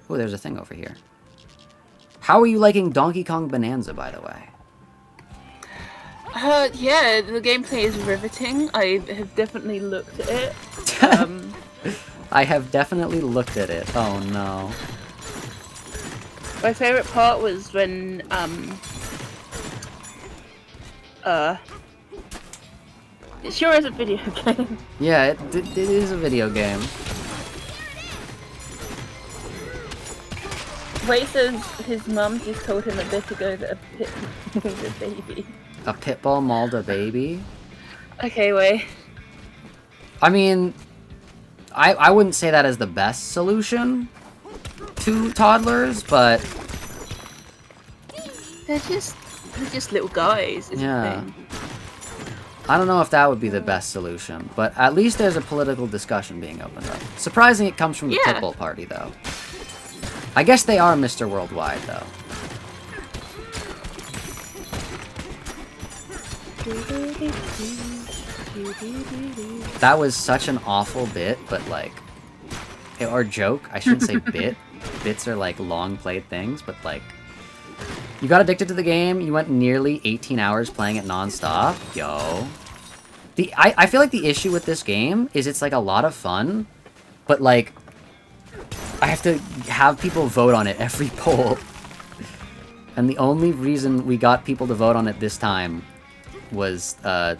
Oh, there's a thing over here. How are you liking Donkey Kong Bananza, by the way? Yeah, the gameplay is riveting. I have definitely looked at it. I have definitely looked at it. Oh no. My favorite part was when it sure is a video game. Yeah, it is a video game. Wade says his mum just told him a bit ago that a pit was a baby. A pitbull mauled a baby? Okay, Wade. I mean, I wouldn't say that as the best solution to toddlers, but They're just little guys. Is yeah. The thing. I don't know if that would be the best solution, but at least there's a political discussion being opened up. Surprising it comes from the Yeah. Pitbull Party, though. I guess they are Mr. Worldwide, though. That was such an awful bit, but like... Or joke. I shouldn't say bit. Bits are like long played things, but like... You got addicted to the game, you went nearly 18 hours playing it non-stop. Yo. I feel like the issue with this game is it's like a lot of fun, but like... I have to have people vote on it every poll. And the only reason we got people to vote on it this time was the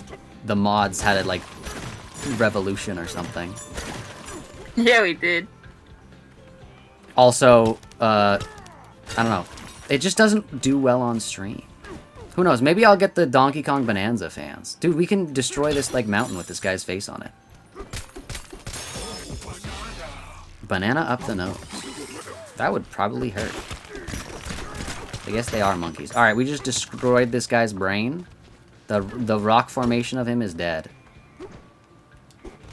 mods had a like revolution or something. Yeah, we did. Also, I don't know. It just doesn't do well on stream. Who knows? Maybe I'll get the Donkey Kong Bananza fans. Dude, we can destroy this like mountain with this guy's face on it. Banana up the nose. That would probably hurt. I guess they are monkeys. Alright, we just destroyed this guy's brain. The rock formation of him is dead.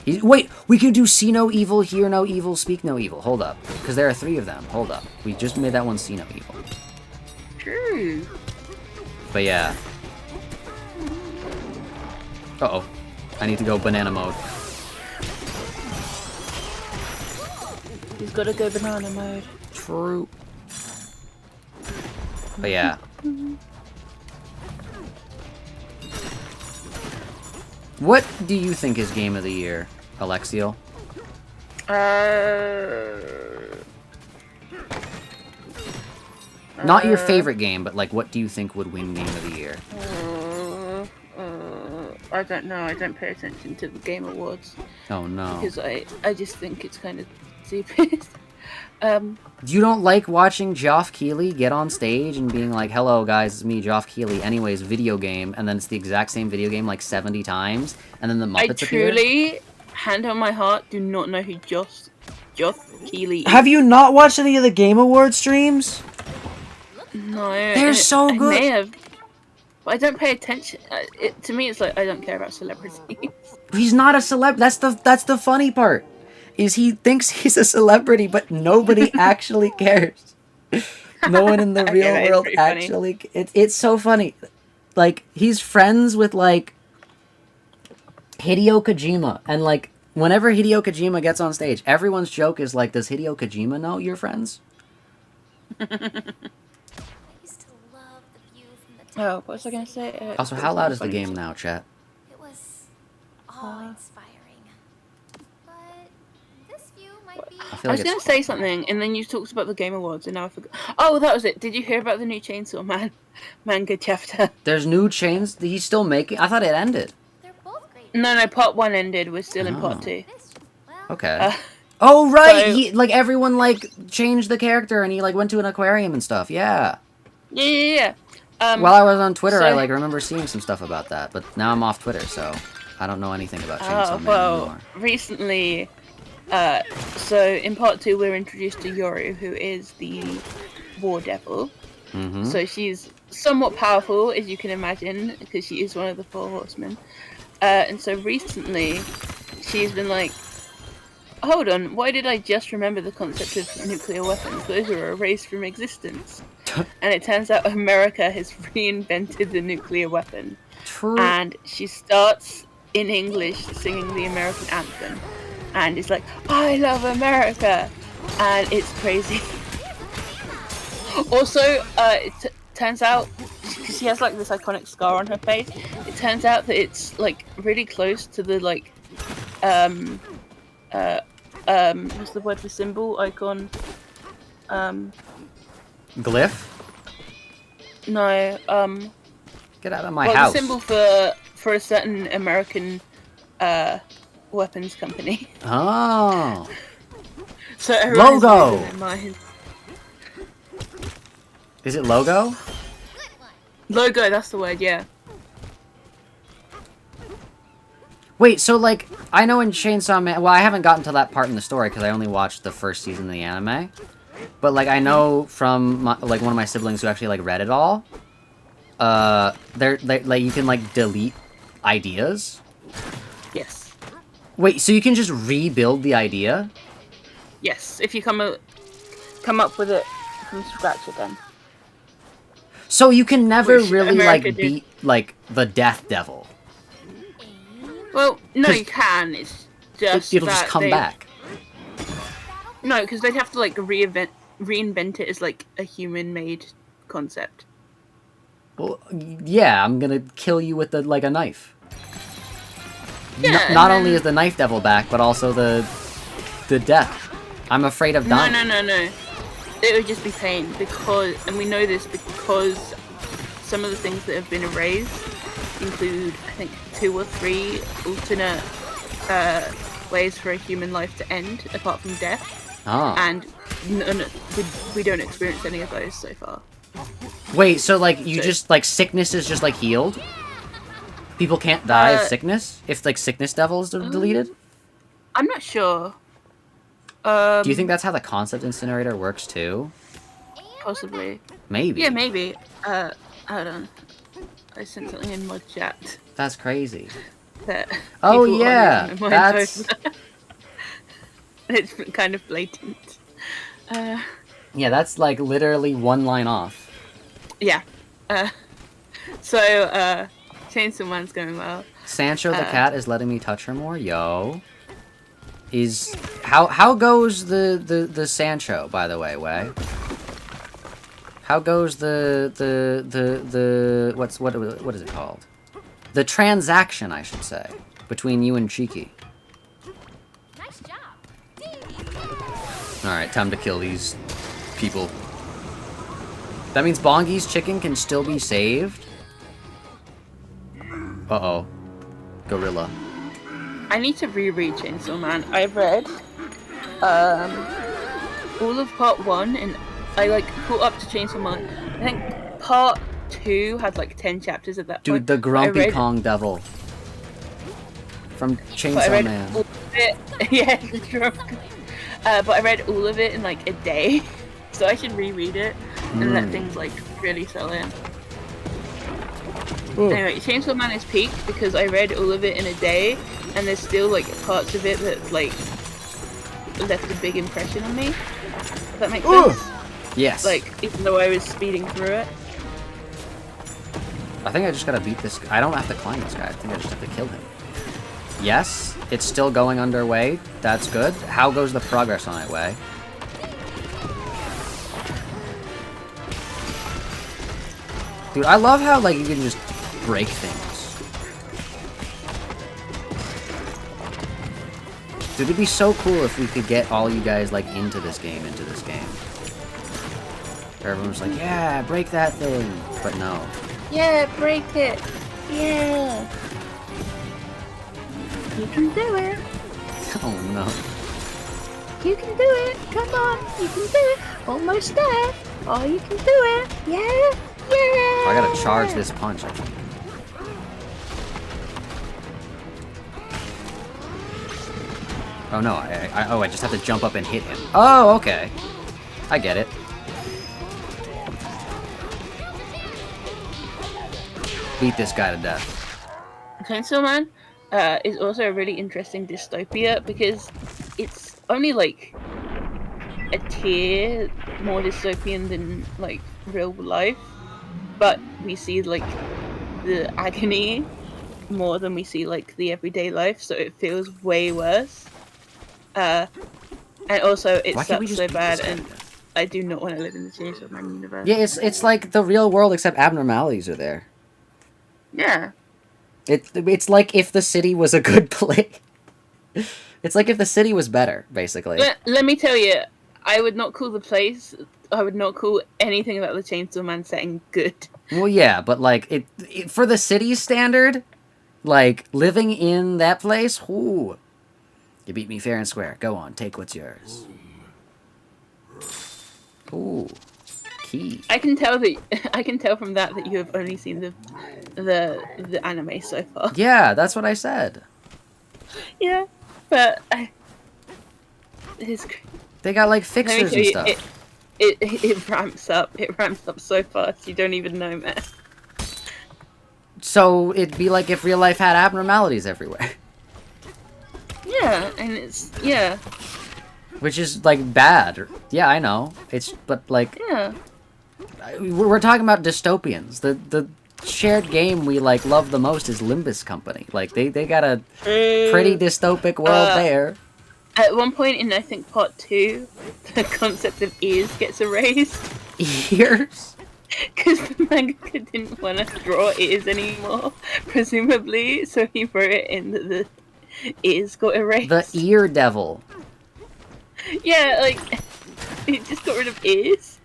Wait, we can do see no evil, hear no evil, speak no evil. Hold up. Because there are 3 of them. Hold up. We just made that one see no evil. True. But yeah. Uh-oh. I need to go banana mode. He's gotta go banana mode. True. But yeah. What do you think is game of the year, Alexiel? Not your favorite game, but like what do you think would win game of the year? I don't know. I don't pay attention to the Game Awards. Oh no. Because I just think it's kind of stupid. You don't like watching Geoff Keighley get on stage and being like, hello guys, it's me, Geoff Keighley, anyways, video game, and then it's the exact same video game like 70 times, and then the Muppets appear? I truly, hand on my heart, do not know who Geoff Keighley is. Have you not watched any of the Game Awards streams? No. They're so good. I may have, but I don't pay attention. To me, it's like, I don't care about celebrities. He's not a celeb. That's the funny part. Is he thinks he's a celebrity, but nobody actually cares. No one in the real world actually... It's so funny. Like, he's friends with, like, Hideo Kojima. And, like, whenever Hideo Kojima gets on stage, everyone's joke is, like, does Hideo Kojima know you're friends? Oh, what was I going to say? Also, how loud is the game now, chat? It was awe-inspiring. But this view might be... I I feel was like going to say something, and then you talked about the Game Awards, and now I forgot. Oh, that was it. Did you hear about the new Chainsaw Man manga chapter? There's new chains. He's still making... I thought it ended. They're both great. No, part 1 ended. We're still in part 2. Okay. Oh, right! So- He, like, everyone, like, changed the character, and he, like, went to an aquarium and stuff. Yeah. Yeah. While I was on Twitter, so- I, like, remember seeing some stuff about that. But now I'm off Twitter, so I don't know anything about Chainsaw Man anymore. Recently, so in part 2, we're introduced to Yoru, who is the War Devil. Mm-hmm. So she's somewhat powerful, as you can imagine, because she is one of the 4 horsemen. And so recently, she's been like, hold on, why did I just remember the concept of nuclear weapons? Those are erased from existence. And it turns out America has reinvented the nuclear weapon. True. And she starts in English singing the American anthem. And it's like, I love America! And it's crazy. Also, it turns out, she has like this iconic scar on her face. It turns out that it's like really close to the like what's the word for symbol icon? Glyph? No, Get out of my well, house. the symbol for a certain American weapons company. Oh. So everyone's Logo! losing their mind. Is it logo? Logo, that's the word, yeah. Wait, so like, I know in Chainsaw Man, well, I haven't gotten to that part in the story because I only watched the first season of the anime. But like, I know from like one of my siblings who actually like read it all. They like you can like delete ideas. Yes. Wait, so you can just rebuild the idea? Yes, if you come up with it from scratch again. So you can never Which really America like did. beat like the Death Devil. Well, no, 'Cause you can. It's just It'll just that come back. No, because they'd have to like reinvent it as like a human-made concept. Well, yeah, I'm gonna kill you with like a knife. Yeah, Not and only then- is the Knife Devil back, but also the death. I'm afraid of dying. No. It would just be pain because, and we know this because some of the things that have been erased include, I think, 2 or 3 alternate ways for a human life to end, apart from death. Oh. And we don't experience any of those so far. Wait, so like you just like sickness is just like healed? People can't die of sickness if like sickness devil is deleted? I'm not sure. Do you think that's how the concept incinerator works too? Possibly. Maybe. Yeah, maybe. Hold on. I sent something in mod chat That's crazy. that. Oh people are yeah, losing their minds that's over. It's kind of blatant. yeah, that's like literally one line off. Yeah. So Chainsaw Man's going well. Sancho the cat is letting me touch her more. Yo. Is how goes the Sancho, by the way? How goes the what is it called? The transaction, I should say, between you and Cheeky. Nice job. All right, time to kill these people. That means Bongi's chicken can still be saved. Uh-oh. Gorilla. I need to reread Chainsaw Man. I've read all of part 1 and I like caught up to Chainsaw Man. I think part 2 had like 10 chapters at that Dude, point. the But I Grumpy read- Kong Devil. From but I Chainsaw read Man. all of it. Yeah, the Grumpy. But I read all of it in like a day. So I should reread it and let things like really settle in. Anyway, Chainsaw Man is peak because I read all of it in a day, and there's still like parts of it that like left a big impression on me. If that makes sense. Yes. Like even though I was speeding through it. I think I just gotta beat this guy. I don't have to climb this guy. I think I just have to kill him. Yes, it's still going underway. That's good. How goes the progress on it, Way? Dude, I love how like you can just break things. Dude, it'd be so cool if we could get all you guys like into this game. Everyone's like, yeah, break that thing. But no. Yeah, break it. Yeah. You can do it. Oh no. You can do it. Come on. You can do it. Almost there. Oh, you can do it. Yeah. Yeah. I gotta charge this punch, I think. Oh no, I just have to jump up and hit him. Oh, okay. I get it. Beat this guy to death. Chainsaw Man is also a really interesting dystopia because it's only like a tier more dystopian than like real life, but we see like the agony more than we see like the everyday life, so it feels way worse. And also it Why can't we sucks just so beat bad, this guy and to death? I do not want to live in the Chainsaw Man universe. Yeah, it's like the real world except abnormalities are there. Yeah. It's like if the city was a good place. It's like if the city was better, basically. Let me tell you, I would not call the place. I would not call anything about the Chainsaw Man setting good. Well, yeah, but like it for the city's standard, like living in that place. Ooh, you beat me fair and square. Go on, take what's yours. Ooh, key. I can tell from that you have only seen the anime so far. Yeah, that's what I said. Yeah, but it's. They got like fixers and stuff. It ramps up. It ramps up so fast you don't even know, man. So it'd be like if real life had abnormalities everywhere. Yeah, and it's Which is like bad. Yeah, I know. But like yeah. We're talking about dystopians. The shared game we like love the most is Limbus Company. Like they got a pretty dystopic world there. At one point in, I think, part 2, the concept of ears gets erased. Ears? Because the mangaka didn't want to draw ears anymore, presumably, so he wrote it in that the ears got erased. The ear devil. Yeah, like, he just got rid of ears.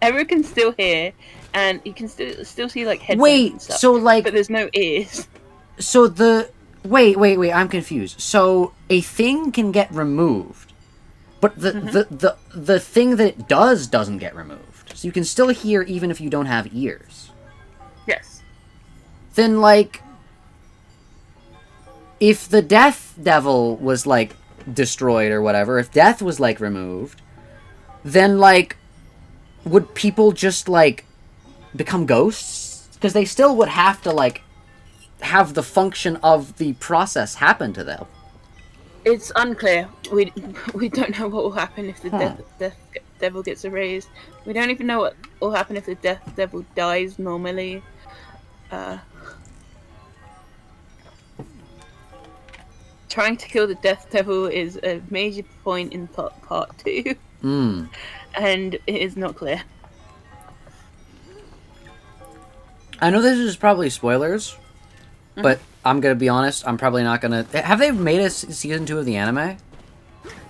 Everyone can still hear, and you can still see, like, headphones and stuff, so, like... but there's no ears. So the... Wait, I'm confused. So, a thing can get removed, but the thing that it doesn't get removed. So you can still hear even if you don't have ears. Yes. Then, like... If the Death Devil was, like, destroyed or whatever, if death was, like, removed, then, like, would people just, like, become ghosts? Because they still would have to, like, have the function of the process happen to them. It's unclear. We don't know what will happen if the death devil gets erased. We don't even know what will happen if the death devil dies normally. Trying to kill the death devil is a major point in part 2. And it is not clear. I know this is probably spoilers, but I'm gonna be honest, I'm probably not gonna... Have they made a season 2 of the anime?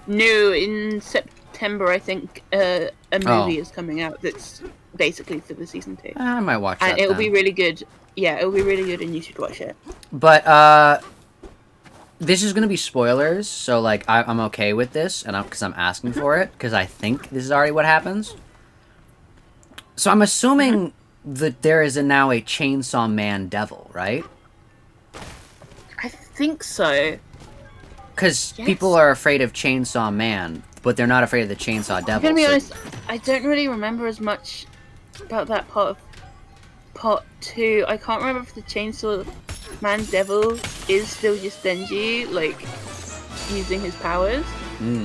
No, in September, I think, a movie is coming out that's basically for the season 2. I might watch that. And it'll be really good. Yeah, it'll be really good and you should watch it. But, this is gonna be spoilers, so, like, I'm okay with this, and because I'm asking for it, because I think this is already what happens. So I'm assuming that there is now a Chainsaw Man devil, right? I think so. Because people are afraid of Chainsaw Man, but they're not afraid of the Chainsaw Devil. I'm gonna be honest, I don't really remember as much about that part of part 2. I can't remember if the Chainsaw Man Devil is still just Denji, like, using his powers,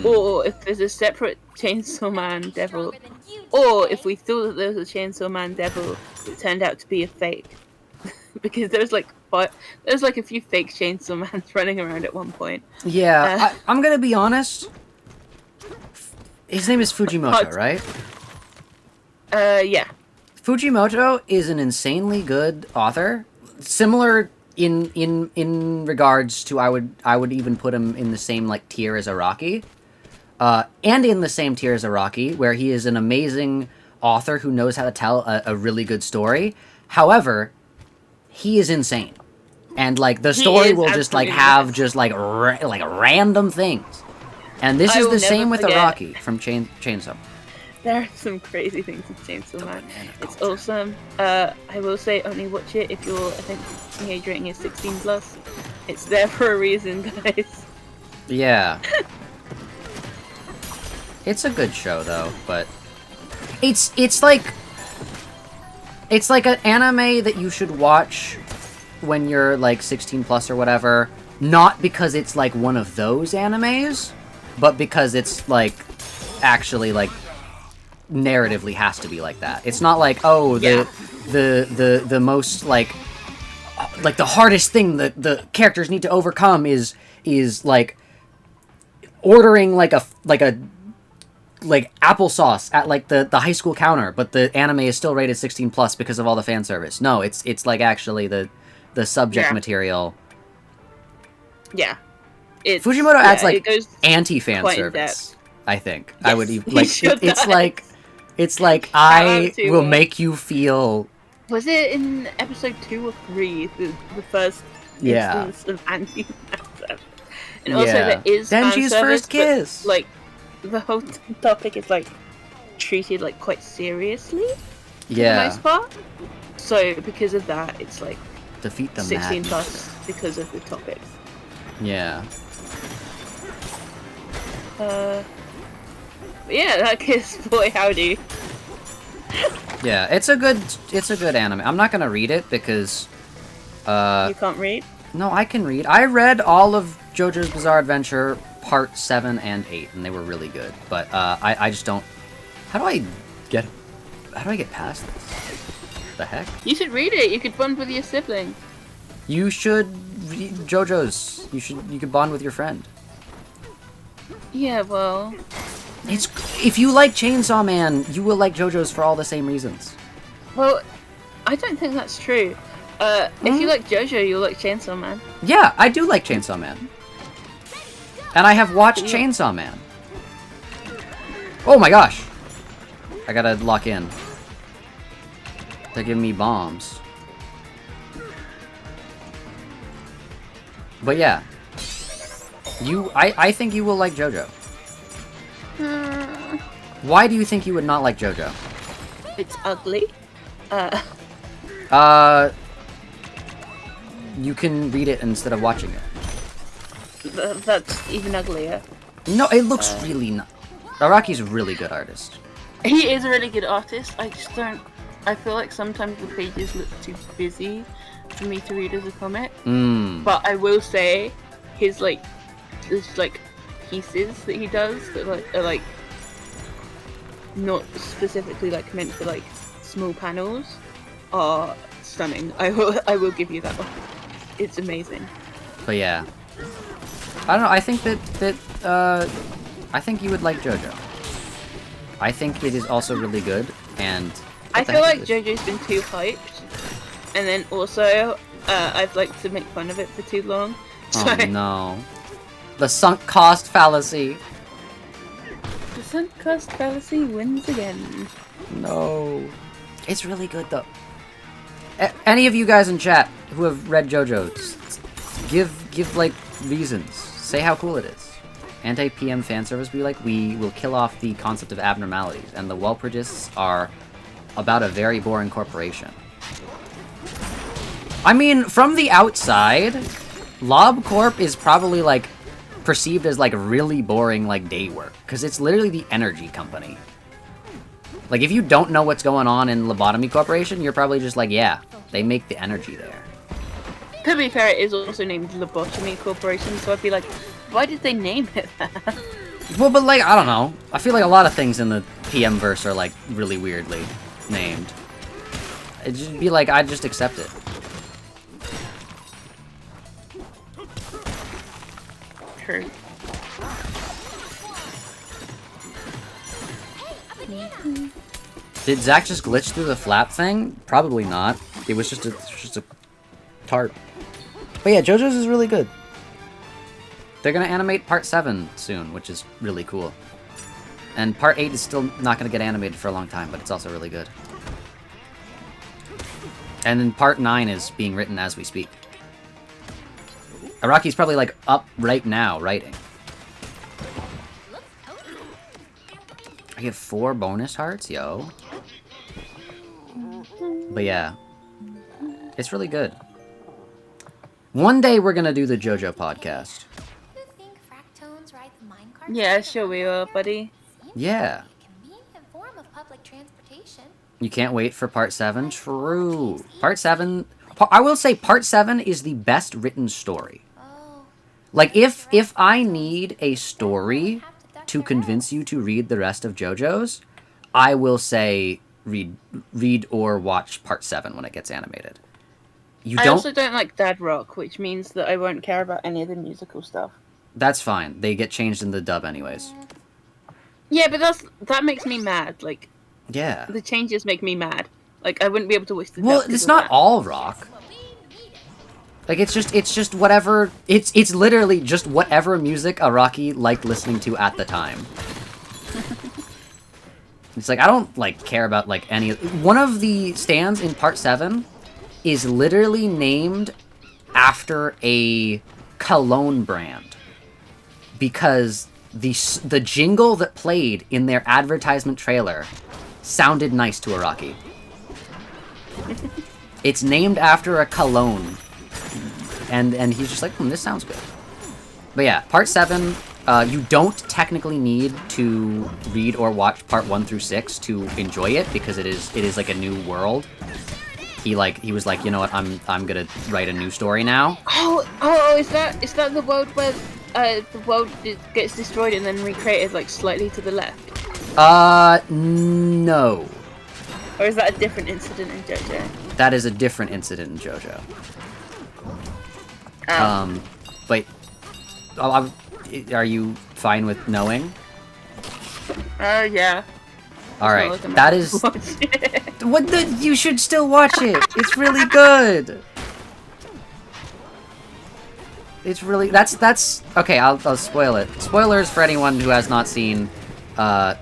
or if there's a separate Chainsaw Man Devil, or if we thought that there was a Chainsaw Man Devil that turned out to be a fake. Because there's like a few fake Chainsaw Mans running around at one point. Yeah, I'm gonna be honest. His name is Fujimoto, right? Yeah. Fujimoto is an insanely good author. Similar in regards to I would even put him in the same like tier as Araki. And in the same tier as Araki, where he is an amazing author who knows how to tell a really good story. However, he is insane. And, like, the story will just, like, have just, like, random things. And this is the same with Araki from Chainsaw. There are some crazy things in Chainsaw Man. It's awesome. I will say only watch it if your, I think, teenage rating is 16+. It's there for a reason, guys. Yeah. It's a good show, though, but... It's like an anime that you should watch when you're, like, 16+ or whatever. Not because it's, like, one of those animes, but because it's, like, actually, like, narratively has to be like that. It's not like, oh, the most, like, the hardest thing that the characters need to overcome is like, ordering, like applesauce at like the high school counter, but the anime is still rated 16+ because of all the fan service. No, it's like actually the the subject Yeah. material. Yeah. It's, Fujimoto adds yeah, like it goes anti-fan quite in service. I think Yes, I would he like. sure It's does. like, it's like Shout I out to, will make you feel. Was it in episode 2 or 3, the first Yeah. instance of anti-fan service? And also Yeah. there is fan Denji's service, first kiss. but, like, the whole topic is, like, treated, like, quite seriously for the Yeah. most part. So, because of that, it's, like, Defeat the 16 madness. plus because of the topic. Yeah. But yeah, that kiss, boy howdy. Yeah. It's a good anime. I'm not gonna read it because. You can't read? No, I can read. I read all of JoJo's Bizarre Adventure Part 7 and 8, and they were really good. But I just don't. How do I get past this? The heck? You should read it. You could bond with your sibling. You should read JoJo's. You could bond with your friend. Yeah, well, It's if you like Chainsaw Man, you will like JoJo's for all the same reasons. I don't think that's true. If you like JoJo, you'll like Chainsaw Man. Yeah, I do like Chainsaw Man. And I have watched Chainsaw Man. Oh my gosh! I gotta lock in. They're giving me bombs. But yeah. I think you will like JoJo. Why do you think you would not like JoJo? It's ugly. You can read it instead of watching it. That's even uglier. No, it looks really not. Araki's a really good artist. He is a really good artist. I just don't. I feel like sometimes the pages look too busy for me to read as a comic. But I will say, his there's like pieces that he does that are like not specifically like meant for like small panels are stunning. I will give you that one. It's amazing. But yeah. I don't know, I think I think you would like JoJo. I think it is also really good, and I feel like JoJo's been too hyped, and then also I've liked to make fun of it for too long. So Oh no. The sunk cost fallacy. the sunk cost fallacy wins again. No. It's really good though. Any of you guys in chat who have read JoJo, give like reasons. Say how cool it is. Anti-PM fan service be like, we will kill off the concept of abnormalities, and the Walpurgists are about a very boring corporation. I mean, from the outside, LobCorp is probably like perceived as like really boring like day work, because it's literally the energy company. Like, if you don't know what's going on in Lobotomy Corporation, you're probably just like, yeah, they make the energy there. To be fair, it is also named Lobotomy Corporation, so I'd be like, why did they name it that? Well, but like, I don't know. I feel like a lot of things in the PM verse are like really weirdly named. It'd just be like, I'd just accept it. True. Did Zach just glitch through the flap thing? Probably not. It was just a tarp. But yeah, JoJo's is really good. They're gonna animate part 7 soon, which is really cool. And part 8 is still not gonna get animated for a long time, but it's also really good. And then part 9 is being written as we speak. Araki's probably like up right now writing. I get 4 bonus hearts, yo. But yeah, it's really good. One day we're gonna do the JoJo podcast. You think fractones ride the minecart? Yeah, sure we will, buddy. Yeah. A convenient form of public transportation. You can't wait for part 7? True. Part 7... I will say part 7 is the best written story. Oh, Like, if I need a story to convince you to read the rest of JoJo's, I will say read or watch part 7 when it gets animated. I also don't like dad rock, which means that I won't care about any of the musical stuff. That's fine. They get changed in the dub anyways. Yeah, but that makes me mad. Like, Yeah. the changes make me mad. Like, I wouldn't be able to watch the Well, dub 'cause it's of not that. all rock. Like, it's just whatever, it's literally just whatever music Araki liked listening to at the time. It's like, I don't, like, care about, like, any... One of the stands in Part 7 is literally named after a cologne brand. Because the jingle that played in their advertisement trailer sounded nice to Araki. It's named after a cologne. And he's just like, this sounds good. But yeah, Part 7, you don't technically need to read or watch Part 1 through 6 to enjoy it, because it is like a new world. He was like, you know what, I'm gonna write a new story now. Oh, is that the world where the world gets destroyed and then recreated like slightly to the left? No. Or is that a different incident in JoJo? That is a different incident in JoJo. But are you fine with knowing? Yeah. All right, that is what you should still watch it. It's really good. It's really that's okay. I'll spoil it. Spoilers for anyone who has not seen the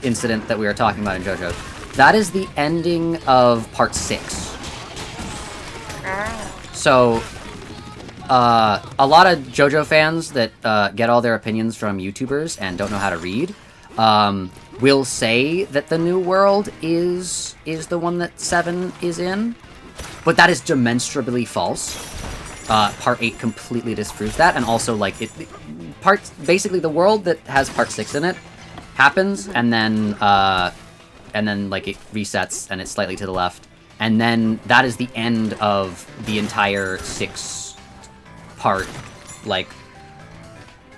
incident that we are talking about in JoJo. That is the ending of Part 6. So. A lot of JoJo fans that get all their opinions from YouTubers and don't know how to read will say that the new world is the one that 7 is in, but that is demonstrably false. Part 8 completely disproves that, and also like basically the world that has Part 6 in it happens, and then like it resets and it's slightly to the left, and then that is the end of the entire 6 part, like,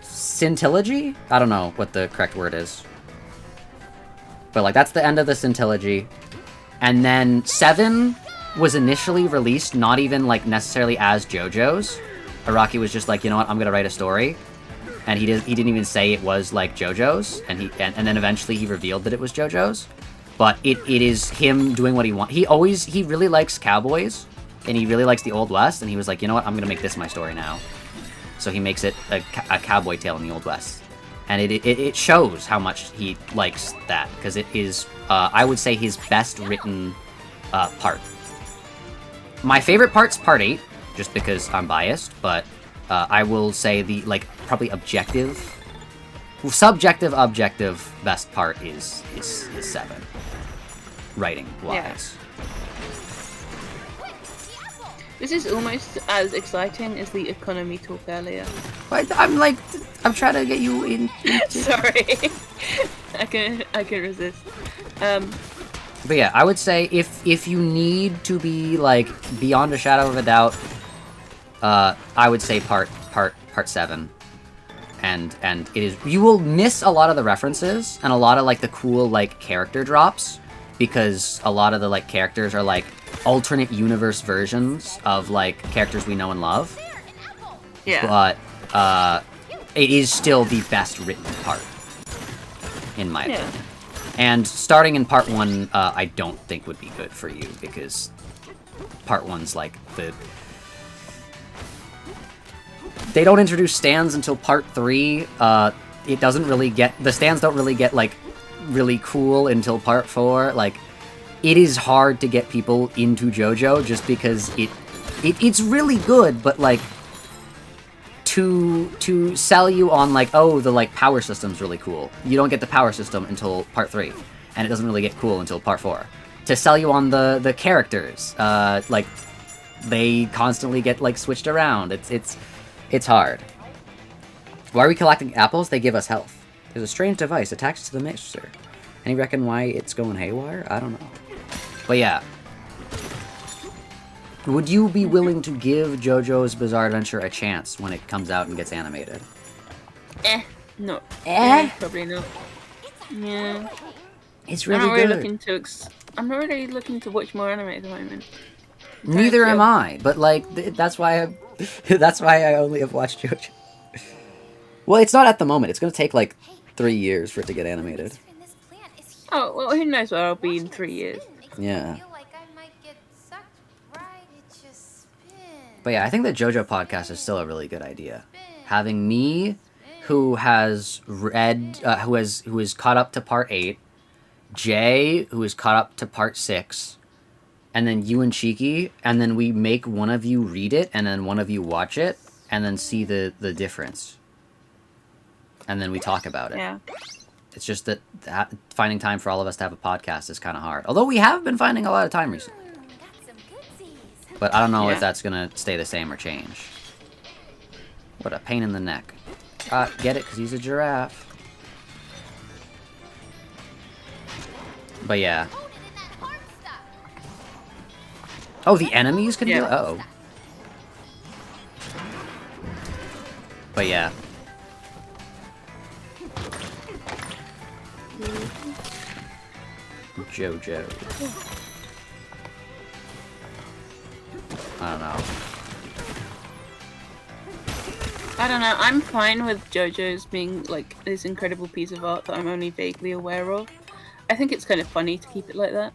scintilogy? I don't know what the correct word is. But, like, that's the end of the scintilogy. And then 7 was initially released not even, like, necessarily as JoJo's. Araki was just like, you know what, I'm gonna write a story. And he didn't even say it was, like, JoJo's. And then eventually he revealed that it was JoJo's. But it is him doing what he wants. He really likes cowboys. And he really likes the Old West, and he was like, you know what, I'm gonna make this my story now. So he makes it a cowboy tale in the Old West. And it shows how much he likes that, because it is, I would say, his best written part. My favorite part's Part 8, just because I'm biased, but I will say the, like, probably subjective best part is 7. Writing-wise. Yeah. This is almost as exciting as the economy talk earlier. I'm trying to get you in. Sorry, I can resist. But yeah, I would say if you need to be like beyond a shadow of a doubt, I would say part 7, and it is, you will miss a lot of the references and a lot of like the cool like character drops, because a lot of the like characters are like alternate universe versions of like characters we know and love. Yeah. But it is still the best written part, in my opinion. And starting in Part 1, I don't think would be good for you, because Part 1's like they don't introduce stands until Part 3. It doesn't really get, the stands don't really get like really cool until Part 4. Like, it is hard to get people into JoJo just because it's really good, but like to sell you on like, oh, the like power system's really cool. You don't get the power system until Part 3, and it doesn't really get cool until Part 4. To sell you on the characters, like they constantly get like switched around. It's hard. Why are we collecting apples? They give us health. There's a strange device attached to the mixer. Any reckon why it's going haywire? I don't know. But yeah. Would you be willing to give JoJo's Bizarre Adventure a chance when it comes out and gets animated? No. Probably not. Yeah. It's really good. I'm not really looking to watch more anime at the moment. Neither am I, but like that's why I only have watched JoJo. Well, it's not at the moment. It's gonna take like 3 years for it to get animated. Oh, well, who knows where I'll be in 3 years. Yeah. But yeah, I think the JoJo podcast is still a really good idea. Having me, who has read, who is caught up to part 8, Jay, who is caught up to part 6, and then you and Cheeky, and then we make one of you read it, and then one of you watch it, and then see the difference. And then we talk about it. Yeah. It's just that finding time for all of us to have a podcast is kind of hard. Although we have been finding a lot of time recently. But I don't know if that's going to stay the same or change. What a pain in the neck. Get it, because he's a giraffe. But yeah. Oh, the enemies can do it? Uh-oh. But yeah. JoJo. I don't know. I don't know. I'm fine with JoJo's being like this incredible piece of art that I'm only vaguely aware of. I think it's kind of funny to keep it like that.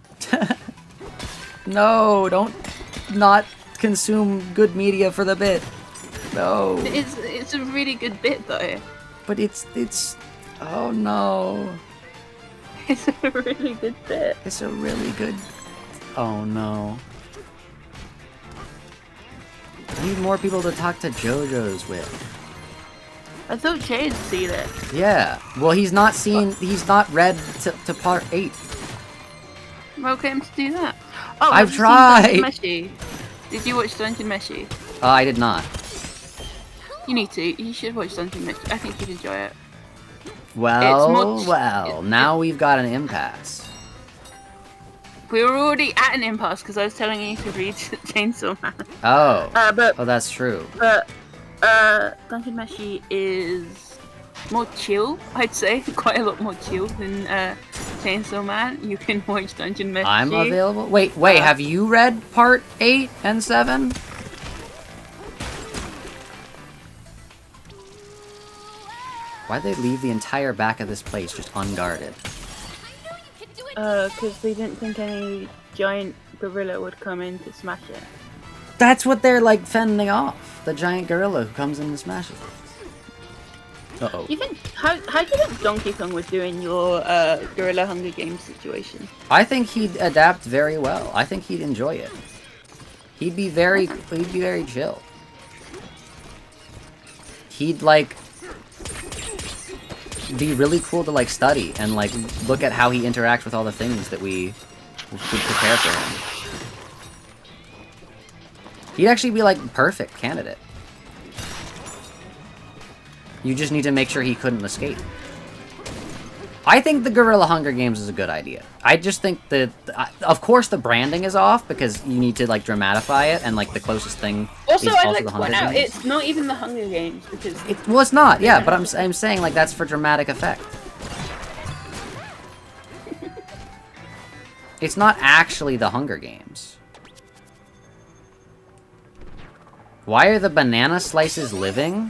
No, don't not consume good media for the bit. No. It's a really good bit though. But it's oh no. It's a really good bit. It's a really good. Oh no. I need more people to talk to JoJo's with. I thought Jay had seen it. Yeah. Well, he's not read to part 8. Well, get him to do that. Oh, I've have you seen tried. Dungeon Meshi? Did you watch Dungeon Meshi? I did not. You need to. You should watch Dungeon Meshi. I think you'd enjoy it. Well, now we've got an impasse. We were already at an impasse because I was telling you to read Chainsaw Man. Oh. But Oh, that's true. Dungeon Meshi is more chill, I'd say. Quite a lot more chill than Chainsaw Man. You can watch Dungeon Meshi. I'm available. Wait, have you read part 8 and 7? Why'd they leave the entire back of this place just unguarded? Because they didn't think any giant gorilla would come in to smash it. That's what they're like fending off. The giant gorilla who comes in and smashes it. Uh-oh. You think how do you think Donkey Kong would do in your Gorilla Hunger Games situation? I think he'd adapt very well. I think he'd enjoy it. He'd be very chill. He'd like be really cool to like study and like look at how he interacts with all the things that we would prepare for him. He'd actually be like perfect candidate. You just need to make sure he couldn't escape. I think the Gorilla Hunger Games is a good idea. I just think that, of course, the branding is off because you need to like dramatify it, and like the closest thing Also, is I'd also like the to point Hunger out Games. it's not even the Hunger Games because Well, it's not. Yeah, but I'm saying like that's for dramatic effect. It's not actually the Hunger Games. Why are the banana slices living?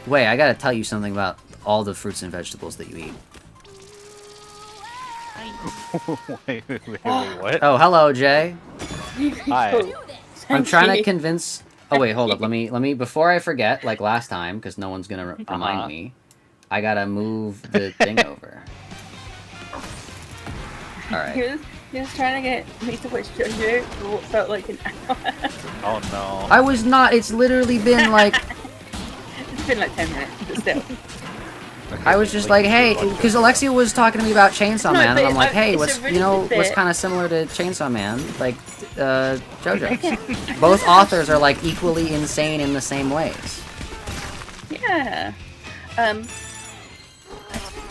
Wait, I gotta tell you something about all the fruits and vegetables that you eat. wait, what? Oh, hello, Jay. Hi. I'm trying to convince... Oh, wait, hold up. Let me... Before I forget, like last time, because no one's gonna remind me, I gotta move the thing over. Alright. He was trying to get me to watch JoJo for what felt like an hour. Oh no. I was not... It's literally been like... It's been like 10 minutes, but still. I was just like, hey, because Alexia was talking to me about Chainsaw No, Man, but and I'm like, it's hey, a what's really good what's bit. kind of similar to Chainsaw Man, like JoJo. Both authors are like equally insane in the same ways. Yeah. What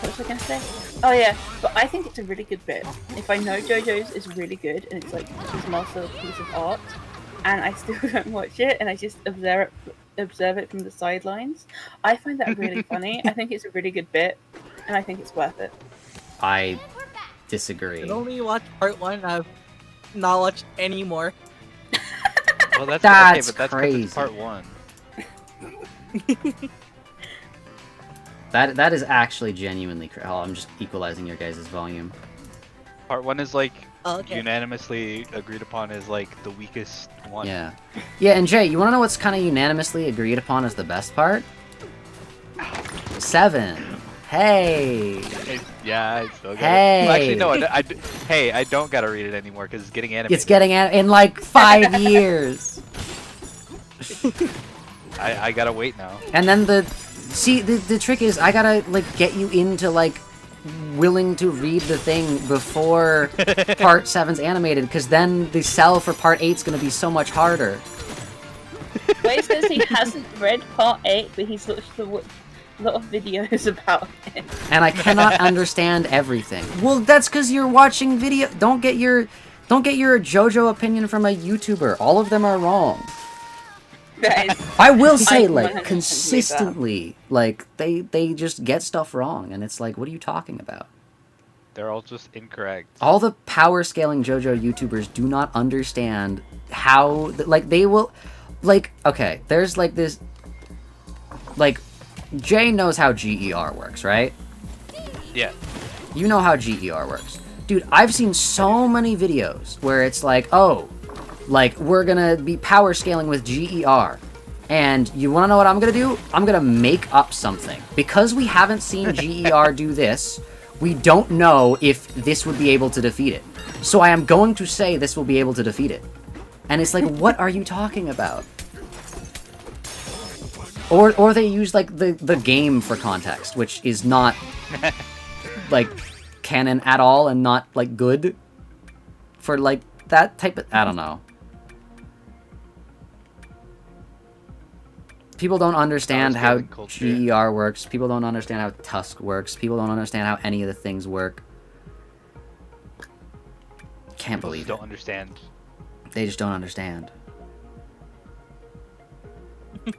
was I gonna say? Oh yeah, but I think it's a really good bit. If I know JoJo's is really good and it's like his masterpiece of art, and I still don't watch it and I just observe it from the sidelines, I find that really funny. I think it's a really good bit, and I think it's worth it. I disagree. I only watched part 1. I've not watched any more. Well, that's That's okay, but that's 'cause crazy. it's part 1. That is actually genuinely oh, I'm just equalizing your guys' volume. Part 1 is like Okay. unanimously agreed upon as like the weakest 1. Yeah. Yeah, and Jay, you wanna know what's kind of unanimously agreed upon as the best part? 7. Hey! Yeah, I still got Hey! it. Well, actually, no, hey, I don't gotta read it anymore because it's getting animated. It's getting in like 5 years! I gotta wait now. And then the trick is, I gotta, like, get you into, like, willing to read the thing before part 7's animated, because then the sell for part 8's gonna be so much harder. Wait, it says he hasn't read part 8, but he's watched a lot of videos about it. And I cannot understand everything. Well, that's because you're watching video. Don't get your JoJo opinion from a YouTuber. All of them are wrong. I will say, like, 100% consistently, like, they just get stuff wrong, and it's like, what are you talking about? They're all just incorrect. All the power scaling JoJo YouTubers do not understand how, like, they will, like, okay, there's, like, this, like, Jay knows how GER works, right? Yeah. You know how GER works. Dude, I've seen so many videos where it's like, oh, like, we're gonna be power scaling with GER. And you wanna know what I'm gonna do? I'm gonna make up something. Because we haven't seen GER do this, we don't know if this would be able to defeat it. So I am going to say this will be able to defeat it. And it's like, what are you talking about? Or they use, like, the game for context, which is not, like, canon at all and not, like, good for, like, that type of... I don't know. People don't understand how GER works. People don't understand how Tusk works. People don't understand how any of the things work. Can't believe it. Don't understand. They just don't understand.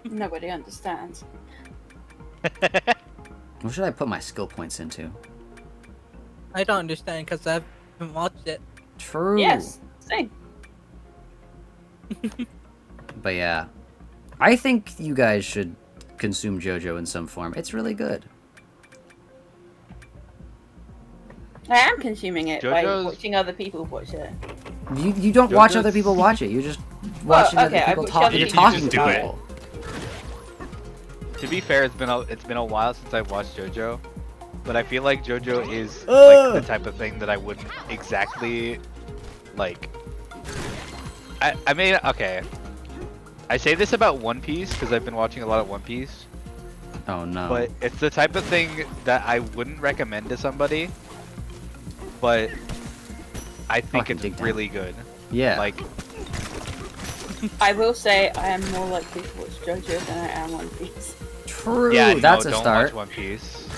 Nobody understands. What should I put my skill points into? I don't understand because I haven't watched it. True. Yes, same. But yeah. I think you guys should consume JoJo in some form. It's really good. I am consuming it by JoJo's- watching other people watch it. You don't watch JoJo's- other people watch it. You're just watching okay, other I people watch talk. other You're people talking just to do it. people. To be fair, it's been a while since I've watched JoJo, but I feel like JoJo is like the type of thing that I wouldn't exactly like. I mean, okay. I say this about One Piece because I've been watching a lot of One Piece, Oh no. but it's the type of thing that I wouldn't recommend to somebody, but I think Fucking dig it's down. really good. Yeah. Like, I will say I am more likely to watch JoJo than I am One Piece. True. yeah, That's no, a don't start. watch One Piece.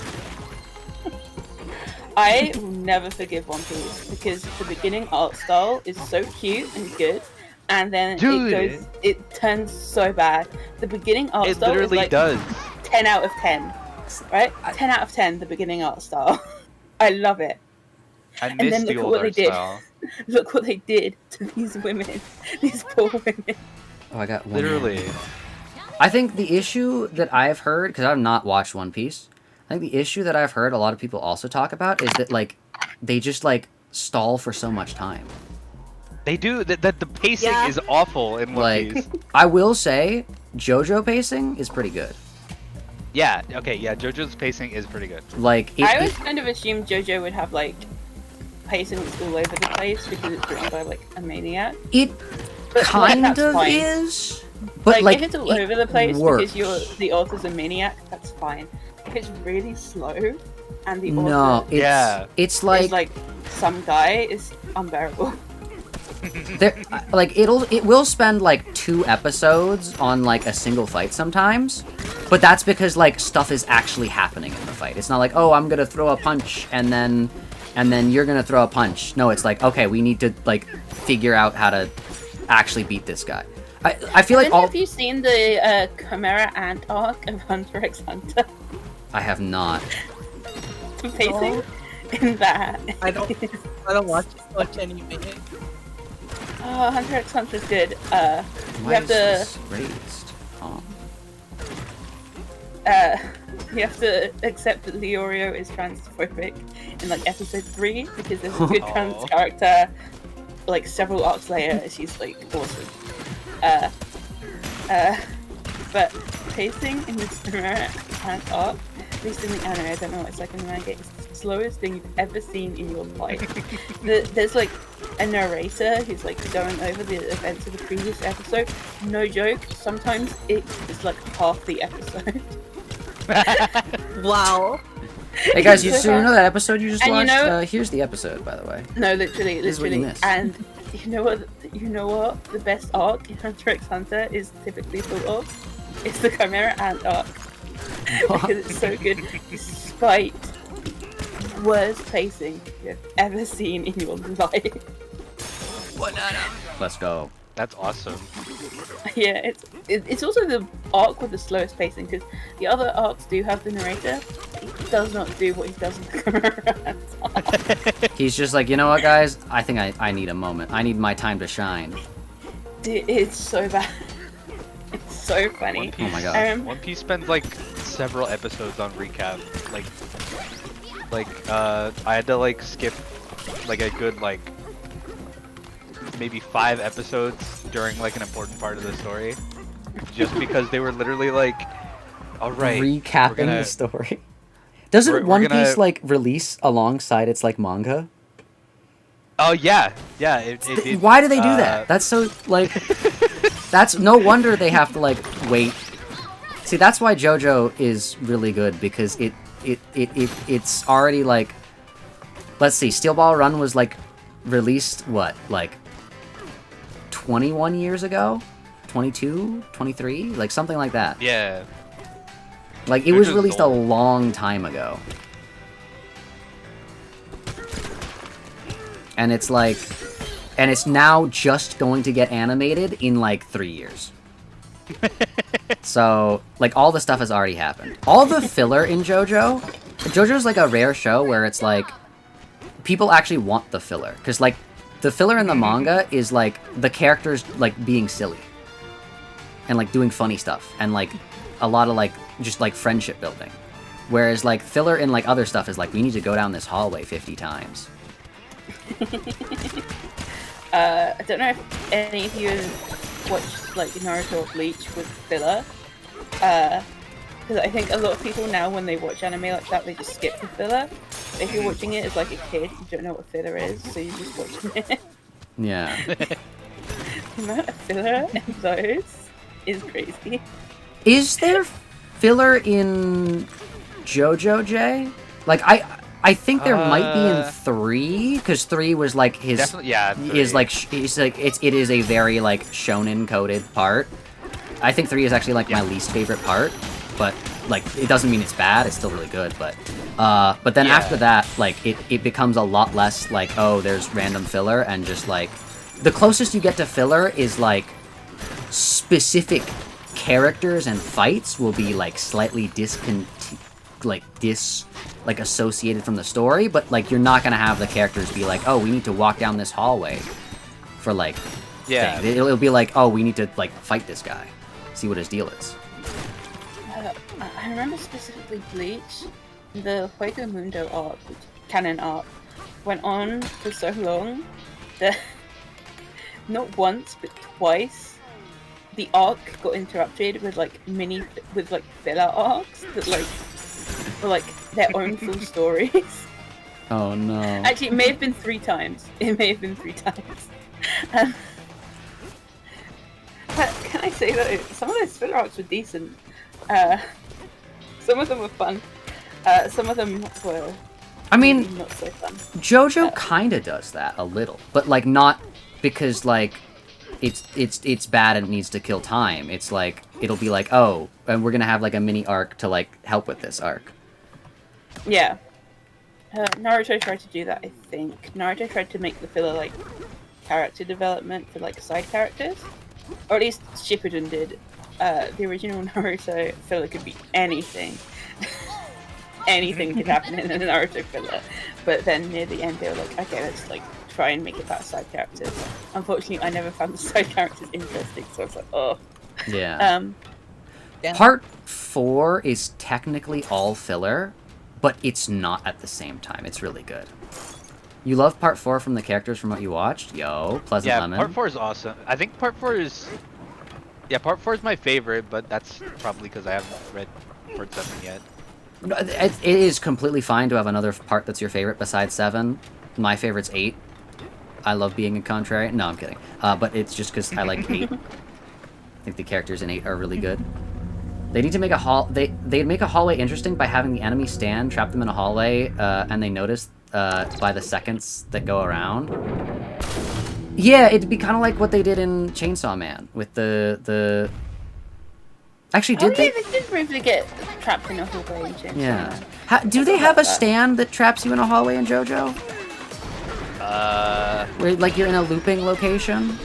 I will never forgive One Piece because the beginning art style is so cute and good, and then Dude. it turns so bad. The beginning art It style is literally like does. 10 out of 10, right? 10 out of 10, the beginning art style. I love it. I then miss look the at old what they art did. style. Look what they did to these women, these poor women. Oh, I got one. Literally. I think the issue that I've heard, because I've not watched One Piece, I think the issue that I've heard a lot of people also talk about is that, like, they just, like, stall for so much time. They do. That the pacing Yeah. is awful in One Like, Piece. I will say, JoJo pacing is pretty good. Yeah, okay, yeah, JoJo's pacing is pretty good. Like, I always kind of assumed JoJo would have like pacing that's all over the place because it's written by like a maniac. it But, kind that's of fine. is, but, like, if it's all it over the place works. because the author's a maniac, that's fine. If it's really slow and the No, author it's, Yeah. it's is like, like some guy, is unbearable. like it will spend like 2 episodes on like a single fight sometimes, but that's because like stuff is actually happening in the fight. It's not like, oh, I'm gonna throw a punch and then you're gonna throw a punch. No, it's like, okay, we need to like figure out how to actually beat this guy. I feel like Have you seen the Chimera Ant arc of Hunter x Hunter? I have not. The pacing in that. I don't watch anime. Oh, Hunter x Hunter's good. You Why have is to this raised? Oh. you have to accept that Leorio is transphobic in like episode 3 because there's a good trans Aw. character like several arcs later and she's like awesome. But pacing in this Chimera and arc, at least in the anime, I don't know what it's like in the manga, it's the slowest thing you've ever seen in your life. There's like a narrator who's like going over the events of the previous episode. No joke, sometimes it is like half the episode. Wow. Hey guys, you know that episode you just And you watched? know- Here's the episode, by the way. No, literally. This is what you missed. And you know what? The best arc in Hunter x Hunter is typically thought of. It's the Chimera Ant arc because it's so good, despite worst pacing you've ever seen in your life. Let's go. That's awesome. Yeah, it's also the arc with the slowest pacing because the other arcs do have the narrator. He does not do what he does in the Chimera Ant arc. He's just like, you know what, guys? I think I need a moment. I need my time to shine. It's so bad. It's so funny. One Piece, Oh my god. One Piece spends like several episodes on recap. I had to like skip like a good like maybe 5 episodes during like an important part of the story, just because they were literally like, all right, Recapping the story. Doesn't we're One gonna- Piece like release alongside its like manga? Oh yeah, it did. Why do they do that? That's so like. That's no wonder they have to like wait. See, that's why JoJo is really good because it's already like. Let's see, Steel Ball Run was like released what like 21 years ago, 22, 23, like something like that. Yeah. Like it was JoJo's released a old. long time ago. And it's like, and it's now just going to get animated in like 3 years. So, like, all the stuff has already happened. All the filler in JoJo's like a rare show where it's like, people actually want the filler. Because, like, the filler in the manga is like, the characters, like, being silly. And, like, doing funny stuff. And, like, a lot of, like, just, like, friendship building. Whereas, like, filler in, like, other stuff is like, we need to go down this hallway 50 times. I don't know if any of you watched like Naruto or Bleach with filler. Because I think a lot of people now, when they watch anime like that, they just skip the filler. If you're watching it as like a kid, you don't know what filler is, so you're just watching it. Yeah. The amount of filler in those is crazy. Is there filler in JoJo J? Like, I think there might be in 3, because 3 was like his... Definitely, yeah. Is like, he's like, it is a very like shonen coded part. I think 3 is actually like my least favorite part, but like it doesn't mean it's bad. It's still really good, but then Yeah. after that, like it becomes a lot less like, oh, there's random filler, and just like the closest you get to filler is like specific characters and fights will be like slightly associated from the story, but like you're not gonna have the characters be like, oh, we need to walk down this hallway for like Yeah. thing. It'll be like, oh, we need to like fight this guy, see what his deal is. I remember specifically Bleach, the Juego Mundo arc, which canon arc, went on for so long that not once but twice the arc got interrupted with like filler arcs that like were like their own full stories. Oh no. Actually, it may have been 3 times. It may have been 3 times. But can I say that some of those filler arcs were decent. Some of them were fun. Some of them were I mean, not so fun. JoJo kinda does that a little, but like not because like it's bad and it needs to kill time. It's like it'll be like, oh, and we're gonna have like a mini arc to like help with this arc. Yeah. Naruto tried to do that, I think. Naruto tried to make the filler like character development for like side characters. Or at least Shippuden did. The original Naruto filler could be anything. Anything could happen in a Naruto filler. But then near the end they were like, okay, let's like try and make it about side characters. Unfortunately, I never found the side characters interesting, so I was like, oh. Yeah. Yeah. Part 4 is technically all filler, but it's not at the same time. It's really good. You love Part 4 from the characters from what you watched? Yo, Pleasant Yeah, Lemon. part 4 is awesome. I think part 4 is Yeah, part 4 is my favorite, but that's probably because I haven't read part 7 yet. No, it is completely fine to have another part that's your favorite besides 7. My favorite's 8. I love being a contrarian. No, I'm kidding. But it's just because I like 8. I think the characters in 8 are really good. They need to make a they'd make a hallway interesting by having the enemy stand, trap them in a hallway, and they notice by the seconds that go around. Yeah, it'd be kind of like what they did in Chainsaw Man with the. Actually, did they? They did briefly get trapped in a hallway in Chainsaw Yeah. Man. Do they have a stand that traps you in a hallway in JoJo? Where like you're in a looping location?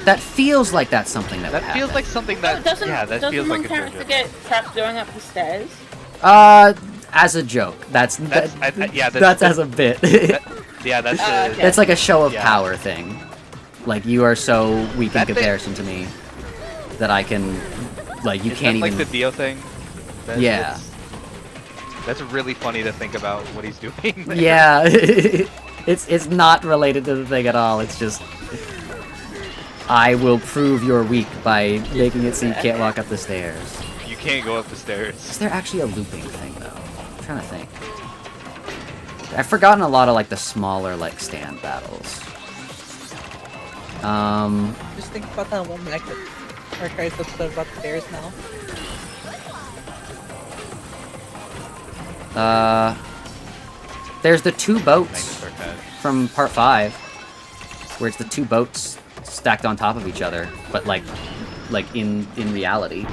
That feels like that's something that would That feels happen. like something that. Doesn't feels one like a character JoJo. get trapped going up the stairs? As a joke. That's that's as a bit. Yeah, that's okay. That's like a show of Yeah. power thing. Like you are so weak in That thing- comparison to me that I can, like you Is can't that even. like the Dio thing? Yeah. That's really funny to think about what he's doing. there. Yeah, it's not related to the thing at all. It's just I will prove you're weak by making it so you can't walk up the stairs. You can't go up the Is stairs. there actually a looping thing though? I'm trying to think. I've forgotten a lot of like the smaller like stand battles. Just think about that one mechanic. Or guys that's about the stairs now. There's the 2 boats Dinosaur Pad. from part 5, where it's the 2 boats stacked on top of each other, but like in reality.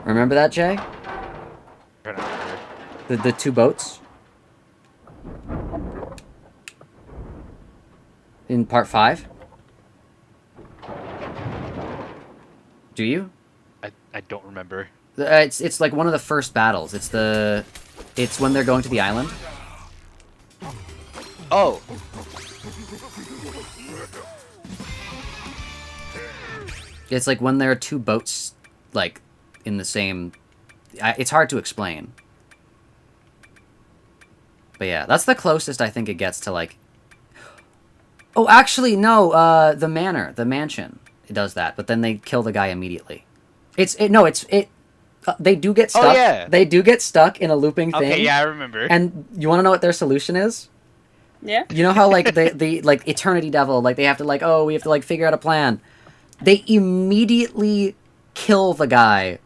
Remember that, Jay? Trying to remember. The 2 boats in part 5. Do you? I don't remember. It's like one of the first battles. It's when they're going to the island. Oh, It's like when there are 2 boats, like, in the same... it's hard to explain. But yeah, that's the closest I think it gets to, like... Oh, actually, no, the mansion. It does that, but then they kill the guy immediately. They do get stuck. Oh, yeah. They do get stuck in a looping thing. okay, yeah, I remember. And you want to know what their solution is? Yeah. You know how like the like Eternity Devil, like they have to like, oh, we have to like figure out a plan. They immediately kill the guy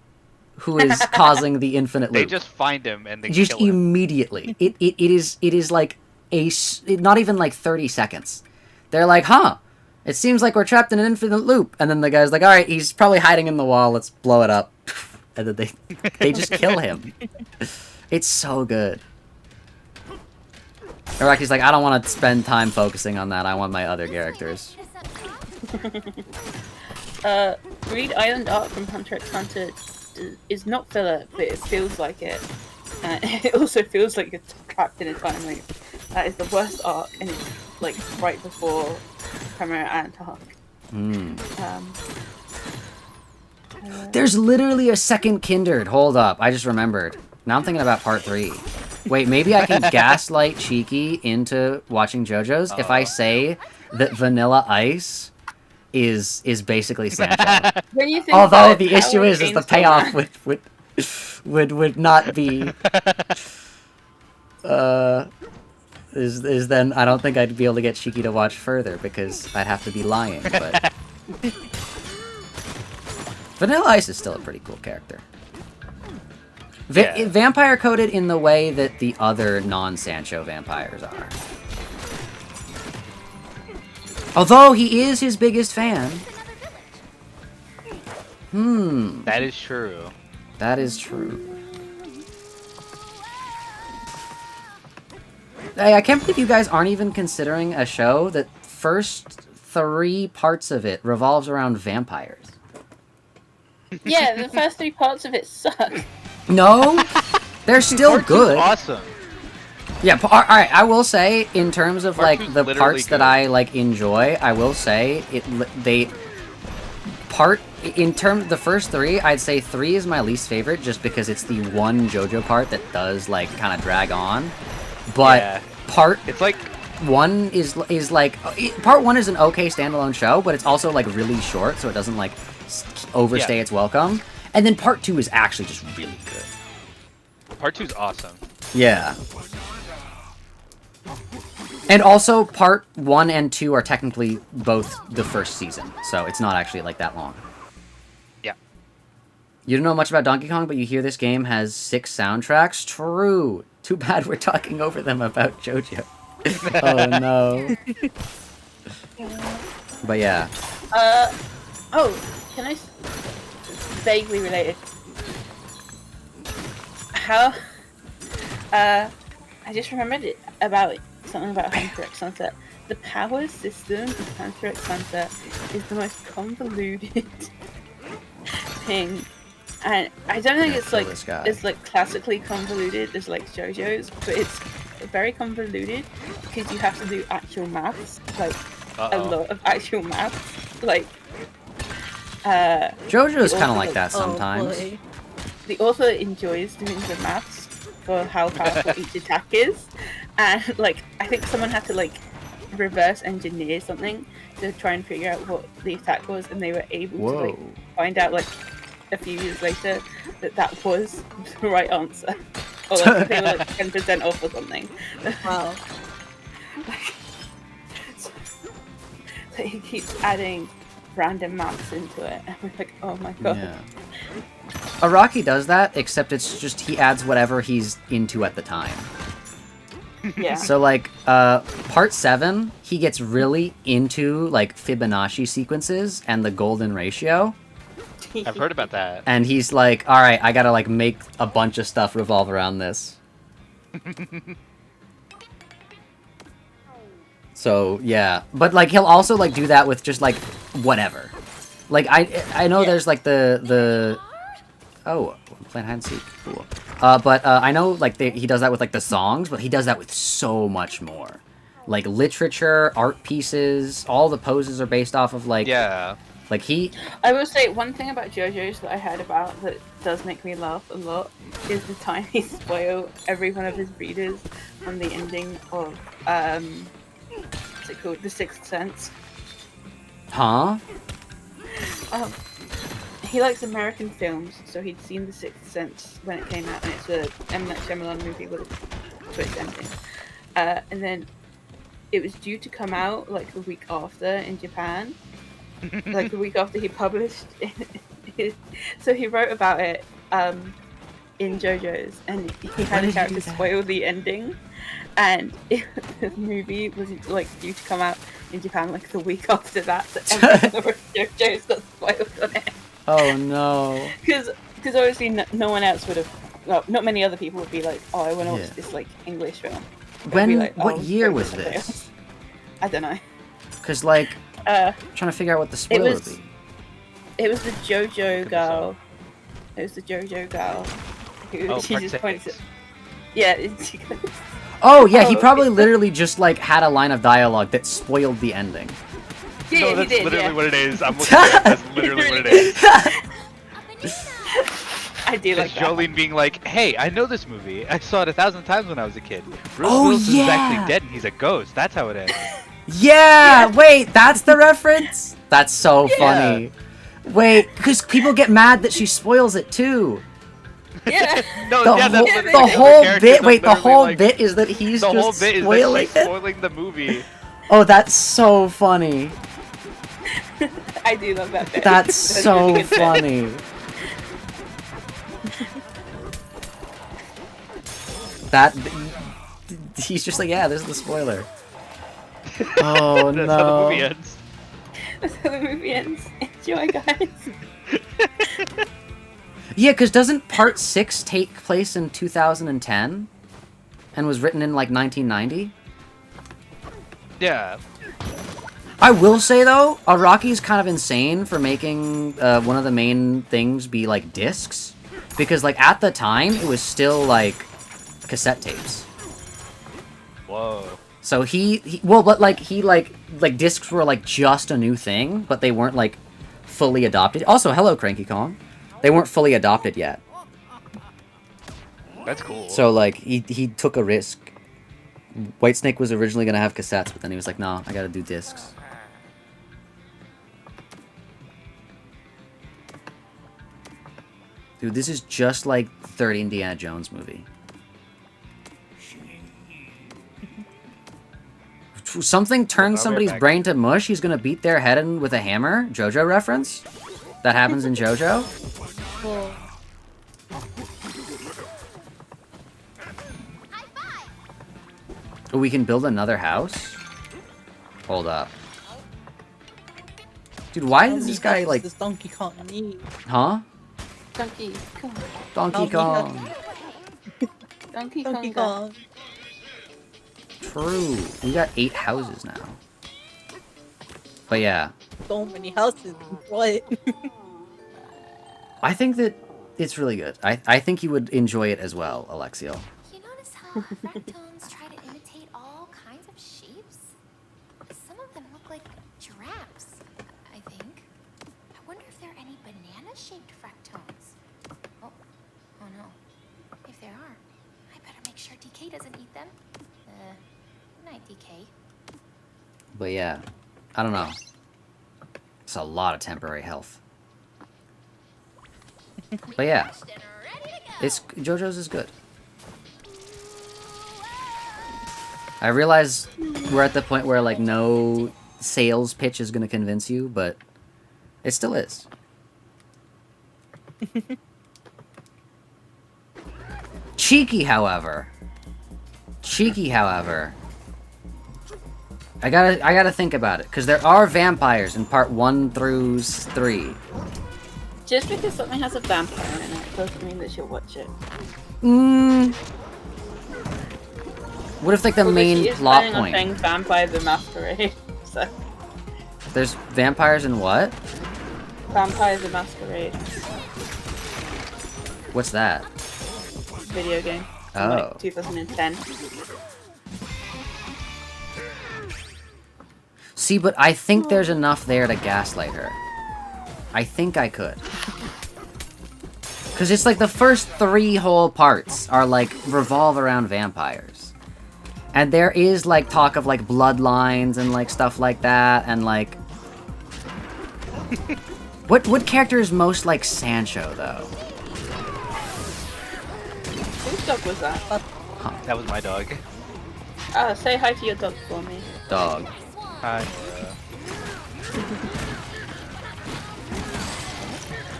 who is causing the infinite They loop. just find him and they Just kill him. immediately. It is like not even like 30 seconds. They're like, huh? It seems like we're trapped in an infinite loop. And then the guy's like, all right, he's probably hiding in the wall. Let's blow it up. And then they just kill him. It's so good. Araki's like, I don't want to spend time focusing on that. I want my other characters. Read Island Arc from Hunter x Hunter is not filler, but it feels like it. It also feels like you're trapped in a time loop. That is the worst arc, and it's like right before Chimera Ant arc. There's literally a second Kindred. Hold up. I just remembered. Now I'm thinking about part 3. Wait, maybe I can gaslight Cheeky into watching JoJo's if I say that Vanilla Ice is basically Sancho. When you think Although about it, the Power issue is the Chainsaw payoff Man- would not be is then I don't think I'd be able to get Cheeky to watch further because I'd have to be lying, but Vanilla Ice is still a pretty cool character. Yeah. Vampire coded in the way that the other non-Sancho vampires are. Although he is his biggest fan. That is true. That is true. Hey, I can't believe you guys aren't even considering a show that first 3 parts of it revolves around vampires. Yeah, the first 3 parts of it suck. No, they're still Part 2's good. Awesome. Yeah, all right. I will say, in terms of Part like 2's the literally parts that good. I like enjoy, I will say the first 3, I'd say 3 is my least favorite, just because it's the one JoJo part that does like kind of drag on. But Yeah. part It's like 1 is like part 1 is an okay standalone show, but it's also like really short, so it doesn't like overstay its welcome. And then part 2 is actually just really good. Part 2 is awesome. Yeah. And also, part 1 and 2 are technically both the first season, so it's not actually like that long. Yeah. You don't know much about Donkey Kong, but you hear this game has 6 soundtracks? True. Too bad we're talking over them about JoJo. Oh no. But yeah. Oh, can I... Vaguely related. How... I just remembered it about something about Hunter x Hunter. The power system of Hunter x Hunter is the most convoluted thing. And I don't think it's like classically convoluted as like JoJo's, but it's very convoluted because you have to do actual maths, like a lot of actual maths. Like JoJo is kind of like that sometimes. The author enjoys doing the maths for how powerful each attack is, and like I think someone had to like reverse engineer something to try and figure out what the attack was, and they were able to like find out like a few years later that was the right answer, or like they were like 10% off or something. Wow. So he keeps adding random maths into it, and we're like, oh my god. Yeah. Araki does that, except it's just he adds whatever he's into at the time. Yeah. So like part 7, he gets really into like Fibonacci sequences and the golden ratio. I've heard about that. And he's like, all right, I gotta like make a bunch of stuff revolve around this. So yeah, but like he'll also like do that with just like whatever. Like I know there's like the oh, I'm playing hide and seek. Cool. But I know like he does that with like the songs, but he does that with so much more. Like literature, art pieces, all the poses are based off of like like he... I will say one thing about JoJo's that I heard about that does make me laugh a lot is the time he spoiled every one of his readers on the ending of what's it called? The Sixth Sense. Huh? He likes American films, so he'd seen The Sixth Sense when it came out, and it's a M. Night Shyamalan movie with a twist ending. And then it was due to come out like the week after in Japan. Like the week after he published it. So he wrote about it in JoJo's, and he had a character spoil the ending, and the movie was like due to come out in Japan like the week after that, so every one of JoJo's got spoiled on it. Oh no. Because obviously no one else would have, well, not many other people would be like, oh, I want to watch this like English film. When, like, what year was this? I don't know. Because like, trying to figure out what the spoiler would be. It was the JoJo girl. It was the JoJo girl. Who she just points at. Yeah. Oh yeah, he probably literally just like had a line of dialogue that spoiled the ending. Yeah, no, that's he did, literally what it is. I'm looking at it. That's literally what it is. I do like that. Jolene being like, hey, I know this movie. I saw it 1,000 times when I was a kid. Bruce Willis is actually dead and he's a ghost. That's how it ends. Yeah, wait, that's the reference? That's so funny. Wait, because people get mad that she spoils it too. Yeah. No, the whole bit. Wait, the whole bit is that he's the just whole bit spoiling is that she's spoiling the movie. Oh, that's so funny. I do love that bit. That's so funny. That he's just like, yeah, this is the spoiler. Oh That's no. how the movie ends. That's how the movie ends. Enjoy, guys. Yeah, because doesn't part 6 take place in 2010? And was written in like 1990? Yeah. I will say though, Araki's kind of insane for making one of the main things be like discs. Because like at the time, it was still like cassette tapes. Whoa. So but discs were like just a new thing, but they weren't like fully adopted. Also, hello Cranky Kong. They weren't fully adopted yet. That's cool. So like he took a risk Whitesnake was originally gonna have cassettes, but then he was like, "No, I gotta do discs." Dude, this is just like the third Indiana Jones movie. Something turns somebody's brain to mush, he's gonna beat their head in with a hammer? JoJo reference? That happens in JoJo? Oh, we can build another house? Hold up. Dude, why does this guy, like... This Donkey Kong need? Huh? Donkey Kong. Donkey Kong. Donkey Donkey Kong. Kong. True. We got 8 houses now. But yeah. So many houses. What? I think that it's really good. I think you would enjoy it as well, Alexiel. You notice how fractones try to imitate all kinds of shapes? Some of them look like giraffes, I think. I wonder if there are any banana-shaped fractones. Oh no. If there are, I better make sure DK doesn't eat them. Good night, DK. But yeah. I don't know. It's a lot of temporary health. But yeah. It's JoJo's is good. I realize we're at the point where like no sales pitch is gonna convince you, but it still is. Cheeky, however. I gotta think about it, because there are vampires in part 1 through 3. Just because something has a vampire in it doesn't mean that you'll watch it. What if like the Although main she is plot planning on point? playing Vampire the Masquerade, so There's vampires in what? Vampire the Masquerade What's that? video game. From, Oh. like 2010. See, but I think there's enough there to gaslight her. I think I could. Because it's like the first 3 whole parts are like revolve around vampires. And there is like talk of like bloodlines and like stuff like that and like... What character is most like Sancho though? Whose dog was that? That was my dog. Say hi to your dog for me. Dog. Hi.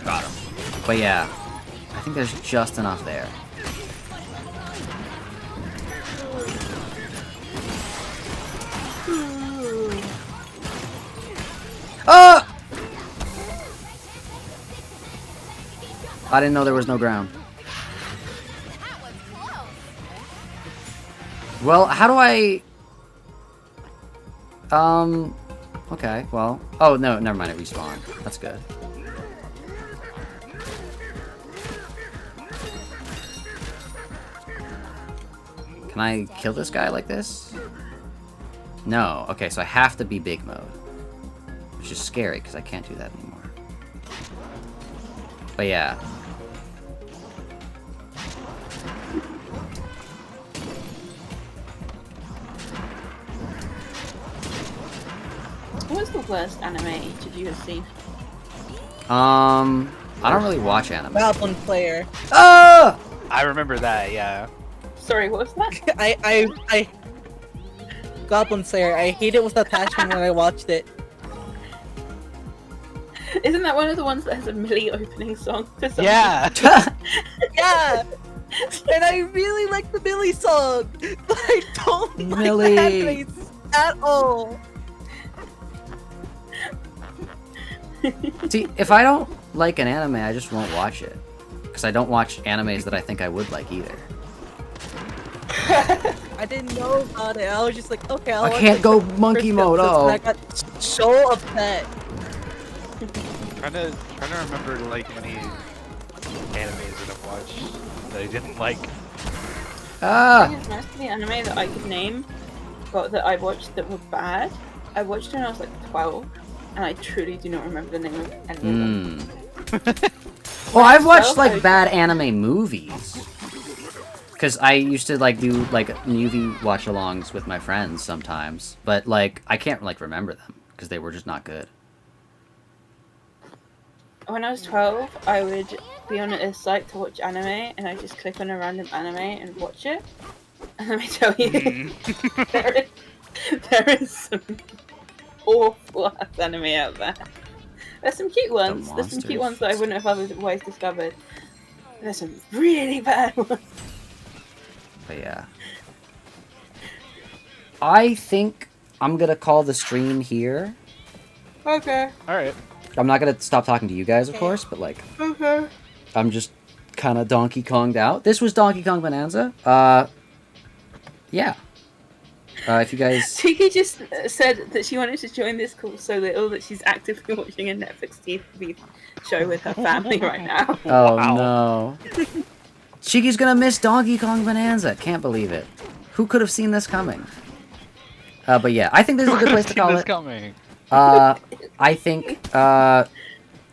Got him. But yeah, I think there's just enough there. Ah! I didn't know there was no ground. Well, how do I... Okay, well... Oh, no, never mind, it respawned. That's good. Can I kill this guy like this? No. Okay, so I have to be big mode. Which is scary, because I can't do that anymore. But yeah. What was the worst anime each of you have seen? I don't really watch anime. Goblin Player. Ah! I remember that, yeah. Sorry, what was that? I Goblin Slayer. I hate it with a passion when I watched it. Isn't that one of the ones that has a Millie opening song for some Yeah! Yeah! And I really like the Millie song, but I don't Millie. like the animes at all. See, if I don't like an anime, I just won't watch it. Because I don't watch animes that I think I would like either. I didn't know about it. I was just like, okay, I'll I watch can't it go for the monkey first mode, episode, oh. and I got so upset. trying to remember like any animes that I've watched that I didn't like. I Ah! think it's most of the anime that I could name, but that I watched that were bad. I watched it when I was like 12, and I truly do not remember the name of any of them. Well, I've watched like bad anime movies. Because I used to like do like movie watch-alongs with my friends sometimes, but like I can't like remember them because they were just not good. When I was 12, I would be on a site to watch anime, and I just click on a random anime and watch it. And let me tell you, there is some awful ass anime out there. There's some cute ones. There's some cute ones that I wouldn't have otherwise discovered. There's some really bad ones. But yeah. I think I'm gonna call the stream here. Okay. Alright. I'm not gonna stop talking to you guys, of course, but like, Okay. I'm just kind of Donkey Konged out. This was Donkey Kong Bonanza. Yeah. If you guys... Tiki just said that she wanted to join this call so little that she's actively watching a Netflix TV show with her family right now. Oh Wow. no. Chiki's gonna miss Donkey Kong Bonanza. Can't believe it. Who could have seen this coming? But yeah, I think this is a good place to call it. Coming. I think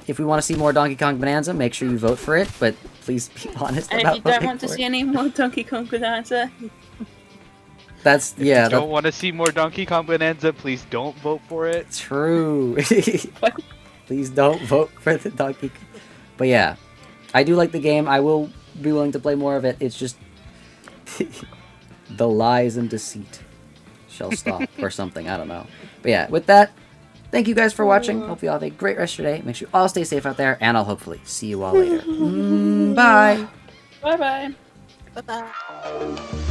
if we want to see more Donkey Kong Bonanza, make sure you vote for it, but please be honest And if about you don't voting want to for see it. any more Donkey Kong Bonanza, That's, yeah, Don't want to see more Donkey Kong Bonanza, please don't vote for it. true. Please don't vote for the Donkey Kong. But yeah, I do like the game. I will be willing to play more of it. It's just the lies and deceit shall stop or something. I don't know. But yeah, with that, thank you guys for watching. Hope you all have a great rest of your day. Make sure you all stay safe out there, and I'll hopefully see you all later. Bye. bye bye. Bye-bye.